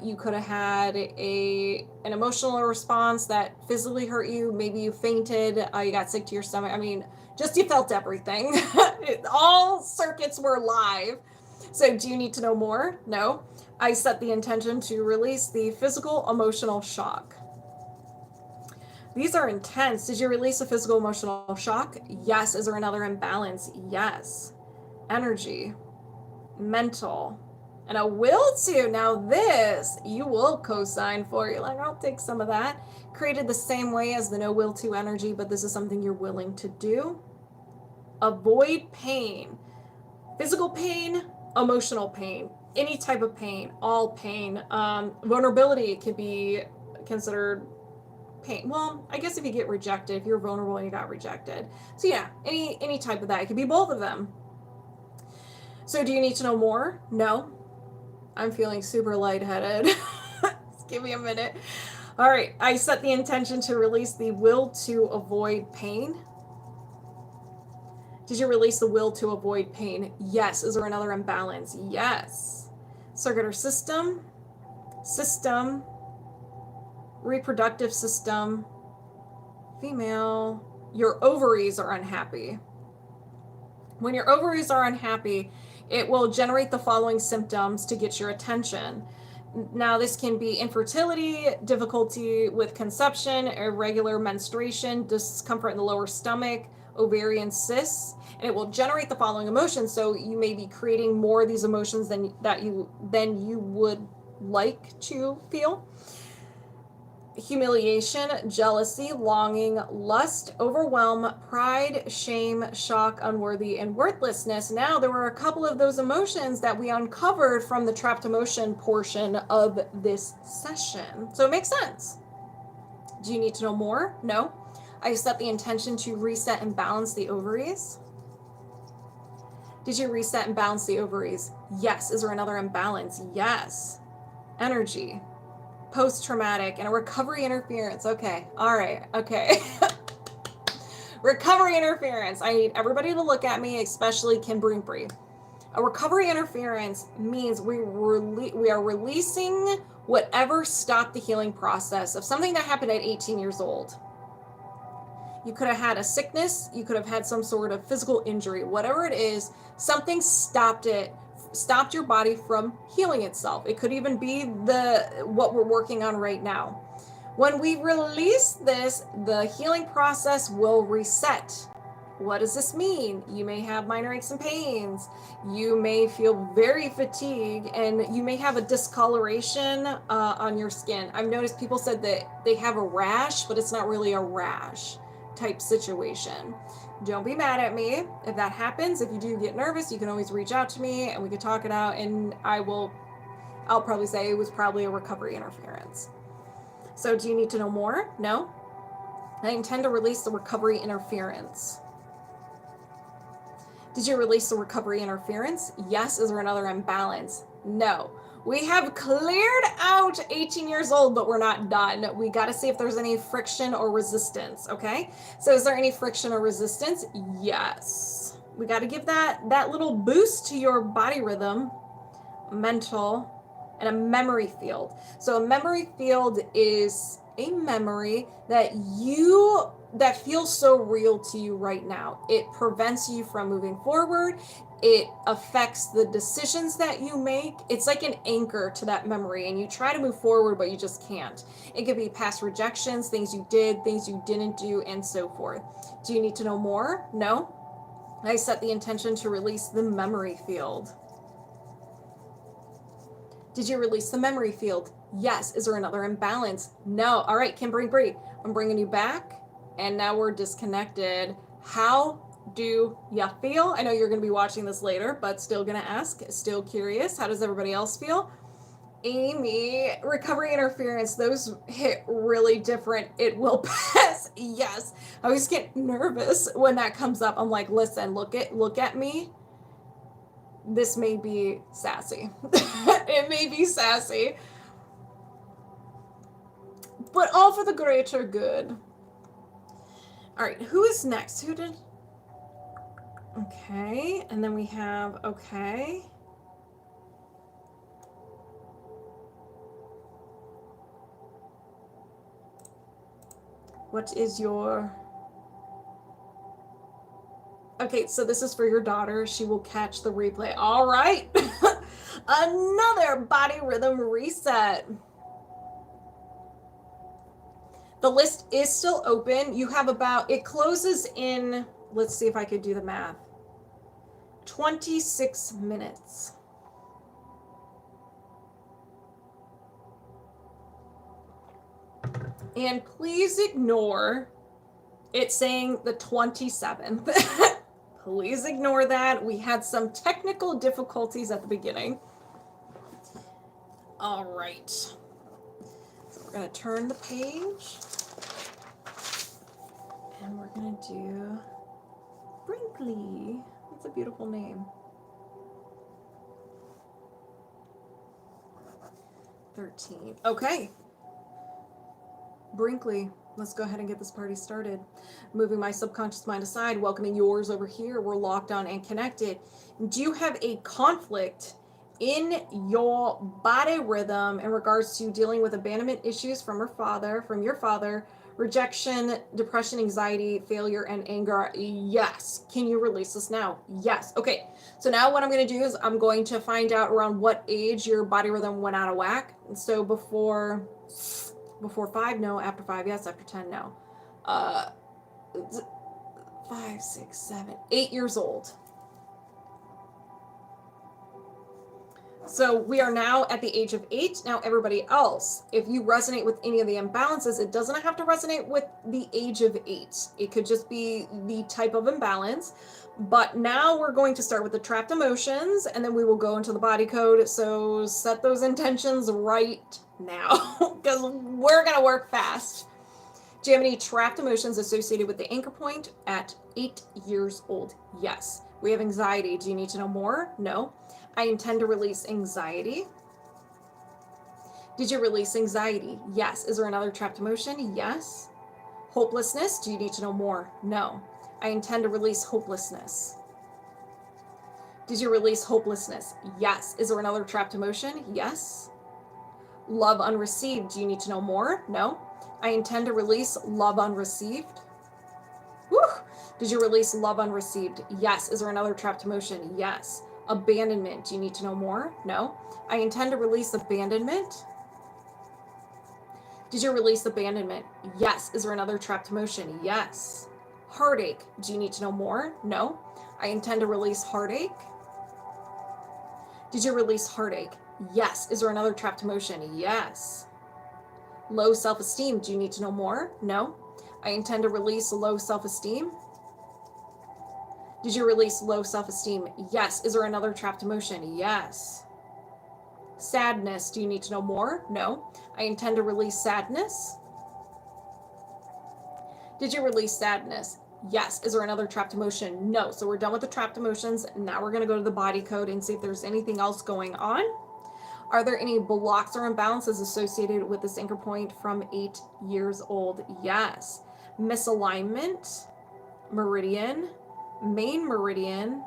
You could have had an emotional response that physically hurt you. Maybe you fainted. You got sick to your stomach. I mean, just you felt everything. All circuits were live. So do you need to know more? No. I set the intention to release the physical emotional shock. These are intense. Did you release a physical emotional shock? Yes. Is there another imbalance? Yes. Energy, mental, and a will to. Now this, you will co-sign for. You're like, I'll take some of that. Created the same way as the no will to energy, but this is something you're willing to do. Avoid pain. Physical pain, emotional pain, any type of pain, all pain. Vulnerability can be considered pain. Well, I guess if you get rejected, if you're vulnerable and you got rejected. So yeah, any type of that. It could be both of them. So do you need to know more? No. I'm feeling super lightheaded. Just give me a minute. All right, I set the intention to release the will to avoid pain. Did you release the will to avoid pain? Yes. Is there another imbalance? Yes. Circular system, reproductive system, female, your ovaries are unhappy. When your ovaries are unhappy, it will generate the following symptoms to get your attention. Now, this can be infertility, difficulty with conception, irregular menstruation, discomfort in the lower stomach, ovarian cysts, and it will generate the following emotions. So you may be creating more of these emotions than you would like to feel. Humiliation, jealousy, longing, lust, overwhelm, pride, shame, shock, unworthy, and worthlessness. Now, there were a couple of those emotions that we uncovered from the trapped emotion portion of this session. So it makes sense. Do you need to know more? No. I set the intention to reset and balance the ovaries. Did you reset and balance the ovaries? Yes. Is there another imbalance? Yes. Energy. Post-traumatic and a recovery interference. Okay. All right. Okay. Recovery interference. I need everybody to look at me, especially Kim Brinkley. A recovery interference means we are releasing whatever stopped the healing process of something that happened at 18 years old. You could have had a sickness. You could have had some sort of physical injury. Whatever it is, something stopped your body from healing itself. It could even be what we're working on right now. When we release this, the healing process will reset. What does this mean? You may have minor aches and pains. You may feel very fatigued, and you may have a discoloration on your skin. I've noticed people said that they have a rash, but it's not really a rash type situation. Don't be mad at me if that happens. If you do get nervous, you can always reach out to me and we can talk it out, and I'll probably say it was probably a recovery interference. So do you need to know more? No? I intend to release the recovery interference. Did you release the recovery interference? Yes. Is there another imbalance? No. We have cleared out 18 years old, but we're not done. We got to see if there's any friction or resistance, okay? So is there any friction or resistance? Yes. We got to give that little boost to your body rhythm, mental, and a memory field. So a memory field is a memory that feels so real to you right now. It prevents you from moving forward. It affects the decisions that you make. It's like an anchor to that memory, and you try to move forward, but you just can't. It could be past rejections, things you did, things you didn't do, and so forth. Do you need to know more? No. I set the intention to release the memory field. Did you release the memory field? Yes. Is there another imbalance? No. All right, Kim Brinkley, I'm bringing you back, and now we're disconnected. How do you feel? I know you're going to be watching this later, but still going to ask, still curious. How does everybody else feel? Amy, recovery interference, those hit really different. It will pass. Yes. I always get nervous when that comes up. I'm like, listen, look at me. This may be sassy. It may be sassy. But all for the greater good. All right, who is next? Who did? Okay, and then we have, okay. What is your... Okay, so this is for your daughter. She will catch the replay. All right. Another body rhythm reset. The list is still open. You have it closes in, let's see if I could do the math, 26 minutes. And please ignore it saying the 27th. Please ignore that. We had some technical difficulties at the beginning. All right. So we're going to turn the page. And we're going to do Brinkley. That's a beautiful name. 13. Okay. Brinkley, let's go ahead and get this party started. Moving my subconscious mind aside, welcoming yours over here. We're locked on and connected. Do you have a conflict in your body rhythm in regards to dealing with abandonment issues from your father, rejection, depression, anxiety, failure, and anger? Yes. Can you release this now? Yes. Okay. So now what I'm going to do is I'm going to find out around what age your body rhythm went out of whack. So before 5, no. After 5, yes. After 10, no. 5, 6, 7, 8 years old. So we are now at the age of 8. Now everybody else, if you resonate with any of the imbalances, it doesn't have to resonate with the age of 8. It could just be the type of imbalance. But now we're going to start with the trapped emotions, and then we will go into the body code. So set those intentions right now, because we're going to work fast. Do you have any trapped emotions associated with the anchor point at 8 years old? Yes. We have anxiety. Do you need to know more? No. I intend to release anxiety. Did you release anxiety? Yes. Is there another trapped emotion? Yes. Hopelessness. Do you need to know more? No. I intend to release hopelessness. Did you release hopelessness? Yes. Is there another trapped emotion? Yes. Love unreceived. Do you need to know more? No. I intend to release love unreceived. Woo! Did you release love unreceived? Yes. Is there another trapped emotion? Yes. Abandonment. Do you need to know more? No. I intend to release abandonment. Did you release abandonment? Yes. Is there another trapped emotion? Yes. Heartache. Do you need to know more? No. I intend to release heartache. Did you release heartache? Yes. Is there another trapped emotion? Yes. Low self-esteem. Do you need to know more? No. I intend to release low self-esteem. Did you release low self-esteem? Yes. Is there another trapped emotion? Yes. Sadness. Do you need to know more? No. I intend to release sadness. Did you release sadness? Yes. Is there another trapped emotion? No. So we're done with the trapped emotions. Now we're going to go to the body code and see if there's anything else going on. Are there any blocks or imbalances associated with this anchor point from 8 years old? Yes. Misalignment, meridian, main meridian,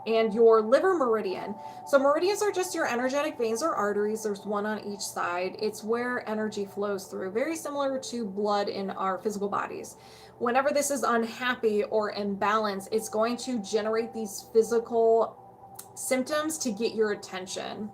and your liver meridian. So meridians are just your energetic veins or arteries. There's one on each side. It's where energy flows through, very similar to blood in our physical bodies. Whenever this is unhappy or imbalanced, it's going to generate these physical symptoms to get your attention.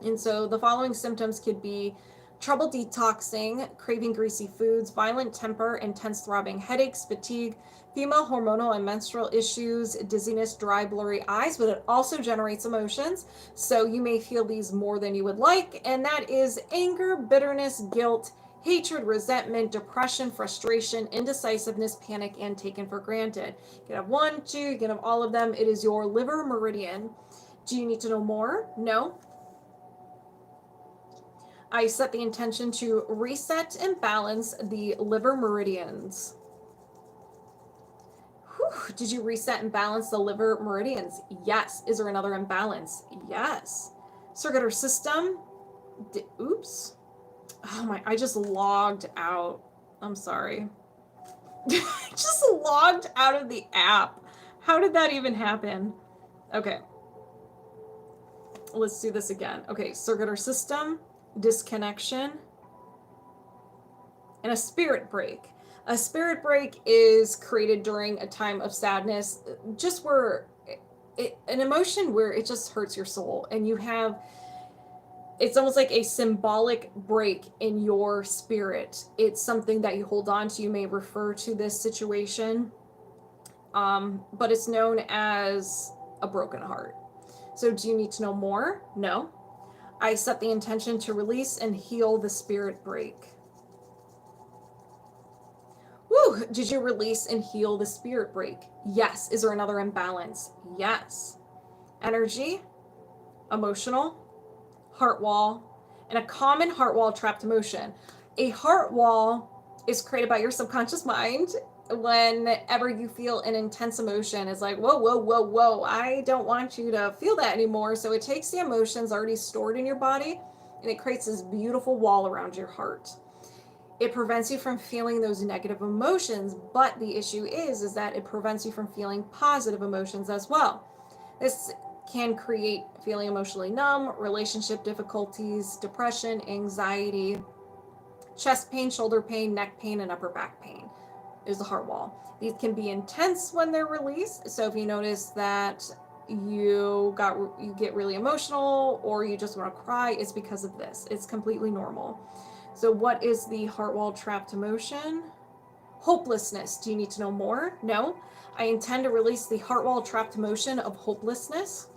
And so the following symptoms could be trouble detoxing, craving greasy foods, violent temper, intense throbbing headaches, fatigue, female hormonal and menstrual issues, dizziness, dry, blurry eyes, but it also generates emotions. So you may feel these more than you would like, and that is anger, bitterness, guilt, hatred, resentment, depression, frustration, indecisiveness, panic, and taken for granted. You can have 1, 2, you can have all of them. It is your liver meridian. Do you need to know more? No. I set the intention to reset and balance the liver meridians. Whew. Did you reset and balance the liver meridians? Yes. Is there another imbalance? Yes. Circular system. Oops. Oh my, I just logged out. I'm sorry. I just logged out of the app. How did that even happen? Okay. Let's do this again. Okay, circular system, disconnection, and a spirit break. A spirit break is created during a time of sadness, just where an emotion where it just hurts your soul, and you have, it's almost like a symbolic break in your spirit. It's something that you hold on to. You may refer to this situation, but it's known as a broken heart. So do you need to know more? No. I set the intention to release and heal the spirit break. Woo! Did you release and heal the spirit break? Yes. Is there another imbalance? Yes. Energy, emotional, heart wall, and a common heart wall trapped emotion. A heart wall is created by your subconscious mind whenever you feel an intense emotion. It's like, whoa, whoa, whoa, whoa, I don't want you to feel that anymore. So it takes the emotions already stored in your body and it creates this beautiful wall around your heart. It prevents you from feeling those negative emotions, but the issue is that it prevents you from feeling positive emotions as well. This can create feeling emotionally numb, relationship difficulties, depression, anxiety, chest pain, shoulder pain, neck pain, and upper back pain is the heart wall. These can be intense when they're released. So if you notice that you get really emotional or you just want to cry, it's because of this. It's completely normal. So what is the heart wall trapped emotion? Hopelessness. Do you need to know more? No. I intend to release the heart wall trapped emotion of hopelessness.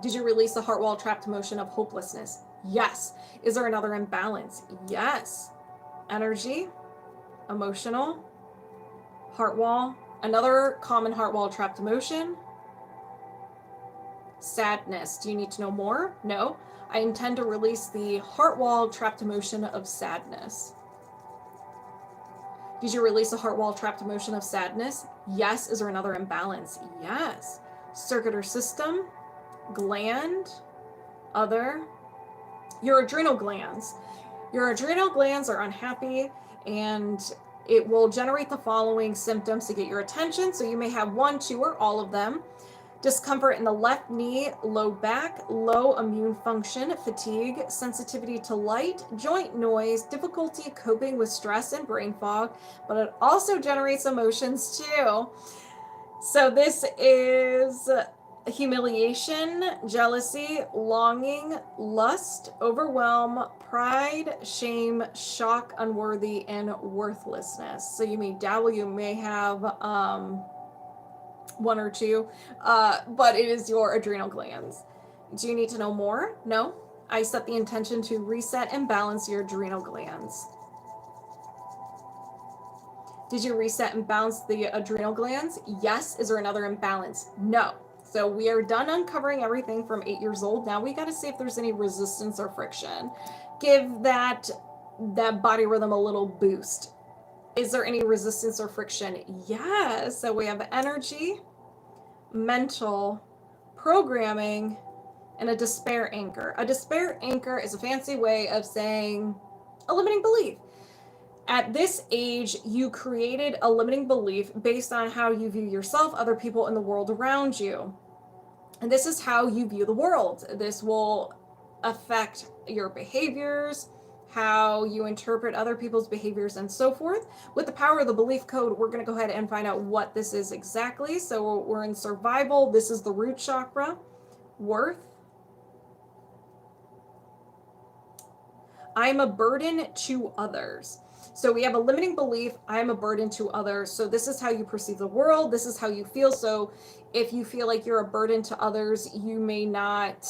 Did you release the heart wall trapped emotion of hopelessness? Yes. Is there another imbalance? Yes. Energy, emotional, heart wall, another common heart wall trapped emotion. Sadness. Do you need to know more? No. I intend to release the heart wall trapped emotion of sadness. Did you release a heart wall trapped emotion of sadness? Yes. Is there another imbalance? Yes. Circuit or system, gland, other, your adrenal glands. Your adrenal glands are unhappy and it will generate the following symptoms to get your attention. So you may have 1, 2, or all of them. Discomfort in the left knee, low back, low immune function, fatigue, sensitivity to light, joint noise, difficulty coping with stress and brain fog, but it also generates emotions too. So this is humiliation, jealousy, longing, lust, overwhelm, pride, shame, shock, unworthy, and worthlessness. So you may dabble, you may have 1 or 2, but it is your adrenal glands. Do you need to know more? No. I set the intention to reset and balance your adrenal glands. Did you reset and balance the adrenal glands? Yes. Is there another imbalance? No. So we are done uncovering everything from 8 years old. Now we got to see if there's any resistance or friction. Give that body rhythm a little boost. Is there any resistance or friction? Yes. So we have energy, mental, programming, and a despair anchor. A despair anchor is a fancy way of saying a limiting belief. At this age, you created a limiting belief based on how you view yourself, other people, and the world around you. And this is how you view the world. This will affect your behaviors, how you interpret other people's behaviors, and so forth. With the power of the belief code, we're going to go ahead and find out what this is exactly. So we're in survival. This is the root chakra. Worth. I'm a burden to others. So we have a limiting belief, I'm a burden to others. So this is how you perceive the world. This is how you feel. So if you feel like you're a burden to others, you may not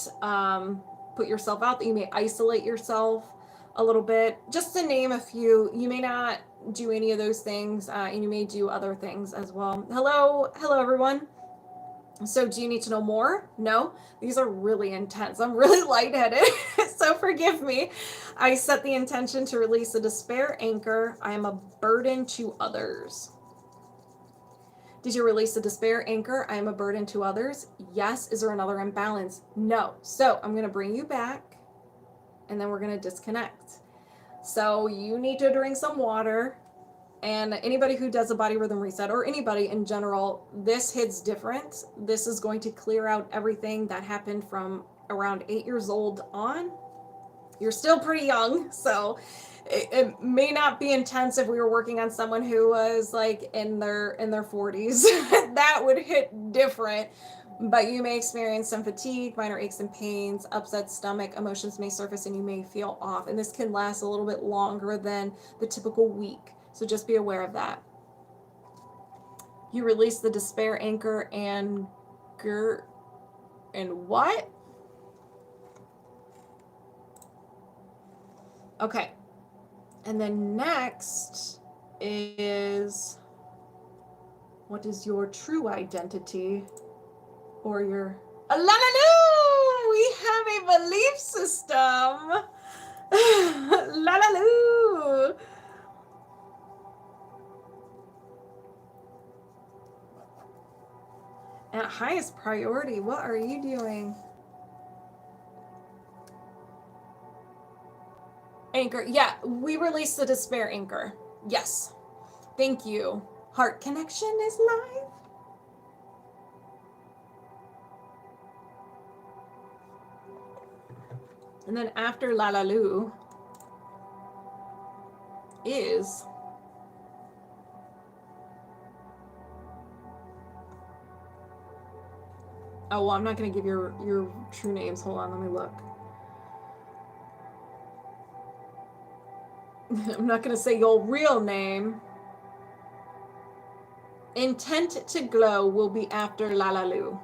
put yourself out there. You may isolate yourself a little bit. Just to name a few, you may not do any of those things, and you may do other things as well. Hello, everyone. So do you need to know more? No, these are really intense. I'm really lightheaded, so forgive me. I set the intention to release a despair anchor. I am a burden to others. Did you release the despair anchor? I am a burden to others. Yes. Is there another imbalance? No. So I'm going to bring you back and then we're going to disconnect. So you need to drink some water. And anybody who does a body rhythm reset, or anybody in general, this hits different. This is going to clear out everything that happened from around 8 years old on. You're still pretty young, so it may not be intense if we were working on someone who was like in their 40s. That would hit different. But you may experience some fatigue, minor aches and pains, upset stomach, emotions may surface, and you may feel off. And this can last a little bit longer than the typical week. So just be aware of that. You release the despair anchor and what? Okay. And then next is, what is your true identity? Or your Lalaloo! We have a belief system. Lalaloo! At highest priority, what are you doing? Anchor. Yeah, we released the despair anchor. Yes. Thank you. Heart connection is live. And then after Lalaloo is oh, well, I'm not going to give your true names. Hold on, let me look. I'm not going to say your real name. IntentToGlow will be after Lalaloo.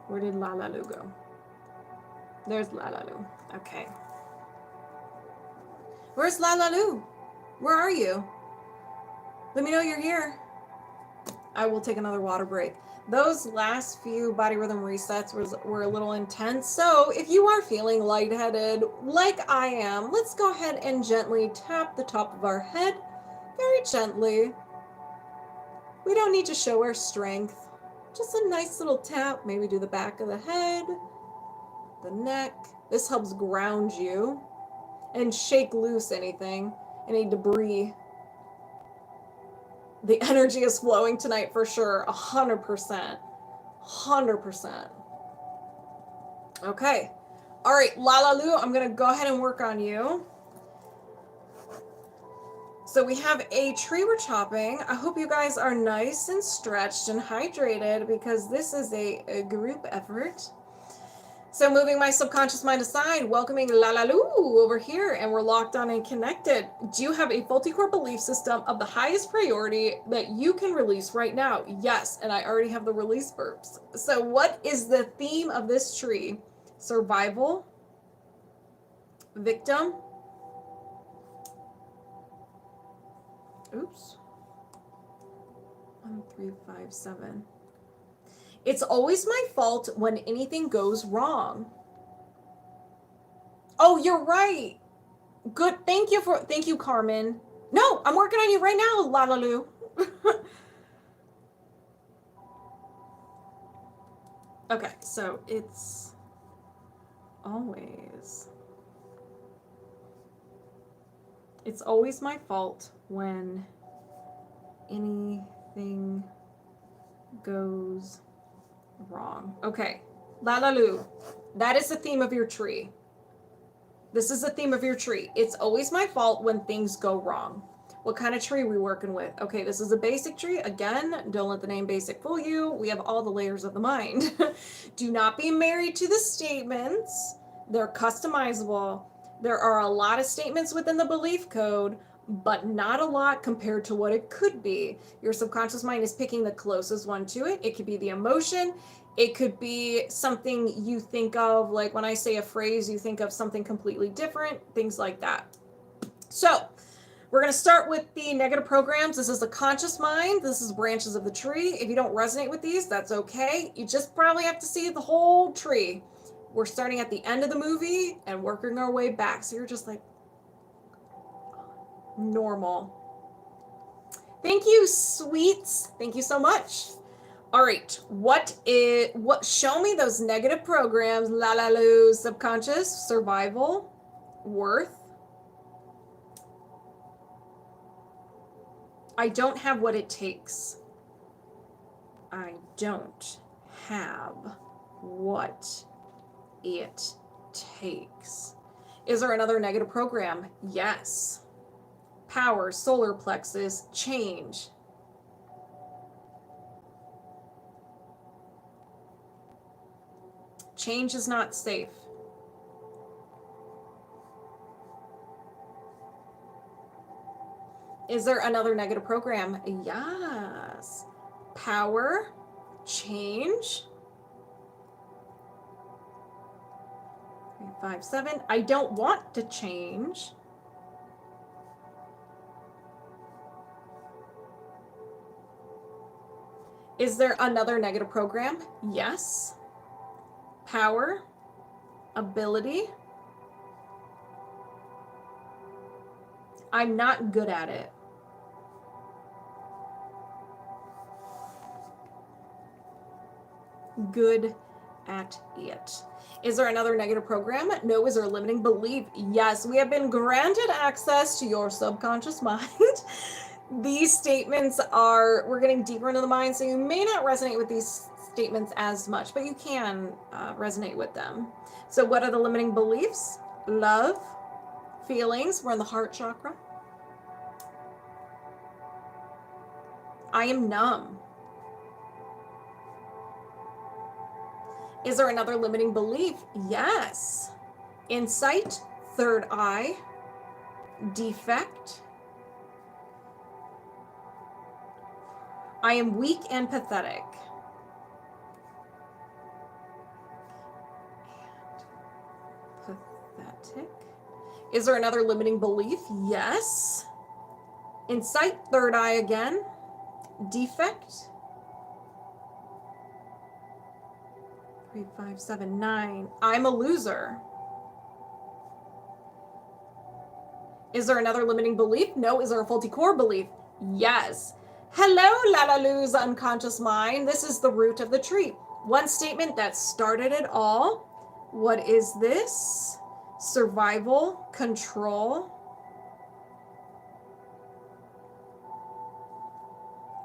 Where did Lalaloo go? There's Lalaloo. Okay. Where's Lalaloo? Where are you? Let me know you're here. I will take another water break. Those last few body rhythm resets were a little intense. So if you are feeling lightheaded like I am, let's go ahead and gently tap the top of our head. Very gently. We don't need to show our strength. Just a nice little tap. Maybe do the back of the head, the neck. This helps ground you and shake loose anything, any debris. The energy is flowing tonight for sure. 100%. 100%. Okay. All right, Lalaloo, I'm going to go ahead and work on you. So we have a tree we're chopping. I hope you guys are nice and stretched and hydrated because this is a group effort. So moving my subconscious mind aside, welcoming Lalaloo over here, and we're locked on and connected. Do you have a faulty core belief system of the highest priority that you can release right now? Yes, and I already have the release burps. So what is the theme of this tree? Survival? Victim? Oops. 1, 3, 5, 7. It's always my fault when anything goes wrong. Oh, you're right. Good. Thank you, Carmen. No, I'm working on you right now, Lalaloo. Okay, so it's always my fault when anything goes wrong. Okay, Lalaloo, that is the theme of your tree. This is the theme of your tree. It's always my fault when things go wrong. What kind of tree are we working with? Okay, this is a basic tree. Again, don't let the name basic fool you. We have all the layers of the mind. Do not be married to the statements. They're customizable. There are a lot of statements within the belief code, but not a lot compared to what it could be. Your subconscious mind is picking the closest one to it. It could be the emotion. It could be something you think of, like when I say a phrase, you think of something completely different, things like that. So we're going to start with the negative programs. This is the conscious mind. This is branches of the tree. If you don't resonate with these, that's okay. You just probably have to see the whole tree. We're starting at the end of the movie and working our way back. So you're just like, normal. Thank you, sweets. Thank you so much. All right, show me those negative programs. Lalaloo, subconscious, survival, worth. I don't have what it takes. I don't have what it takes. Is there another negative program? Yes. Power, solar plexus, change. Change is not safe. Is there another negative program? Yes. Power, change. 3, 5, 7. I don't want to change. Is there another negative program? Yes. Power, ability. I'm not good at it. Good at it. Is there another negative program? No. Is there a limiting belief? Yes. We have been granted access to your subconscious mind. These statements we're getting deeper into the mind, so you may not resonate with these statements as much, but you can resonate with them. So what are the limiting beliefs? Love, feelings, we're in the heart chakra. I am numb. Is there another limiting belief? Yes. Insight, third eye, defect. I am weak and pathetic. Pathetic. Is there another limiting belief? Yes. Insight, third eye again. Defect. 3, 5, 7, 9. I'm a loser. Is there another limiting belief? No. Is there a faulty core belief? Yes. Hello, Lalaloo's unconscious mind. This is the root of the tree. One statement that started it all. What is this? Survival, control.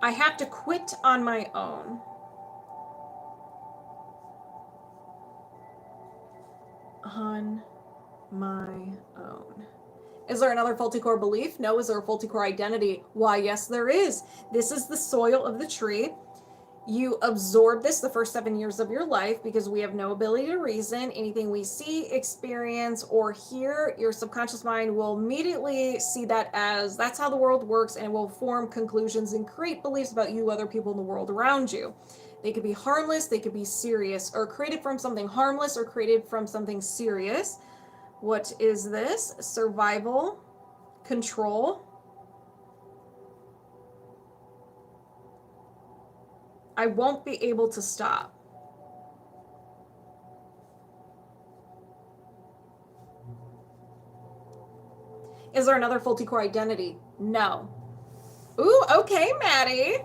I have to quit on my own. On my own. Is there another faulty core belief? No. Is there a faulty core identity? Why, yes, there is. This is the soil of the tree. You absorb this the first 7 years of your life because we have no ability to reason. Anything we see, experience, or hear, your subconscious mind will immediately see that as that's how the world works, and it will form conclusions and create beliefs about you, other people in the world around you. They could be harmless, they could be serious, or created from something harmless or created from something serious. What is this? Survival, control. I won't be able to stop. Is there another faulty core identity? No. Ooh, okay, Maddy.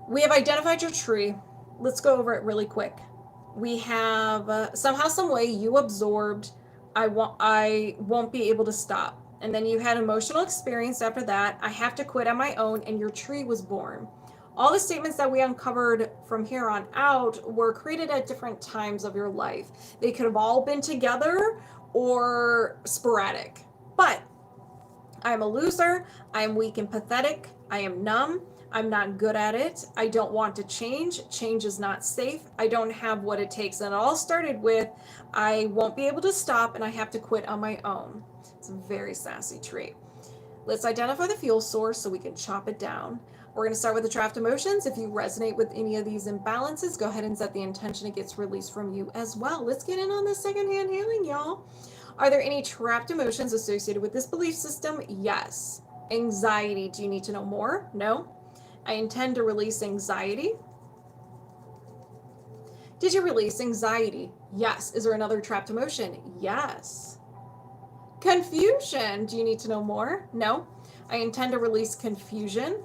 We have identified your tree. Let's go over it really quick. We have somehow, some way you absorbed, I won't be able to stop. And then you had emotional experience after that. I have to quit on my own, and your tree was born. All the statements that we uncovered from here on out were created at different times of your life. They could have all been together or sporadic. But I'm a loser. I am weak and pathetic. I am numb. I'm not good at it. I don't want to change. Change is not safe. I don't have what it takes. And it all started with, I won't be able to stop and I have to quit on my own. It's a very sassy trait. Let's identify the fuel source so we can chop it down. We're going to start with the trapped emotions. If you resonate with any of these imbalances, go ahead and set the intention it gets released from you as well. Let's get in on this secondhand healing, y'all. Are there any trapped emotions associated with this belief system? Yes. Anxiety. Do you need to know more? No. I intend to release anxiety. Did you release anxiety? Yes. Is there another trapped emotion? Yes. Confusion. Do you need to know more? No. I intend to release confusion.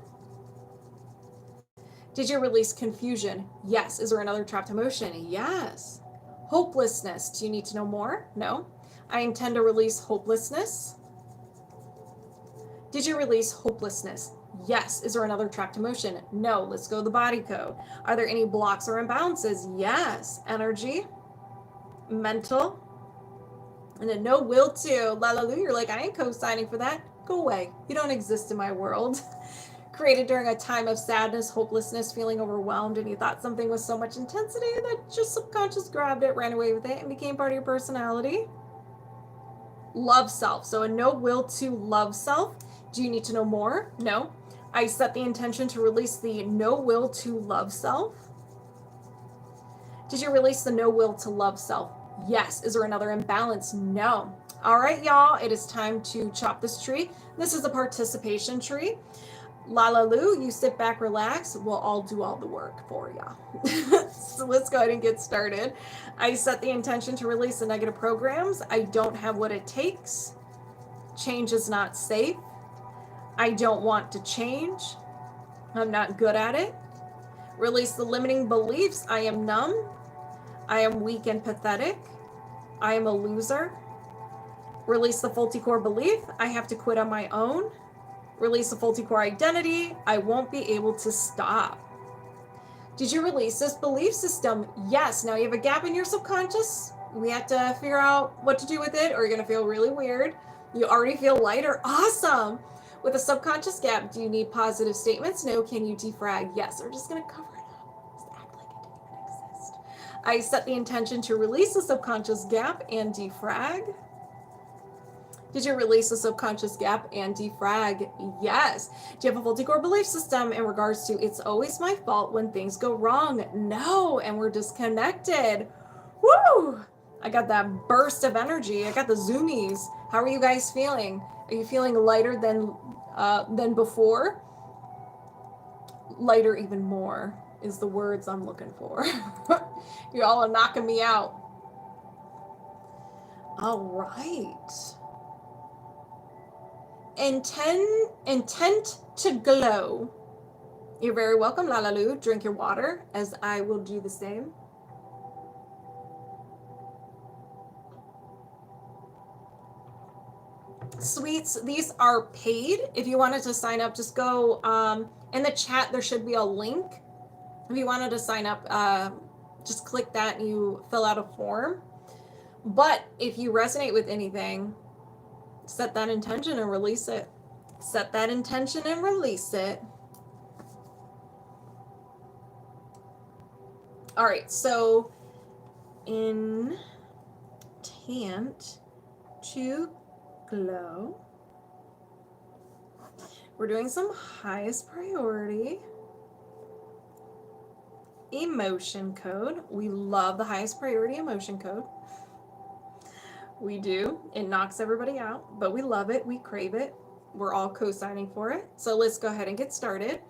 Did you release confusion? Yes. Is there another trapped emotion? Yes. Hopelessness. Do you need to know more? No. I intend to release hopelessness. Did you release hopelessness? Yes. Is there another trapped emotion? No. Let's go to the body code. Are there any blocks or imbalances? Yes. Energy, mental, and a no will to. Lalaloo, you're like, I ain't co-signing for that. Go away. You don't exist in my world. Created during a time of sadness, hopelessness, feeling overwhelmed, and you thought something was so much intensity that your subconscious grabbed it, ran away with it, and became part of your personality. Love self. So a no will to love self. Do you need to know more? No. I set the intention to release the no will to love self. Did you release the no will to love self? Yes. Is there another imbalance? No. All right, y'all. It is time to chop this tree. This is a participation tree. Lalaloo, you sit back, relax. We'll all do all the work for you. So let's go ahead and get started. I set the intention to release the negative programs. I don't have what it takes. Change is not safe. I don't want to change. I'm not good at it. Release the limiting beliefs. I am numb. I am weak and pathetic. I am a loser. Release the faulty core belief. I have to quit on my own. Release the faulty core identity. I won't be able to stop. Did you release this belief system? Yes. Now you have a gap in your subconscious. We have to figure out what to do with it, or you're going to feel really weird. You already feel lighter. Awesome. With a subconscious gap, do you need positive statements? No. Can you defrag? Yes. We're just going to cover it up. Just act like it didn't even exist. I set the intention to release the subconscious gap and defrag. Did you release the subconscious gap and defrag? Yes. Do you have a faulty core belief system in regards to it's always my fault when things go wrong? No. And we're disconnected. Woo! I got that burst of energy. I got the zoomies. How are you guys feeling? Are you feeling lighter than before? Lighter even more is the words I'm looking for. You all are knocking me out. All right. Intent to glow. You're very welcome, Lalaloo. Drink your water, as I will do the same. Sweets, these are paid. If you wanted to sign up, just go in the chat. There should be a link. If you wanted to sign up, just click that and you fill out a form. But if you resonate with anything, set that intention and release it. Set that intention and release it. All right, so intent to glow. We're doing some highest priority emotion code. We love the highest priority emotion code. We do. It knocks everybody out, but we love it. We crave it. We're all co-signing for it. So let's go ahead and get started.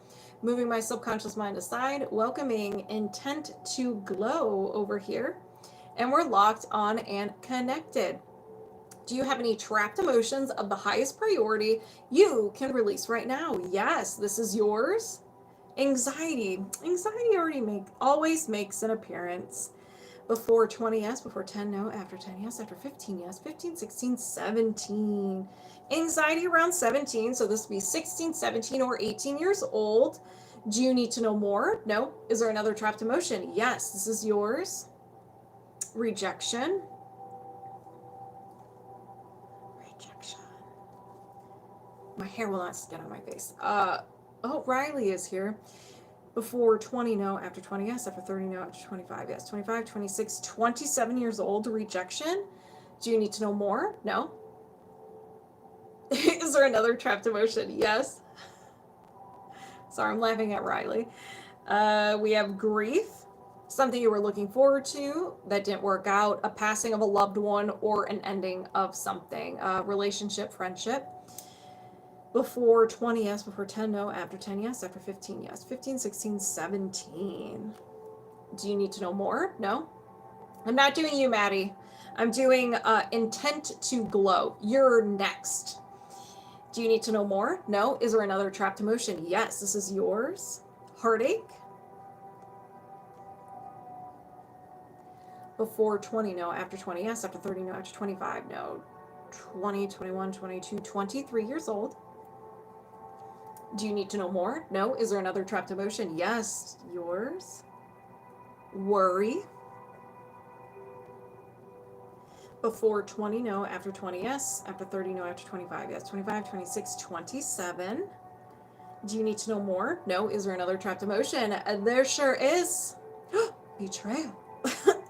Moving my subconscious mind aside, welcoming intent to glow over here. And we're locked on and connected. Do you have any trapped emotions of the highest priority you can release right now? Yes, this is yours. Anxiety. Anxiety always makes an appearance. Before 20, yes. Before 10, no. After 10, yes. After 15, yes. 15, 16, 17. Anxiety around 17. So this would be 16, 17, or 18 years old. Do you need to know more? No. Is there another trapped emotion? Yes. This is yours. Rejection. Rejection. My hair will not get on my face. Oh, Riley is here. Before 20, no. After 20, yes. After 30, no. After 25, yes. 25, 26, 27 years old. Rejection. Do you need to know more? No. Is there another trapped emotion? Yes. Sorry, I'm laughing at Riley. We have grief. Something you were looking forward to that didn't work out. A passing of a loved one or an ending of something. Relationship, friendship. Before 20, yes. Before 10, no. After 10, yes. After 15, yes. 15, 16, 17. Do you need to know more? No. I'm not doing you, Maddy. I'm doing intent to glow. You're next. Do you need to know more? No. Is there another trapped emotion? Yes. This is yours. Heartache. Before 20, no. After 20, yes. After 30, no. After 25, no. 20, 21, 22, 23 years old. Do you need to know more? No. Is there another trapped emotion? Yes. Yours. Worry. Before 20, no. After 20, yes. After 30, no. After 25, yes. 25, 26, 27. Do you need to know more? No. Is there another trapped emotion? There sure is. Betrayal.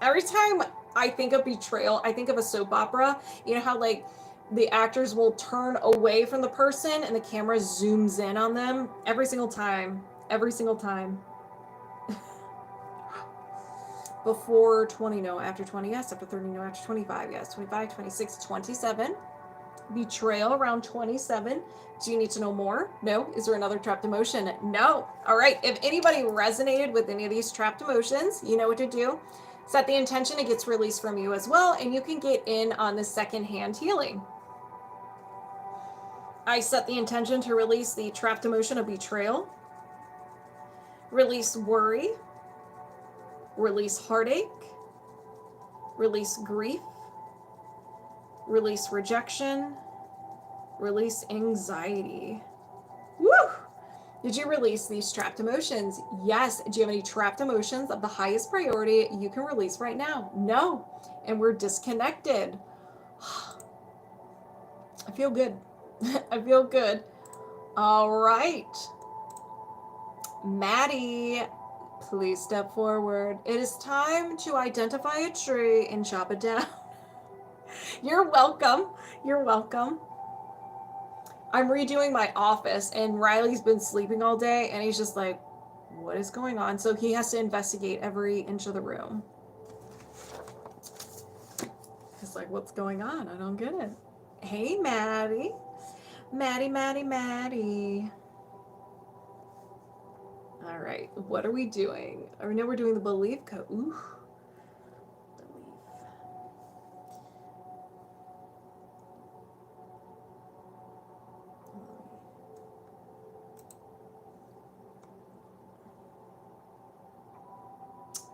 Every time I think of betrayal, I think of a soap opera. You know how like the actors will turn away from the person and the camera zooms in on them? Every single time. Every single time. Before 20, no. After 20, yes. After 30, no. After 25, yes. 25, 26, 27. Betrayal around 27. Do you need to know more? No. Is there another trapped emotion? No. All right. If anybody resonated with any of these trapped emotions, you know what to do. Set the intention, it gets released from you as well, and you can get in on the second-hand healing. I set the intention to release the trapped emotion of betrayal, release worry, release heartache, release grief, release rejection, release anxiety. Woo! Did you release these trapped emotions? Yes. Do you have any trapped emotions of the highest priority you can release right now? No. And we're disconnected. I feel good. I feel good. All right. Maddy, please step forward. It is time to identify a tree and chop it down. You're welcome. You're welcome. I'm redoing my office, and Riley's been sleeping all day, and he's just like, what is going on? So he has to investigate every inch of the room. He's like, what's going on? I don't get it. Hey, Maddy. Maddy, Maddy, Maddy. All right, what are we doing? I know we're doing the belief code. Ooh.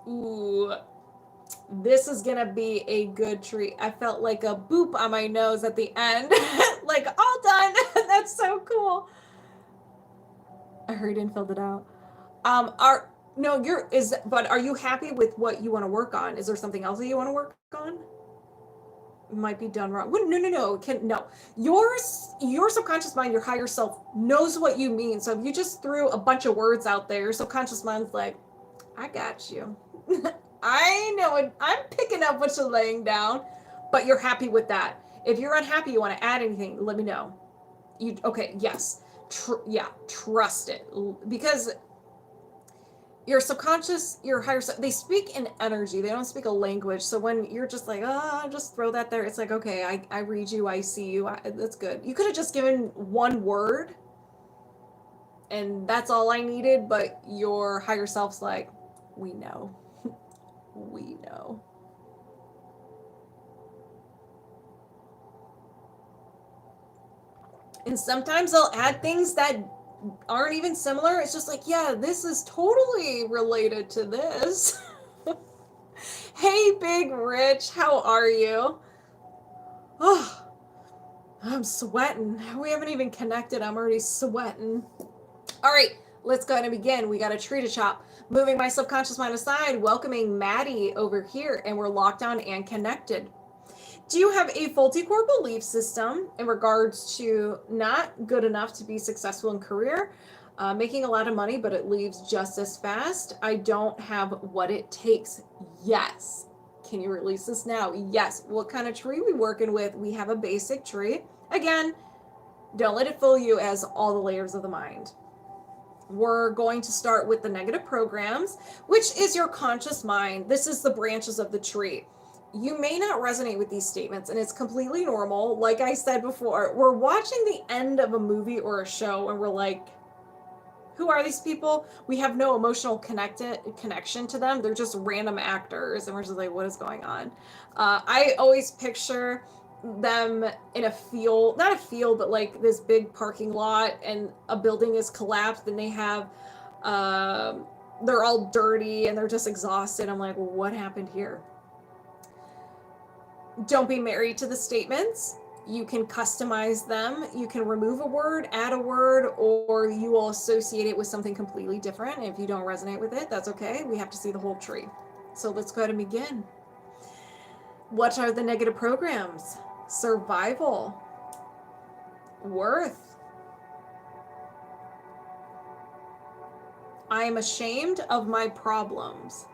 Ooh, this is gonna be a good treat. I felt like a boop on my nose at the end. Like, all done. That's so cool. I hurried and filled it out. But are you happy with what you want to work on? Is there something else that you want to work on? Might be done wrong. No. No. Your subconscious mind, your higher self knows what you mean. So if you just threw a bunch of words out there, your subconscious mind's like, I got you. I know it. I'm picking up what you're laying down, but you're happy with that. If you're unhappy, you want to add anything, let me know. Okay, yes. Trust it. Because your subconscious, your higher self, they speak in energy. They don't speak a language. So when you're just like, just throw that there, it's like, okay, I read you, I see you. That's good. You could have just given one word and that's all I needed, but your higher self's like, we know. We know. And sometimes they'll add things that aren't even similar. It's just like, yeah, this is totally related to this. Hey, Big Rich, how are you? Oh, I'm sweating. We haven't even connected. I'm already sweating. All right, let's go ahead and begin. We got a tree to chop. Moving my subconscious mind aside, welcoming Maddy over here, and we're locked on and connected. Do you have a faulty core belief system in regards to not good enough to be successful in career, making a lot of money, but it leaves just as fast? I don't have what it takes. Yes. Can you release this now? Yes. What kind of tree we working with? We have a basic tree. Again, don't let it fool you as all the layers of the mind. We're going to start with the negative programs, which is your conscious mind. This is the branches of the tree. You may not resonate with these statements, and it's completely normal. Like I said before, we're watching the end of a movie or a show, and we're like, who are these people? We have no emotional connection to them. They're just random actors, and we're just like, what is going on? I always picture them in a field, not a field, but like this big parking lot, and a building is collapsed, and they have, they're all dirty, and they're just exhausted. I'm like, well, what happened here? Don't be married to the statements. You can customize them. You can remove a word, add a word, or you will associate it with something completely different. And if you don't resonate with it, that's okay. We have to see the whole tree. So let's go ahead and begin. What are the negative programs? Survival. Worth. I am ashamed of my problems.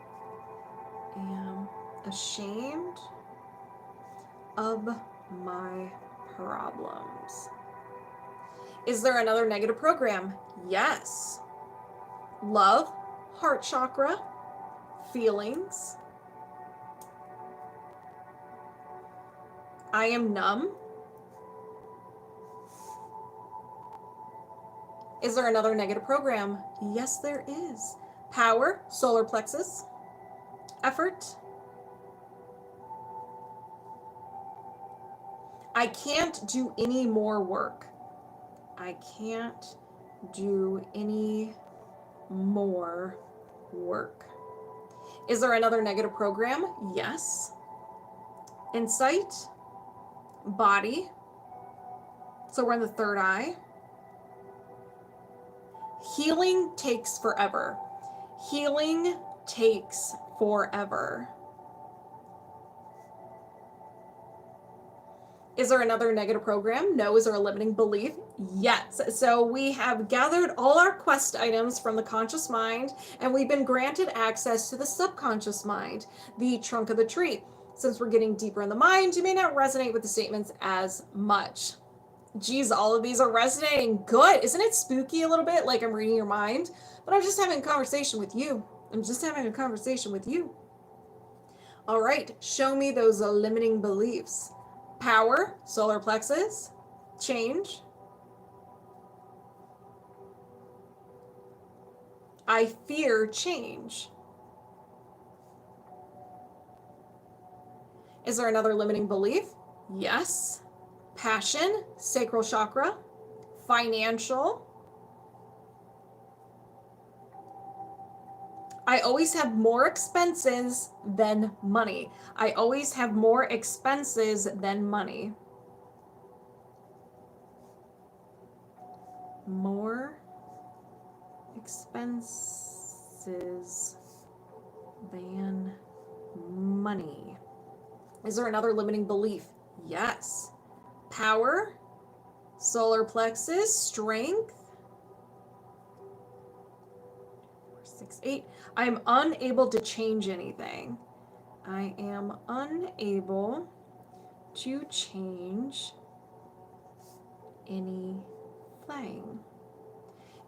I am ashamed of my problems. Is there another negative program? Yes. Love, heart chakra, feelings. I am numb. Is there another negative program? Yes, there is. Power, solar plexus, effort. I can't do any more work. I can't do any more work. Is there another negative program? Yes. Insight, body. So we're in the third eye. Healing takes forever. Healing takes forever. Is there another negative program? No. Is there a limiting belief? Yes. So we have gathered all our quest items from the conscious mind, and we've been granted access to the subconscious mind, the trunk of the tree. Since we're getting deeper in the mind, you may not resonate with the statements as much. Geez, all of these are resonating. Good. Isn't it spooky a little bit? Like I'm reading your mind, but I'm just having a conversation with you. I'm just having a conversation with you. All right. Show me those limiting beliefs. Power, solar plexus, change. I fear change. Is there another limiting belief? Yes. Passion, sacral chakra, financial. I always have more expenses than money. I always have more expenses than money. More expenses than money. Is there another limiting belief? Yes. Power, solar plexus, strength. 4, 6, 8. I am unable to change anything. I am unable to change anything.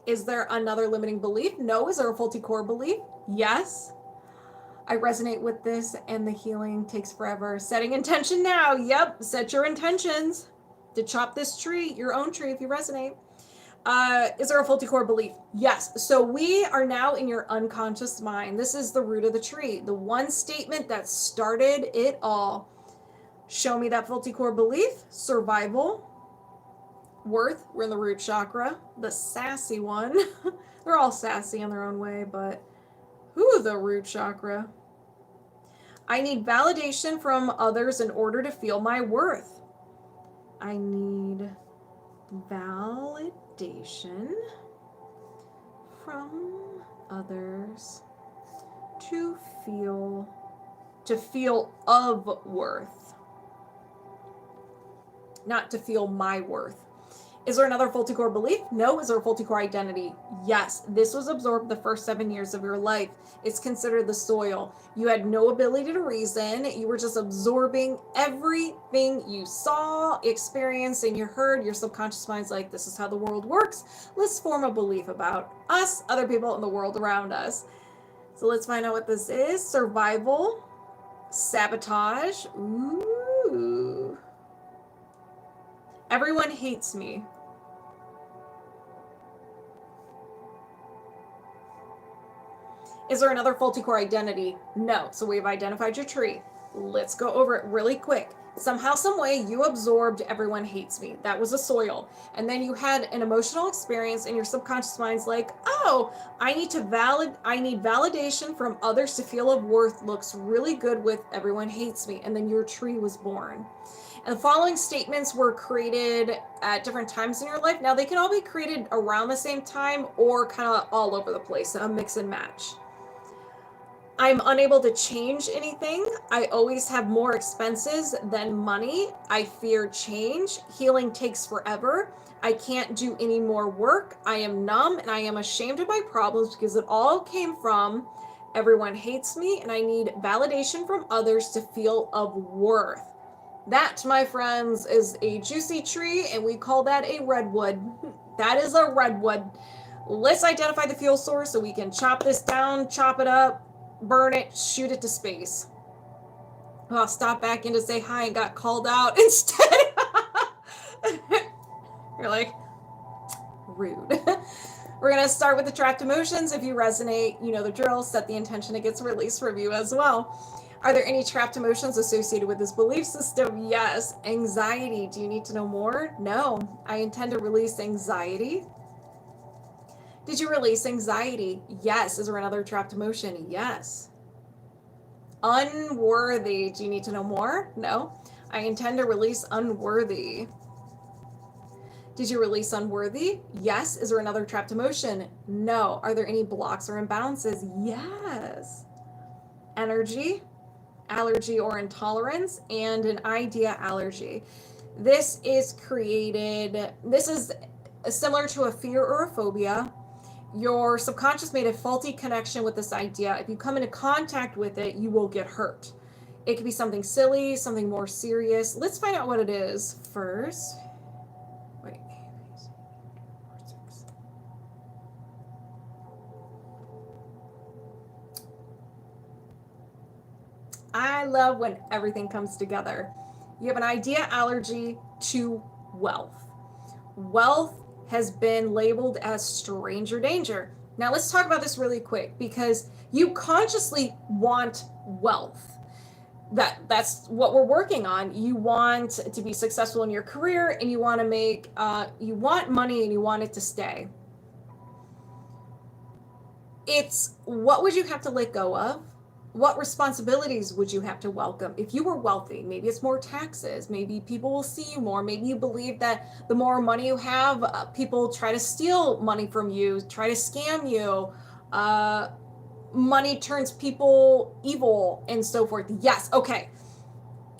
Is there another limiting belief? No. Is there a faulty core belief? Yes. I resonate with this and the healing takes forever. Setting intention now. Yep. Set your intentions to chop this tree, your own tree if you resonate. Is there a faulty core belief? Yes. So we are now in your unconscious mind. This is the root of the tree. The one statement that started it all. Show me that faulty core belief. Survival. Worth. We're in the root chakra. The sassy one. They're all sassy in their own way, but the root chakra. I need validation from others in order to feel my worth. I need validation from others to feel of worth, not to feel my worth. Is there another faulty core belief? No. Is there a faulty core identity? Yes. This was absorbed the first 7 years of your life. It's considered the soil. You had no ability to reason. You were just absorbing everything you saw, experienced, and you heard. Your subconscious mind's like, this is how the world works. Let's form a belief about us, other people, and the world around us. So let's find out what this is. Survival, sabotage. Ooh. Everyone hates me. Is there another faulty core identity? No. So we've identified your tree. Let's go over it really quick. Somehow, some way, you absorbed everyone hates me. That was a soil. And then you had an emotional experience and your subconscious mind's like, oh, I need validation from others to feel of worth looks really good with everyone hates me. And then your tree was born. And the following statements were created at different times in your life. Now, they can all be created around the same time or kind of all over the place, a mix and match. I'm unable to change anything. I always have more expenses than money. I fear change. Healing takes forever. I can't do any more work. I am numb and I am ashamed of my problems because it all came from everyone hates me and I need validation from others to feel of worth. That, my friends, is a juicy tree, and we call that a redwood. That is a redwood. Let's identify the fuel source so we can chop this down, chop it up, burn it, shoot it to space. I'll stop back in to say hi and got called out instead. You're like, rude. We're going to start with the trapped emotions. If you resonate, you know the drill. Set the intention it gets released for you as well. Are there any trapped emotions associated with this belief system? Yes. Anxiety. Do you need to know more? No. I intend to release anxiety. Did you release anxiety? Yes. Is there another trapped emotion? Yes. Unworthy. Do you need to know more? No. I intend to release unworthy. Did you release unworthy? Yes. Is there another trapped emotion? No. Are there any blocks or imbalances? Yes. Energy, allergy or intolerance, and an idea allergy. This is similar to a fear or a phobia. Your subconscious made a faulty connection with this idea. If you come into contact with it, you will get hurt. It could be something silly, something more serious. Let's find out what it is first. Wait. I love when everything comes together. You have an idea allergy to wealth. Wealth has been labeled as stranger danger. Now let's talk about this really quick, because you consciously want wealth. That's what we're working on. You want to be successful in your career, and you want to make you want money, and you want it to stay. It's what would you have to let go of? What responsibilities would you have to welcome if you were wealthy? Maybe it's more taxes. Maybe people will see you more. Maybe you believe that the more money you have, people try to steal money from you, try to scam you. Money turns people evil and so forth. Yes, okay.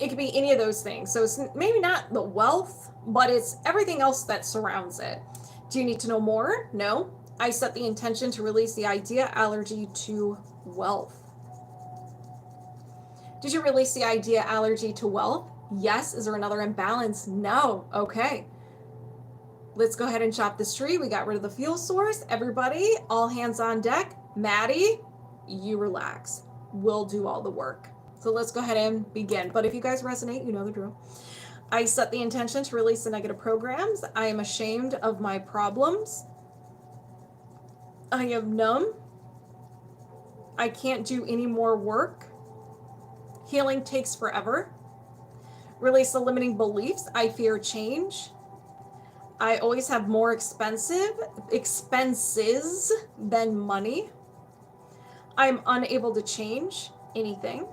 It could be any of those things. So it's maybe not the wealth, but it's everything else that surrounds it. Do you need to know more? No. I set the intention to release the idea allergy to wealth. Did you release the idea allergy to wealth? Yes. Is there another imbalance? No. Okay. Let's go ahead and chop this tree. We got rid of the fuel source. Everybody, all hands on deck. Maddy, you relax. We'll do all the work. So let's go ahead and begin. But if you guys resonate, you know the drill. I set the intention to release the negative programs. I am ashamed of my problems. I am numb. I can't do any more work. Healing takes forever. Release the limiting beliefs. I fear change. I always have more expenses than money. I'm unable to change anything.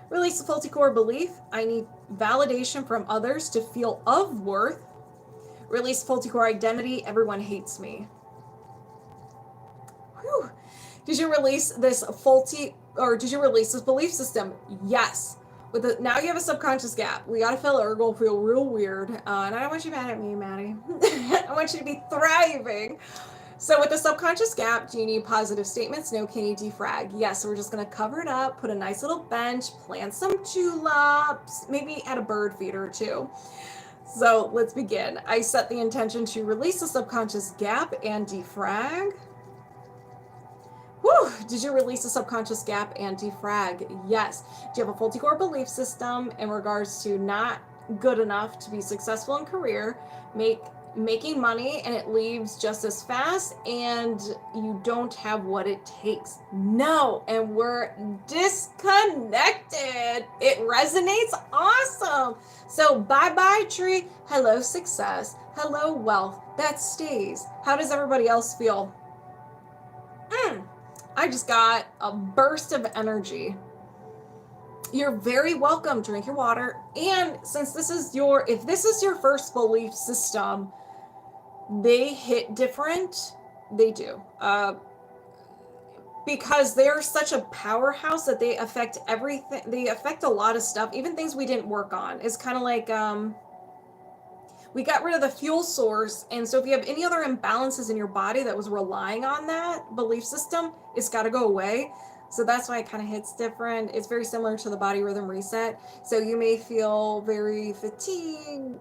Release the faulty core belief. I need validation from others to feel of worth. Release faulty core identity. Everyone hates me. Whew. Did you release this belief system? Yes. Now you have a subconscious gap. We got to fill it or it'll feel real weird. And I don't want you mad at me, Maddy. I want you to be thriving. So with the subconscious gap, do you need positive statements? No. Can you defrag? Yes. So we're just going to cover it up, put a nice little bench, plant some tulips, maybe add a bird feeder too. So let's begin. I set the intention to release the subconscious gap and defrag. Whew, did you release the subconscious gap and defrag? Yes. Do you have a faulty core belief system in regards to not good enough to be successful in career, making money, and it leaves just as fast, and you don't have what it takes? No, and we're disconnected. It resonates. Awesome. So bye-bye tree. Hello success. Hello wealth. That stays. How does everybody else feel? I just got a burst of energy. You're very welcome. Drink your water. And since if this is your first belief system, they hit different. They do. Because they're such a powerhouse that they affect everything. They affect a lot of stuff, even things we didn't work on. It's kind of like, we got rid of the fuel source, and so if you have any other imbalances in your body that was relying on that belief system, it's got to go away. So that's why it kind of hits different. It's very similar to the body rhythm reset. So you may feel very fatigued,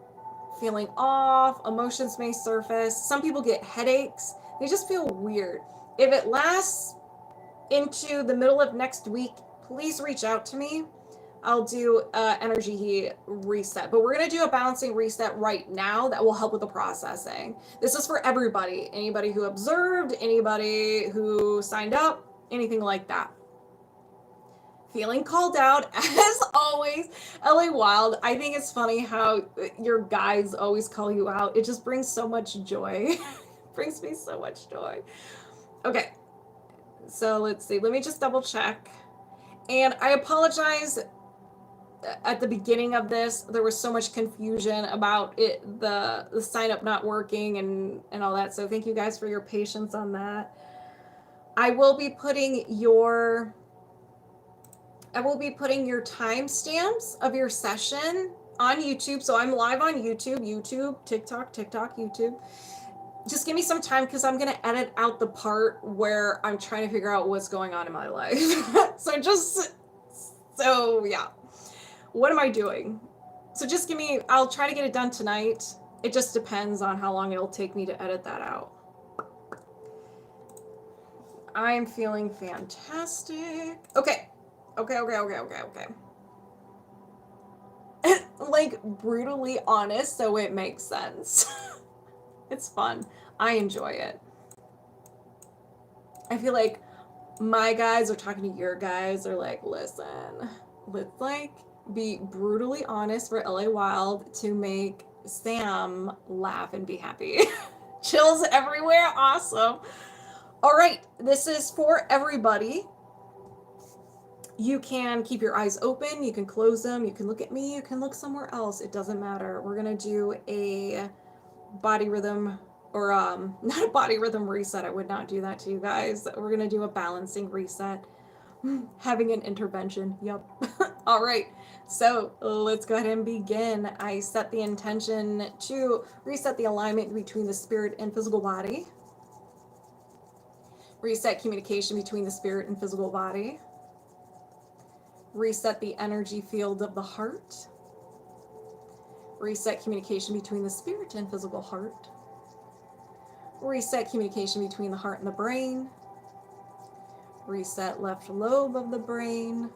feeling off, emotions may surface. Some people get headaches. They just feel weird. If it lasts into the middle of next week, please reach out to me. I'll do energy reset, but we're going to do a balancing reset right now that will help with the processing. This is for everybody, anybody who observed, anybody who signed up, anything like that. Feeling called out, as always. L.A.Wilde, I think it's funny how your guides always call you out. It just brings so much joy. Brings me so much joy. Okay, so let's see. Let me just double check. And I apologize at the beginning of this, there was so much confusion about it, the sign up not working and all that. So thank you guys for your patience on that. I will be putting your timestamps of your session on YouTube. So I'm live on YouTube, TikTok, YouTube. Just give me some time because I'm going to edit out the part where I'm trying to figure out what's going on in my life. So yeah. What am I doing? So just give me, I'll try to get it done tonight. It just depends on how long it'll take me to edit that out. I'm feeling fantastic. Okay. Like brutally honest, so it makes sense. It's fun. I enjoy it. I feel like my guys are talking to your guys are like, listen, let's like be brutally honest for L.A.Wilde to make Sam laugh and be happy. Chills everywhere. Awesome. All right. This is for everybody. You can keep your eyes open. You can close them. You can look at me. You can look somewhere else. It doesn't matter. We're going to do a body rhythm or not a body rhythm reset. I would not do that to you guys. We're going to do a balancing reset. Having an intervention. Yep. All right. So let's go ahead and begin. I set the intention to reset the alignment between the spirit and physical body. Reset communication between the spirit and physical body. Reset the energy field of the heart. Reset communication between the spirit and physical heart. Reset communication between the heart and the brain. Reset left lobe of the brain.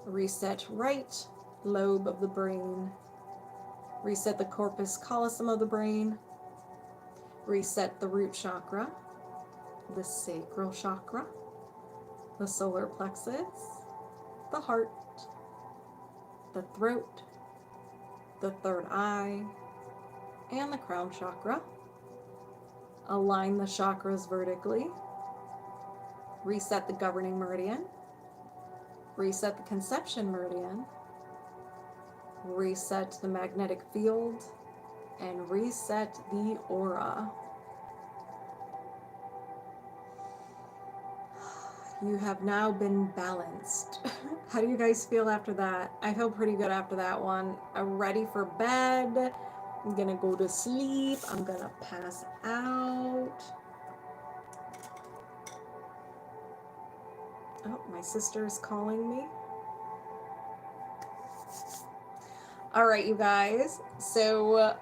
Reset right lobe of the brain. Reset the corpus callosum of the brain. Reset the root chakra, the sacral chakra, the solar plexus, the heart, the throat, the third eye, and the crown chakra. Align the chakras vertically. Reset the governing meridian. Reset the conception meridian. Reset the magnetic field. And reset the aura. You have now been balanced. How do you guys feel after that? I feel pretty good after that one. I'm ready for bed. I'm gonna go to sleep. I'm gonna pass out. Oh, my sister's calling me. All right, you guys. So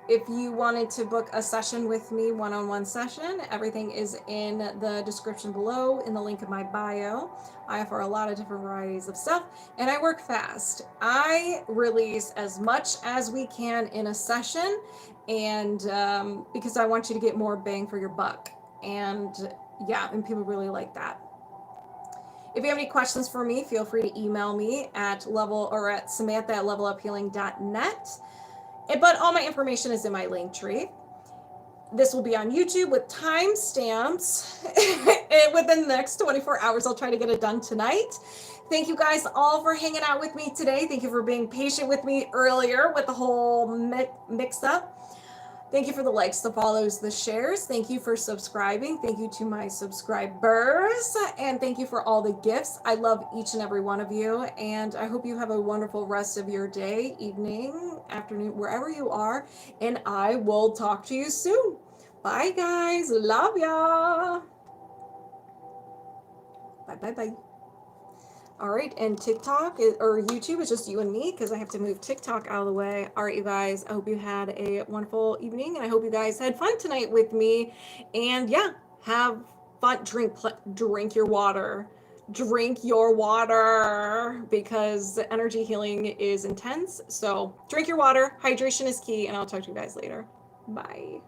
if you wanted to book a session with me, one-on-one session, everything is in the description below, in the link in my bio. I offer a lot of different varieties of stuff, and I work fast. I release as much as we can in a session, and because I want you to get more bang for your buck. And yeah, and people really like that. If you have any questions for me, feel free to email me at Samantha@leveluphealing.net. But all my information is in my link tree. This will be on YouTube with timestamps within the next 24 hours. I'll try to get it done tonight. Thank you guys all for hanging out with me today. Thank you for being patient with me earlier with the whole mix-up. Thank you for the likes, the follows, the shares. Thank you for subscribing. Thank you to my subscribers. And thank you for all the gifts. I love each and every one of you. And I hope you have a wonderful rest of your day, evening, afternoon, wherever you are. And I will talk to you soon. Bye, guys. Love ya. Bye. All right, and TikTok or YouTube is just you and me because I have to move TikTok out of the way. All right, you guys, I hope you had a wonderful evening, and I hope you guys had fun tonight with me. And yeah, have fun. Drink your water. Drink your water because energy healing is intense. So drink your water. Hydration is key, and I'll talk to you guys later. Bye.